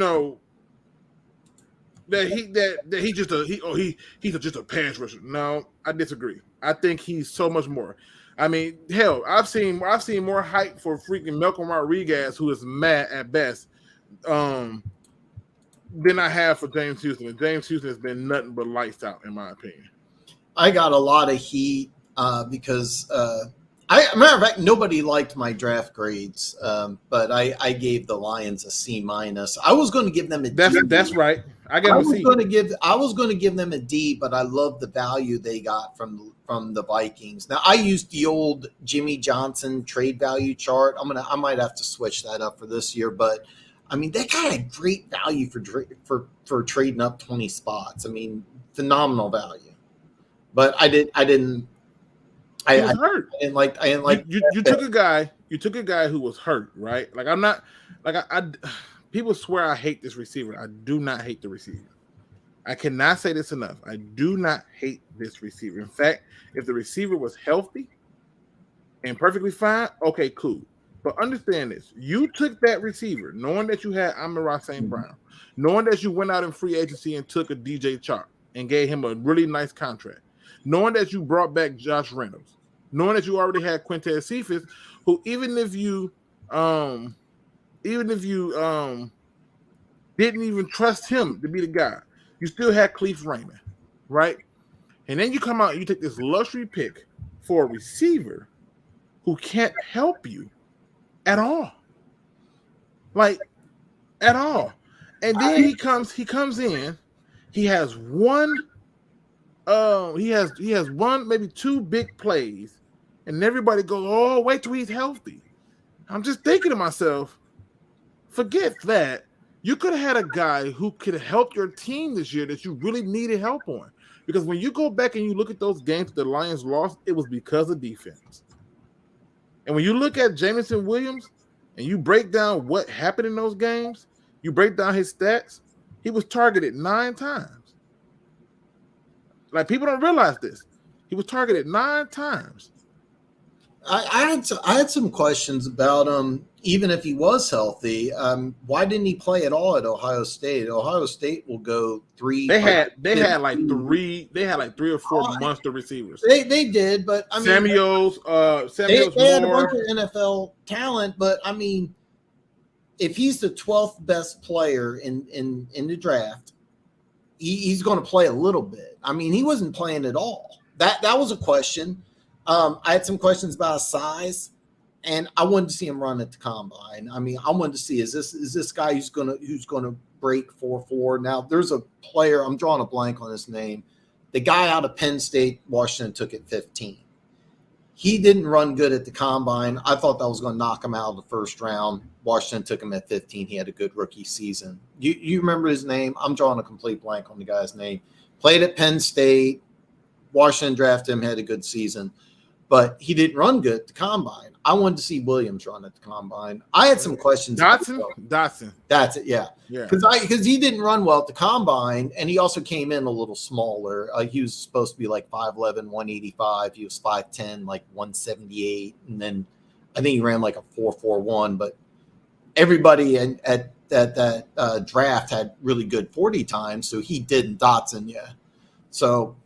just a pass rusher. No, I disagree. I think he's so much more. I mean, hell, I've seen more hype for freaking Malcolm Rodriguez, who is mad at best, than I have for James Houston. And James Houston has been nothing but lights out, in my opinion. I got a lot of heat because matter of fact, nobody liked my draft grades, but I gave the Lions a C-. I was going to give them a D. That's right. I was going to give them a D, but I love the value they got from the Vikings. Now I used the old Jimmy Johnson trade value chart. I might have to switch that up for this year, but I mean, they got a great value for trading up 20 spots. I mean, phenomenal value. But I didn't hurt. I didn't like you took a guy who was hurt, right? Like, I'm not like I people swear I hate this receiver. I do not hate the receiver. I cannot say this enough. I do not hate this receiver. In fact, if the receiver was healthy and perfectly fine, okay, cool. But understand this. You took that receiver knowing that you had Amon-Ra St. Brown, knowing that you went out in free agency and took a DJ Chark and gave him a really nice contract, knowing that you brought back Josh Reynolds, knowing that you already had Quintez Cephas, who even if you didn't even trust him to be the guy, you still had Cleve Raymond, right? And then you come out and you take this luxury pick for a receiver who can't help you at all. Like, at all. And then he comes in, he has one, maybe two big plays, and everybody goes, oh, wait till he's healthy. I'm just thinking to myself, forget that. You could have had a guy who could help your team this year that you really needed help on. Because when you go back and you look at those games the Lions lost, it was because of defense. And when you look at Jameson Williams and you break down what happened in those games, you break down his stats, he was targeted 9 times. Like, people don't realize this. He was targeted 9 times. I had some questions about him, even if he was healthy. Why didn't he play at all at Ohio State? Ohio State will go 3. They had like 3 or 4 monster receivers. They did, but I mean, Samuels they had a bunch of NFL talent, but I mean, if he's the 12th best player in the draft, he's going to play a little bit. I mean, he wasn't playing at all. That was a question. I had some questions about his size, and I wanted to see him run at the combine. I mean, I wanted to see is this guy who's gonna break 4.4. Now there's a player, I'm drawing a blank on his name. The guy out of Penn State, Washington took it 15. He didn't run good at the combine. I thought that was going to knock him out of the first round. Washington took him at 15. He had a good rookie season. You remember his name? I'm drawing a complete blank on the guy's name. Played at Penn State. Washington drafted him, had a good season. But he didn't run good at the combine. I wanted to see Williams run at the combine. I had some questions. Dotson. That's it, yeah. Because he didn't run well at the combine, and he also came in a little smaller. He was supposed to be like 5'11", 185. He was 5'10", like 178. And then I think he ran like a 4.41. But everybody at that draft had really good 40 times, so he didn't. Dotson, yeah. So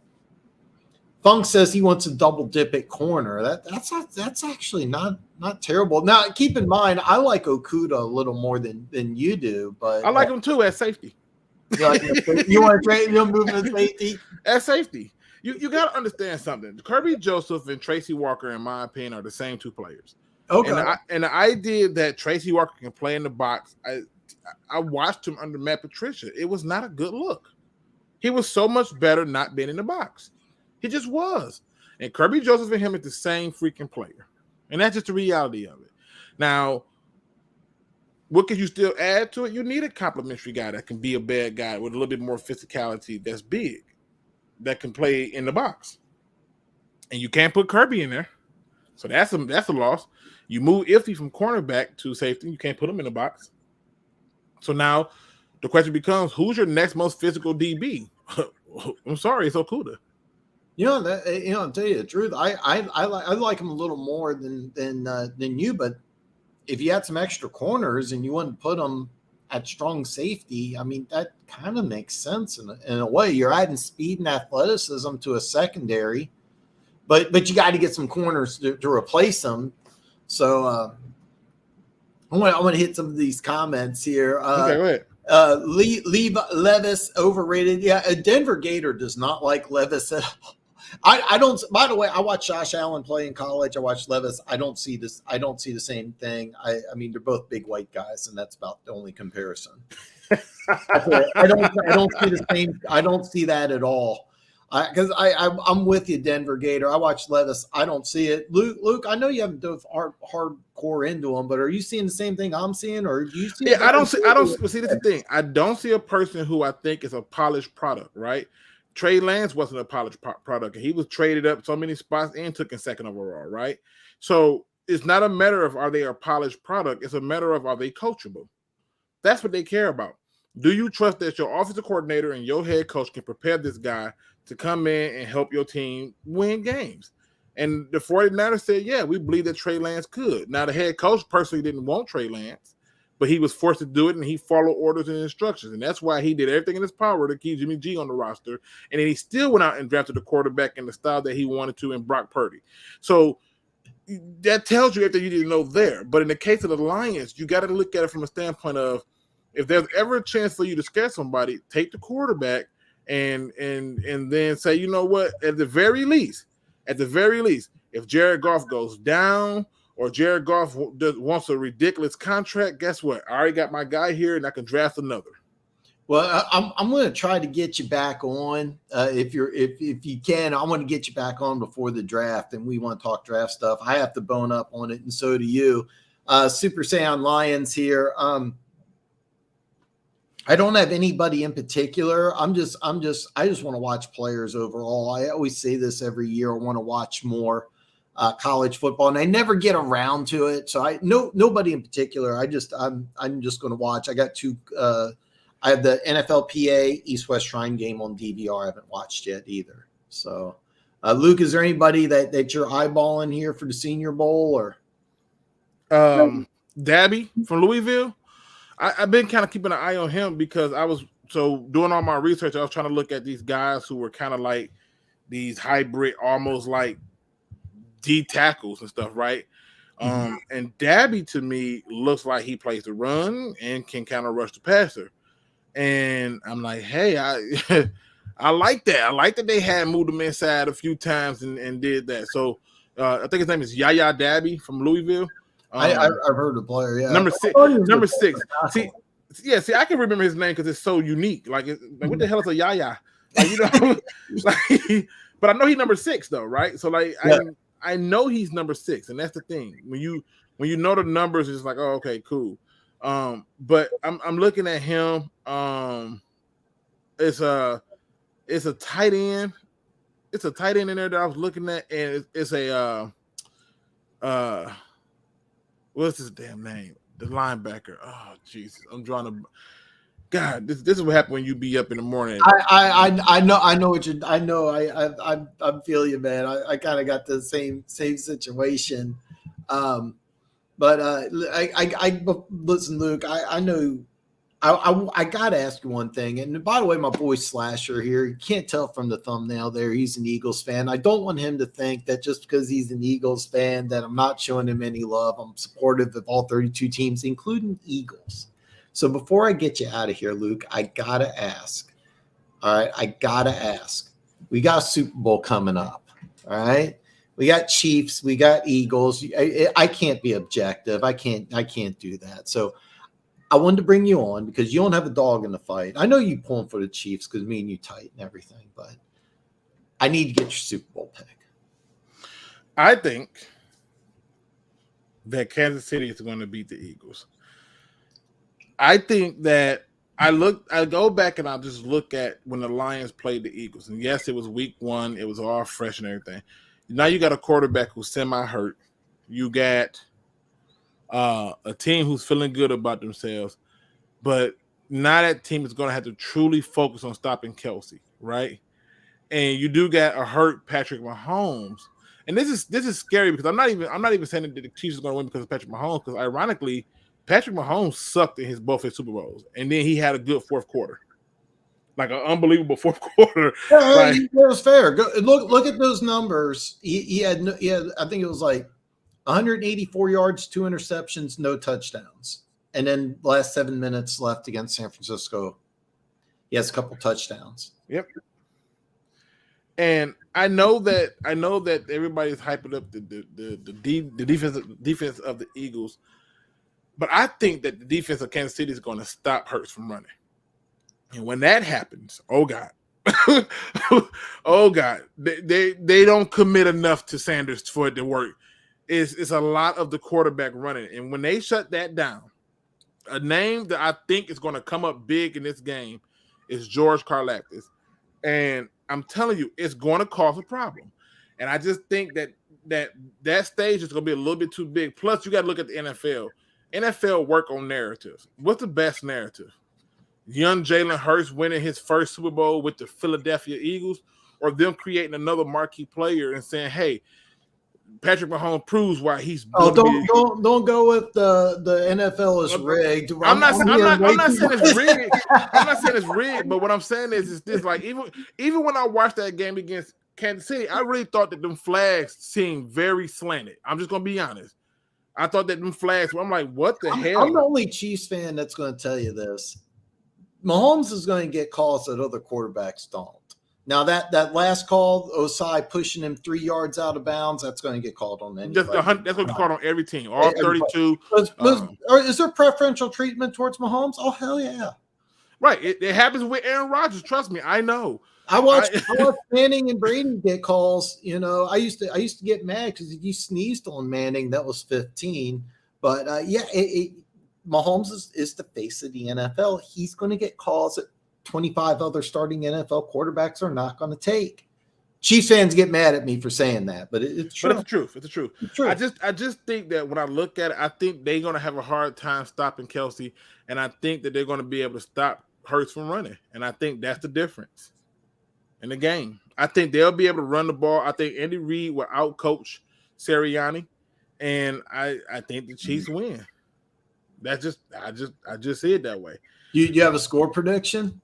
Funk says he wants to double dip at corner. That's actually not terrible. Now, keep in mind, I like Okuda a little more than you do, but I like him too at safety. You want to trade? You'll move to safety at safety. You got to understand something. Kirby Joseph and Tracy Walker, in my opinion, are the same two players. Okay. And the idea that Tracy Walker can play in the box, I watched him under Matt Patricia. It was not a good look. He was so much better not being in the box. He just was. And Kirby Joseph and him is the same freaking player. And that's just the reality of it. Now, what can you still add to it? You need a complimentary guy that can be a bad guy with a little bit more physicality that's big, that can play in the box. And you can't put Kirby in there. So that's a loss. You move Iffy from cornerback to safety. You can't put him in the box. So now the question becomes, who's your next most physical DB? I'm sorry, it's Okuda. I'll tell you the truth. I like him a little more than you, but if you had some extra corners and you wouldn't put them at strong safety, I mean, that kind of makes sense in a way. You're adding speed and athleticism to a secondary, but you got to get some corners to replace them. So I want to hit some of these comments here. Okay, go ahead. Leave Levis overrated. Yeah, a Denver Gator does not like Levis at all. I don't. By the way, I watched Josh Allen play in college. I watched Levis. I don't see this. I don't see the same thing. I mean, they're both big white guys, and that's about the only comparison. I don't see the same. I don't see that at all. Because I'm with you, Denver Gator. I watched Levis. I don't see it. Luke, I know you haven't dove hardcore into him, but are you seeing the same thing I'm seeing, or do you see? Yeah, I don't see. That's the thing. I don't see a person who I think is a polished product, right? Trey Lance wasn't a polished product. He was traded up so many spots and took in second overall, right? So it's not a matter of are they a polished product. It's a matter of are they coachable. That's what they care about. Do you trust that your offensive coordinator and your head coach can prepare this guy to come in and help your team win games? And the 49ers said, yeah, we believe that Trey Lance could. Now, the head coach personally didn't want Trey Lance, but he was forced to do it, and he followed orders and instructions. And that's why he did everything in his power to keep Jimmy G on the roster. And then he still went out and drafted the quarterback in the style that he wanted to in Brock Purdy. So that tells you everything you need to know there. But in the case of the Lions, you got to look at it from a standpoint of if there's ever a chance for you to scare somebody, take the quarterback and then say, you know what, at the very least, if Jared Goff goes down or Jared Goff wants a ridiculous contract, guess what? I already got my guy here, and I can draft another. Well, I'm going to try to get you back on if you can. I want to get you back on before the draft, and we want to talk draft stuff. I have to bone up on it, and so do you. Super Saiyan Lions here. I don't have anybody in particular. I just want to watch players overall. I always say this every year. I want to watch more college football, and I never get around to it. So nobody in particular. I'm just going to watch. I got two. I have the NFLPA East-West Shrine game on DVR. I haven't watched yet either. So, Luke, is there anybody that you're eyeballing here for the Senior Bowl or? Dabby from Louisville. I've been kind of keeping an eye on him because doing all my research. I was trying to look at these guys who were kind of like these hybrid, almost like D tackles and stuff, right? Mm-hmm. And Dabby to me looks like he plays the run and can kind of rush the passer. And I'm like, hey, I like that. I like that they had moved him inside a few times and did that. So I think his name is Yaya Dabby from Louisville. I've heard the player. Yeah, number six. See, I can remember his name because it's so unique. Like, what the hell is a Yaya? Like, you know, like, but I know he's number 6 though, right? So like, yeah. I know he's number 6, and that's the thing. When you know the numbers, it's like, oh, okay, cool. But I'm looking at him. It's a tight end. It's a tight end in there that I was looking at, and it's a what's his damn name? The linebacker. Oh Jesus, I'm drawing a. God, this is what happens when you be up in the morning. I know what you. I know. I feel you, man. I kind of got the same situation. But listen, Luke. I know. I got to ask you one thing. And by the way, my boy Slasher here, you can't tell from the thumbnail there, he's an Eagles fan. I don't want him to think that just because he's an Eagles fan that I'm not showing him any love. I'm supportive of all 32 teams, including Eagles. So before I get you out of here, Luke, I got to ask. All right, I got to ask. We got a Super Bowl coming up, all right? We got Chiefs, we got Eagles. I can't be objective. I can't do that. So I wanted to bring you on because you don't have a dog in the fight. I know you pulling for the Chiefs because me and you tight and everything, but I need to get your Super Bowl pick. I think that Kansas City is going to beat the Eagles. I think that I go back and I'll just look at when the Lions played the Eagles. And yes, it was week 1. It was all fresh and everything. Now you got a quarterback who's semi-hurt. You got a team who's feeling good about themselves, but now that team is going to have to truly focus on stopping Kelsey, right? And you do got a hurt Patrick Mahomes, and this is scary because I'm not even saying that the Chiefs are going to win because of Patrick Mahomes, because ironically, Patrick Mahomes sucked in both his Super Bowls, and then he had a good fourth quarter, like an unbelievable fourth quarter. Yeah, it was fair. Look at those numbers. He had I think it was like 184 yards, 2 interceptions, no touchdowns. And then last 7 minutes left against San Francisco, he has a couple touchdowns. Yep. And I know that everybody's hyping up the defense of the Eagles, but I think that the defense of Kansas City is going to stop Hurts from running. And when that happens, oh God, oh God, they don't commit enough to Sanders for it to work. It's a lot of the quarterback running. And when they shut that down, a name that I think is going to come up big in this game is George Karlaftis. And I'm telling you, it's going to cause a problem. And I just think that stage is going to be a little bit too big. Plus, you got to look at the NFL. NFL work on narratives. What's the best narrative? Young Jalen Hurts winning his first Super Bowl with the Philadelphia Eagles, or them creating another marquee player and saying, hey, Patrick Mahomes proves why he's. Oh, don't go with the NFL is rigged. I'm not saying it's rigged. I'm not saying it's rigged, but what I'm saying is this: like even when I watched that game against Kansas City, I really thought that them flags seemed very slanted. I'm just gonna be honest. I thought that them flags. I'm like, what the hell? I'm the only Chiefs fan that's going to tell you this. Mahomes is going to get calls that other quarterbacks don't. Now that last call, Osai pushing him 3 yards out of bounds, that's going to get called on anybody. That's going to be called on every team, all 32. Is there preferential treatment towards Mahomes? Oh hell yeah! Right, it happens with Aaron Rodgers. Trust me, I know. I watched Manning and Brady get calls. You know, I used to get mad because if you sneezed on Manning, that was 15. But Mahomes is the face of the NFL. He's going to get calls that 25 other starting NFL quarterbacks are not going to take. Chiefs fans get mad at me for saying that, but it's true. But it's the truth. It's the truth. It's true. I just think that when I look at it, I think they're going to have a hard time stopping Kelsey, and I think that they're going to be able to stop Hurts from running, and I think that's the difference in the game. I think they'll be able to run the ball. I think Andy Reid will outcoach Sirianni, and I think the Chiefs win. That's just I just see it that way. You have a score prediction?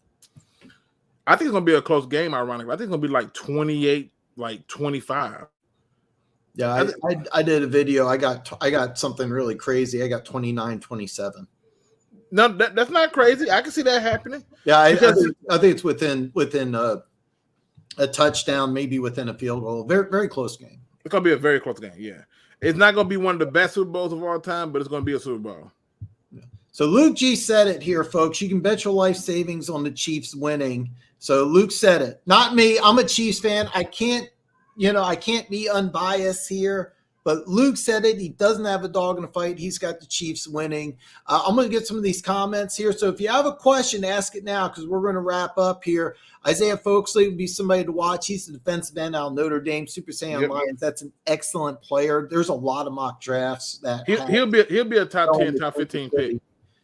I think it's gonna be a close game. Ironically, I think it's gonna be like 28, like 25. Yeah, I did a video. I got something really crazy. I got 29-27. No, that's not crazy. I can see that happening. Yeah, I think it's within a touchdown, maybe within a field goal. Very very close game. It's gonna be a very close game. Yeah, it's not gonna be one of the best Super Bowls of all time, but it's gonna be a Super Bowl. So Luke G said it here, folks. You can bet your life savings on the Chiefs winning. So Luke said it, not me. I'm a Chiefs fan. I can't be unbiased here. But Luke said it. He doesn't have a dog in the fight. He's got the Chiefs winning. I'm going to get some of these comments here. So if you have a question, ask it now because we're going to wrap up here. Isaiah Foxley would be somebody to watch. He's the defensive end out of Notre Dame, Super Saiyan Lions. That's an excellent player. There's a lot of mock drafts that he'll be a top 10, top 15 pick.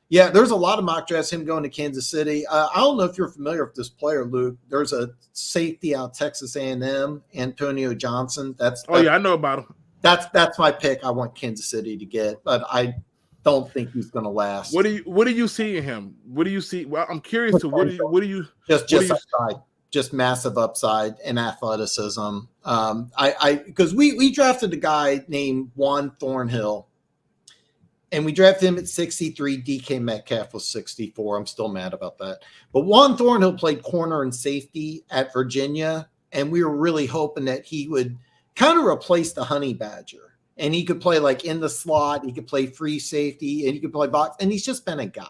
Yeah, there's a lot of mock drafts, him going to Kansas City. I don't know if you're familiar with this player, Luke. There's a safety out of Texas A&M, Antonio Johnson. I know about him. That's my pick. I want Kansas City to get, but I don't think he's going to last. What do you see in him? What do you see? Well, I'm curious to what do you just upside, just massive upside and athleticism. Because we drafted a guy named Juan Thornhill. And we drafted him at 63. DK Metcalf was 64. I'm still mad about that. But Juan Thornhill played corner and safety at Virginia, and we were really hoping that he would kind of replace the Honey Badger. And he could play like in the slot. He could play free safety, and he could play box. And he's just been a guy.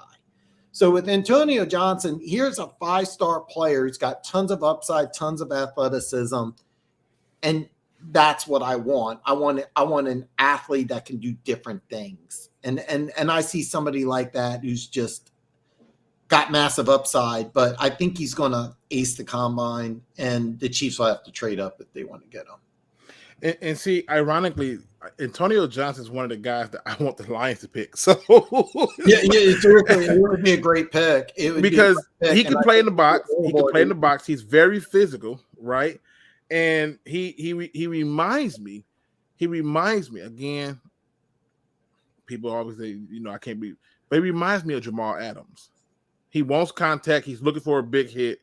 So with Antonio Johnson, here's a 5-star player. He's got tons of upside, tons of athleticism. And that's what I want. I want an athlete that can do different things. And I see somebody like that who's just got massive upside, but I think he's going to ace the combine, and the Chiefs will have to trade up if they want to get him. And see, ironically, Antonio Johnson is one of the guys that I want the Lions to pick. So it would be a great pick. Because he can play in the box. He can play in the box. He's very physical, right? And he reminds me again. People always say, I can't be, but he reminds me of Jamal Adams. He wants contact. He's looking for a big hit.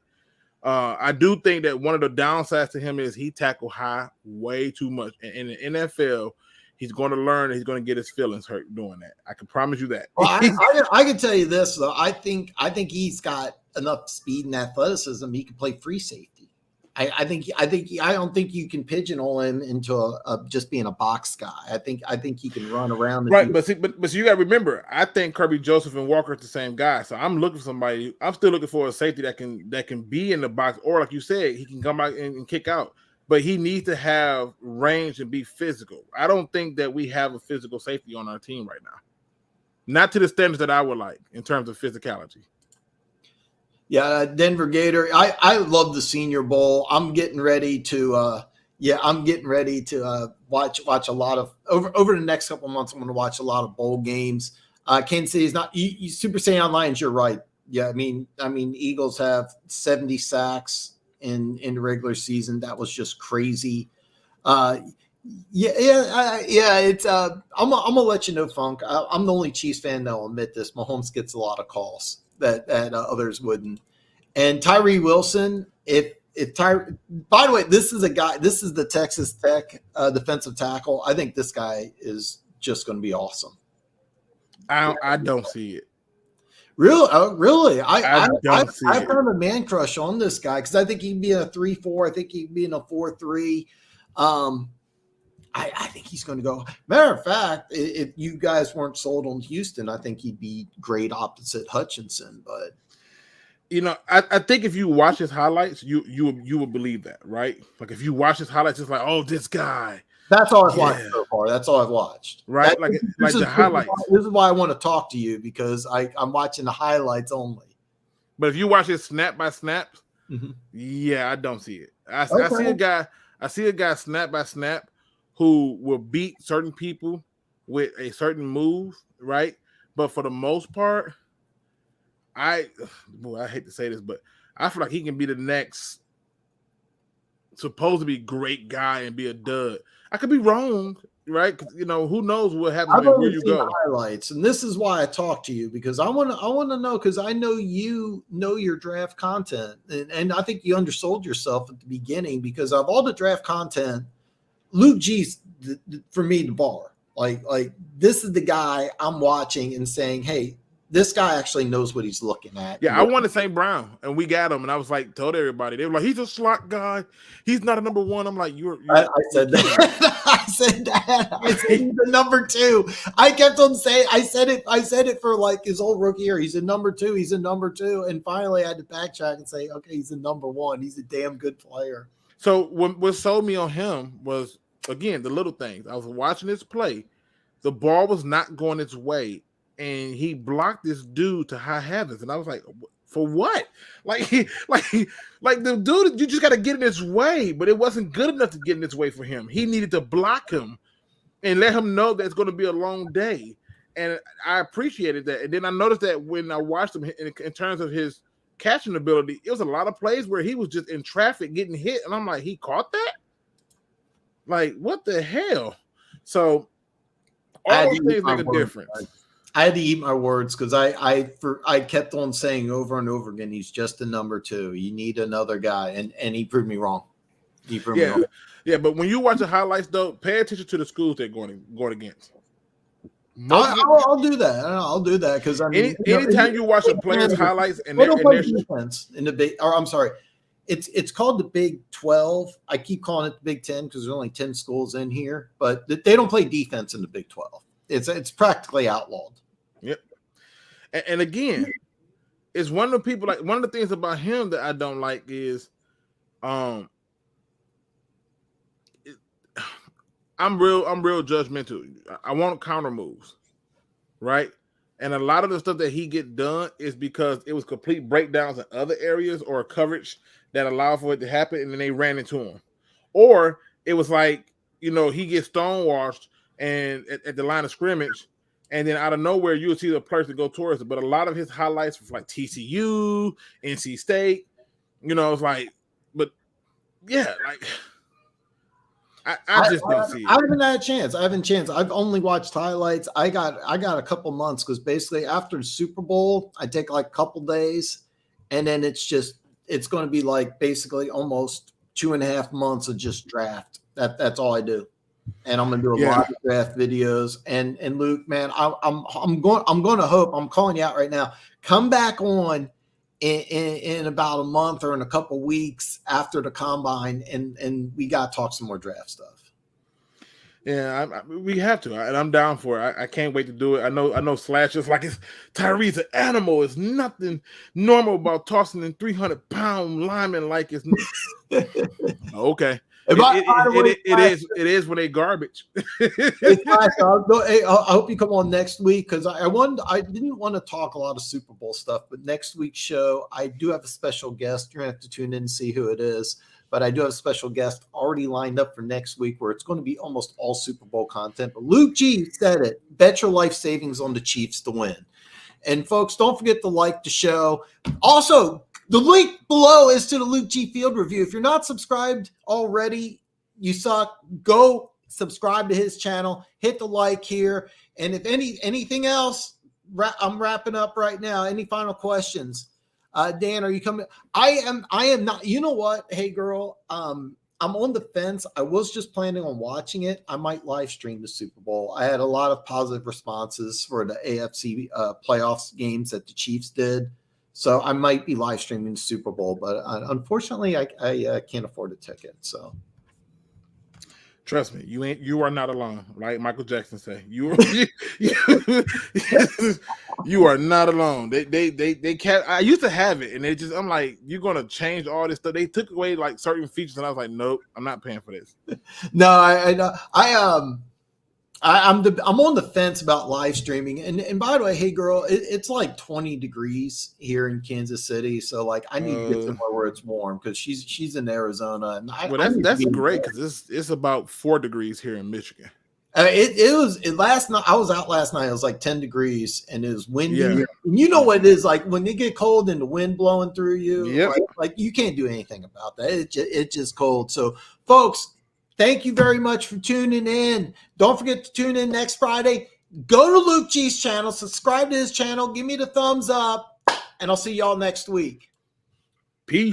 I do think that one of the downsides to him is he tackle high way too much. And in the NFL, he's going to learn. He's going to get his feelings hurt doing that. I can promise you that. Well, I can tell you this though. I think he's got enough speed and athleticism. He can play free safety. I don't think you can pigeonhole him into a just being a box guy. I think he can run around. Right, but you got to remember, I think Kirby Joseph and Walker are the same guy. So I'm looking for somebody. I'm still looking for a safety that can be in the box, or like you said, he can come out and kick out. But he needs to have range and be physical. I don't think that we have a physical safety on our team right now. Not to the standards that I would like in terms of physicality. Yeah, Denver Gator. I love the Senior Bowl. I'm getting ready to watch a lot of over the next couple of months. I'm going to watch a lot of bowl games. Kansas City is not Super Saiyan Lions. You're right. Yeah, I mean, Eagles have 70 sacks in the regular season. That was just crazy. It's I'm gonna let you know, Funk. I'm the only Chiefs fan that will admit this. Mahomes gets a lot of calls that others wouldn't. And Tyree Wilson, by the way, this is the Texas Tech defensive tackle. I think this guy is just going to be awesome. I don't see it. Really? I found a man crush on this guy because I think he'd be in a 3-4. I think he'd be in a 4-3. I think he's going to go. Matter of fact, if you guys weren't sold on Houston, I think he'd be great opposite Hutchinson. But I think if you watch his highlights, you would believe that, right? Like if you watch his highlights, it's like, oh, this guy. That's all I've watched so far. That's all I've watched. Right? Like the highlights. This is why I want to talk to you because I'm watching the highlights only. But if you watch his snap by snaps, I don't see it. I see a guy snap by snap who will beat certain people with a certain move, right? But for the most part, I hate to say this, but I feel like he can be the next supposed to be great guy and be a dud. I could be wrong, right? Because who knows what happens where you go. Highlights, and this is why I talk to you because I want to know because I know you know your draft content, and I think you undersold yourself at the beginning because of all the draft content. Luke G's for me the bar. Like this is the guy I'm watching and saying, hey, this guy actually knows what he's looking at. Yeah, I wanted St. Brown, and we got him, and I was like, told everybody. They were like, he's a slot guy. He's not a number one. I'm like, I said that. I said that. I said he's a number 2. I kept on saying, I said it for like his whole rookie year. He's a number 2. He's a number 2. And finally I had to backtrack and say, okay, he's a number 1. He's a damn good player. So what sold me on him was, again, the little things. I was watching this play. The ball was not going its way, and he blocked this dude to high heavens. And I was like, for what? Like the dude, you just got to get in his way, but it wasn't good enough to get in his way for him. He needed to block him and let him know that it's going to be a long day. And I appreciated that. And then I noticed that when I watched him in terms of his catching ability, it was a lot of plays where he was just in traffic getting hit. And I'm like, he caught that? Like, what the hell? So all those things make a difference. I had to eat my words because I kept on saying over and over again, he's just a number 2. You need another guy, and he proved me wrong. Me wrong. Yeah. But when you watch the highlights, though, pay attention to the schools they're going against. I'll do that. I'll do that because I mean, anytime you watch a player's highlights and their defense in the big, or I'm sorry, it's called the Big 12. I keep calling it the Big 10 because there's only 10 schools in here, but they don't play defense in the Big 12. It's practically outlawed. Yep. And again, it's one of the people, like, one of the things about him that I don't like is I'm real judgmental. I want counter moves, right? And a lot of the stuff that he get done is because it was complete breakdowns in other areas or coverage that allowed for it to happen, and then they ran into him. Or it was like, he gets stonewashed and at the line of scrimmage, and then out of nowhere you would see the person go towards it. But a lot of his highlights was like TCU, NC State, it's like, but yeah, like I just don't see it. I haven't had a chance. I've only watched highlights. I got a couple months because basically after the Super Bowl, I take like a couple days, and then it's going to be like basically almost 2.5 months of just draft. That's all I do. And I'm going to do a lot of draft videos. And Luke, man, I'm going to hope, I'm calling you out right now. Come back on in about a month or in a couple weeks after the combine, and we got to talk some more draft stuff. Yeah, we have to, and I'm down for it. I can't wait to do it. I know Slash is like, it's Tyree's an animal. It's nothing normal about tossing in 300-pound linemen like it's okay. It is when they garbage. I hope you come on next week because I didn't want to talk a lot of Super Bowl stuff, but next week's show I do have a special guest. You're gonna have to tune in and see who it is. But I do have a special guest already lined up for next week where it's going to be almost all Super Bowl content. But Luke G said it. Bet your life savings on the Chiefs to win. And folks, don't forget to like the show. Also, the link below is to the Luke G Field Review. If you're not subscribed already, you suck. Go subscribe to his channel. Hit the like here. And if anything else, I'm wrapping up right now. Any final questions? Dan, are you coming? I am not. You know what? Hey, girl, I'm on the fence. I was just planning on watching it. I might live stream the Super Bowl. I had a lot of positive responses for the AFC playoffs games that the Chiefs did. So I might be live streaming the Super Bowl, but unfortunately, I can't afford a ticket. So trust me, you are not alone. Like Michael Jackson say, you are not alone. They can't. I used to have it, and I'm like, you're gonna change all this stuff. They took away like certain features, and I was like, nope, I'm not paying for this. No, I'm on the fence about live streaming. And by the way, hey girl, it's like 20 degrees here in Kansas City. So like I need to get somewhere where it's warm because she's in Arizona. And that's great because it's about 4 degrees here in Michigan. It was last night. I was out last night. It was like 10 degrees and it was windy. Yeah. And you know what it is like when it get cold and the wind blowing through you. Yep. Like you can't do anything about that. It's just cold. So folks, thank you very much for tuning in. Don't forget to tune in next Friday. Go to Luke G's channel, subscribe to his channel, give me the thumbs up, and I'll see y'all next week. Peace.